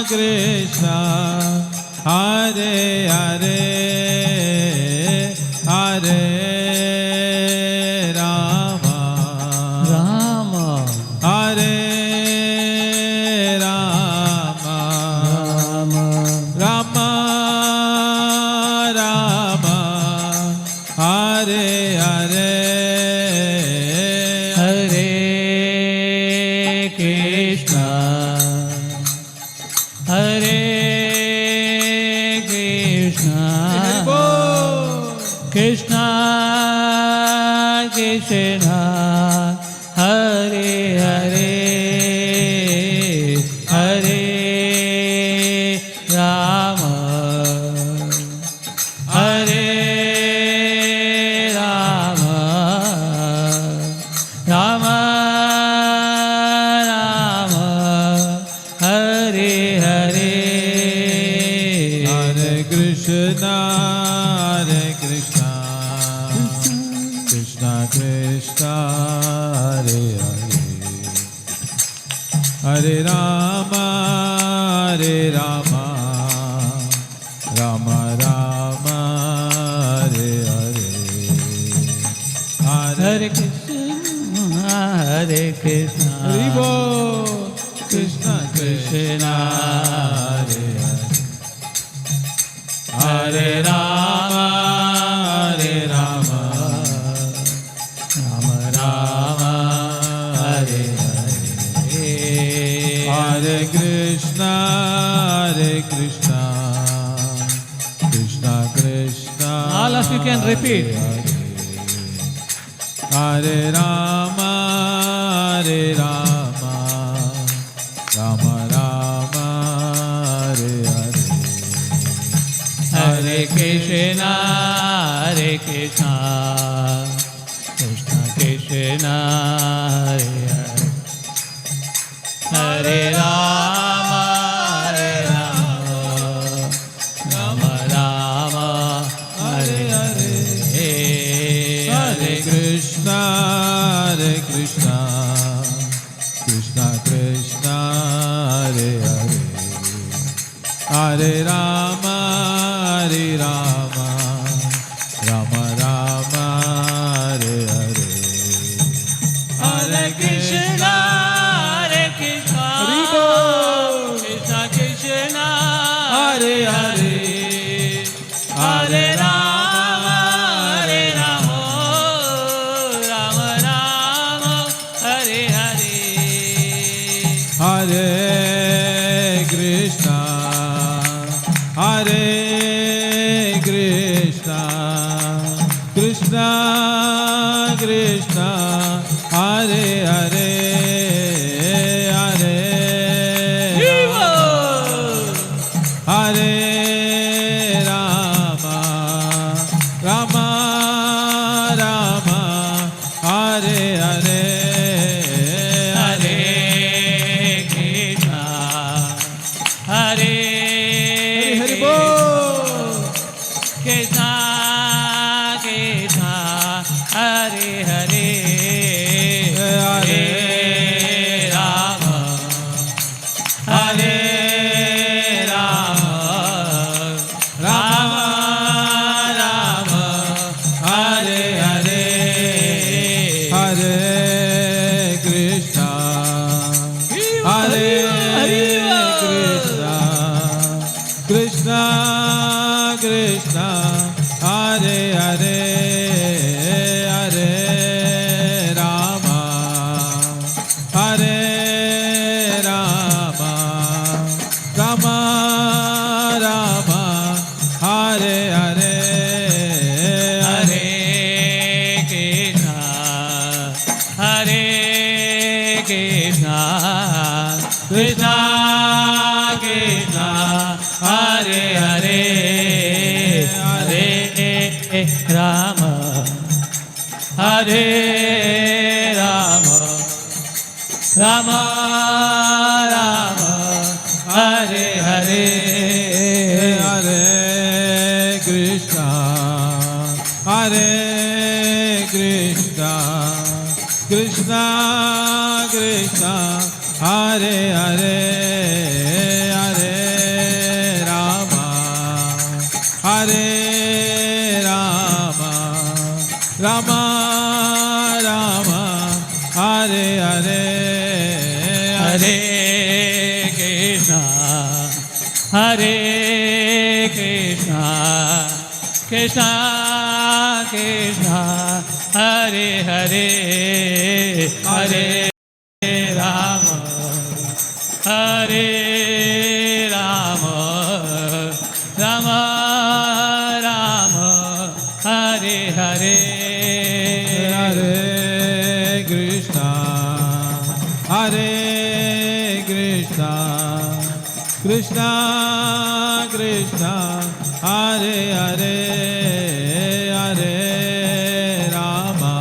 Krishna Hare Hare Hare Rama Rama Hare Rama Rama Rama Hare Hare Hare Krishna Hare Krishna Krishna Krishna Hare Hare Hare Rama Hare Rama Rama Rama Hare Hare Hare Krishna Hare Krishna Krishna Krishna Hare Hare Hare Rama Hare Rama Rama Rama Hare Hare Hare Krishna Hare Krishna Krishna Krishna Hare Hare Hare Rama Hare Rama Rama Rama Hare Hare Hare Krishna Hare Krishna Krishna Krishna all of you can repeat Hare Rama Hare Rama Rama Rama Hare Hare Hare Krishna Hare Krishna Krishna Krishna Hare Hare Hare Rama Hare Rama Rama Rama Hare Hare Hare Krishna Hare Krishna Krishna Krishna Hare Hare Hare Rama Hare Rama Rama Rama Hare Hare Hare Krishna Hare Krishna Krishna Krishna Hare Hare Hare Rama Hare Rama Rama Rama Hare Hare Hare Krishna Hare Krishna Krishna Krishna Hare Hare Hare Hare Rama Rama Rama Hare Hare Hare Krishna Hare Krishna Krishna Hare Hare Hare Rama Hare Rama Rama Rama Hare Hare Hare Krishna Hare Krishna Krishna Krishna Hare Hare Hare Rama Hare Rama Rama Rama Hare Hare, Hare Krishna, Hare Krishna, Krishna Krishna, Hare Hare, Hare Rama, Hare Rama, Rama Rama, Hare Hare, Hare Krishna, Hare Krishna, Krishna Krishna, Hare Hare, Hare Rama, Hare Rama, Rama Rama, Hare Hare, Hare Krishna, Hare Krishna, Krishna Krishna, Hare Hare, Hare Rama, Hare Rama, Rama Rama, Hare Hare, Hare Krishna, Hare Krishna, Krishna Krishna, Hare Hare, Hare Rama,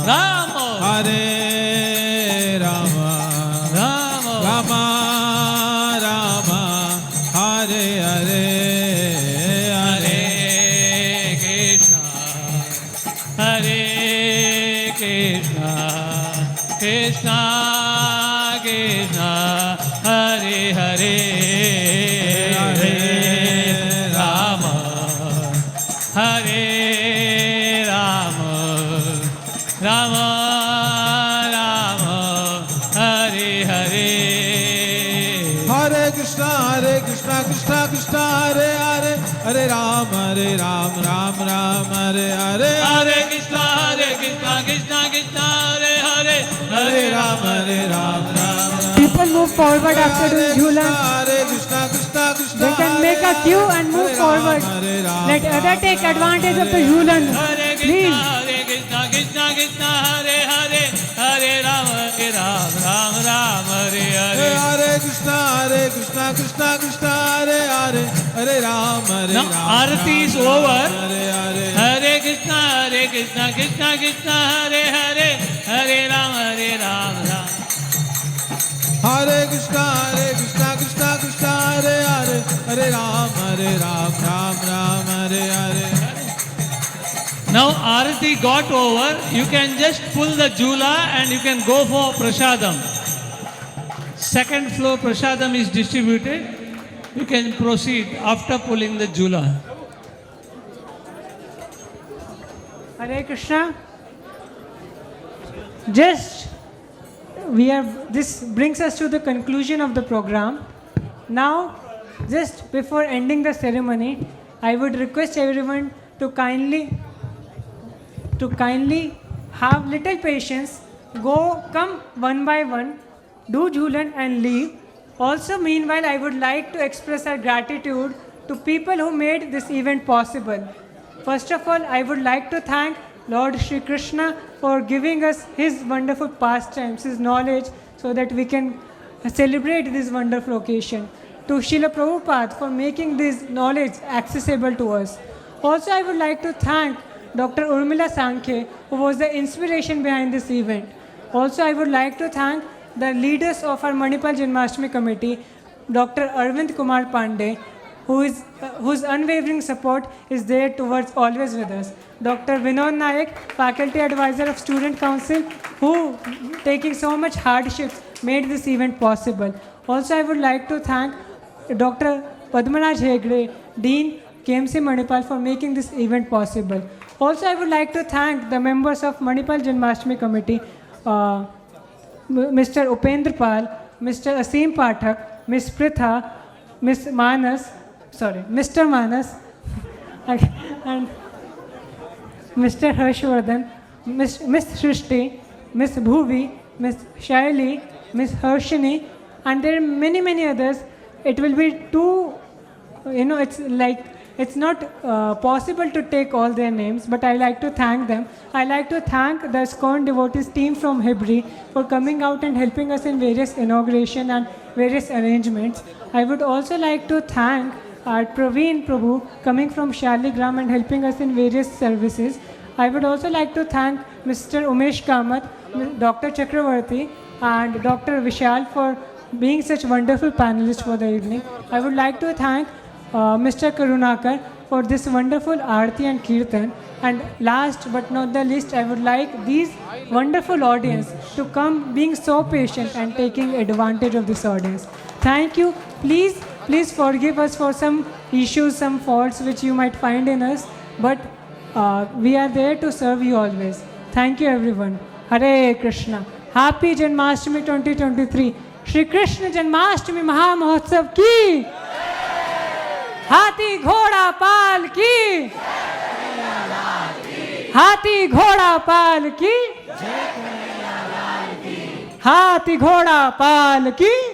Rama, Hare Rama, Rama, Rama Rama, Hare Hare, Hare Krishna, Hare Krishna, Krishna Krishna, Hare Hare, Hare Rama, Hare Rama, Rama Rama, Hare Hare. Hare Krishna, Krishna Krishna, Hare Hare, Hare Ram, Ram Ram, Hare Hare, Hare Krishna, Krishna Krishna, Hare Hare, Hare Ram, Ram Ram. People move forward after doing jhulan. Hare Krishna, Krishna Krishna, They can make a queue and move forward. Let other take advantage of the jhulan. Please. Hare Krishna, Krishna Krishna, Hare Hare, Hare Ram, Ram Ram, Hare Hare. Hare Krishna, Krishna Krishna, Hare Hare, Hare Ram, Now Aarti is over. Hare Hare. Hare Krishna, Krishna Krishna, Hare Hare, Hare Ram, Ram. Hare Krishna, Krishna Krishna, Hare Hare, Hare Ram, Ram Ram, Hare Hare. Now Aarti got over. You can just pull the jhula and you can go for prasadam. Second floor prasadam is distributed. You can proceed after pulling the jhula. Hare Krishna. This brings us to the conclusion of the program. Now, just before ending the ceremony, I would request everyone to kindly have little patience, come one by one, do jhulan and leave. Also, meanwhile, I would like to express our gratitude to people who made this event possible. First of all, I would like to thank Lord Shri Krishna for giving us his wonderful pastimes, his knowledge, so that we can celebrate this wonderful occasion. To Srila Prabhupada for making this knowledge accessible to us. Also, I would like to thank Dr. Urmila Sankhe, who was the inspiration behind this event. Also, I would like to thank the leaders of our Manipal Janmastami committee, Dr. Arvind Kumar Pandey, whose unwavering support is there towards always with us. Dr. Vinod Nayak, faculty advisor of Student Council, who, taking so much hardships, made this event possible. Also, I would like to thank Dr. Padmanabh Hegde, Dean, KMC Manipal, for making this event possible. Also, I would like to thank the members of Manipal Janmastami Committee, Mr. Upendra Pal, Mr. Asim Pathak, Ms. Pritha, Mr. Manas, and Mr. Harshvardhan, Ms. Shrishti, Ms. Bhuvi, Ms. Shaili, Ms. Harshini, and there are many, many others. It will be it's like it's not possible to take all their names, but I like to thank them. I like to thank the ISKCON devotees team from Hebri for coming out and helping us in various inauguration and various arrangements. I would also like to thank our Praveen Prabhu coming from Shaligram and helping us in various services. I would also like to thank Mr. Umesh Kamath, Dr. Chakravarti and Dr. Vishal for being such wonderful panelists for the evening. I would like to thank Mr. Karunakar for this wonderful Aarti and Kirtan. And last but not the least, I would like these wonderful audience to come being so patient and taking advantage of this audience. Thank you. Please forgive us for some issues, some faults which you might find in us, but we are there to serve you always. Thank you everyone. Hare Krishna. Happy Janmastami 2023. Shri Krishna Janmastami Maha Mahotsav ki. हाथी घोड़ा पाल की, हाथी घोड़ा पाल की, हाथी घोड़ा पाल की।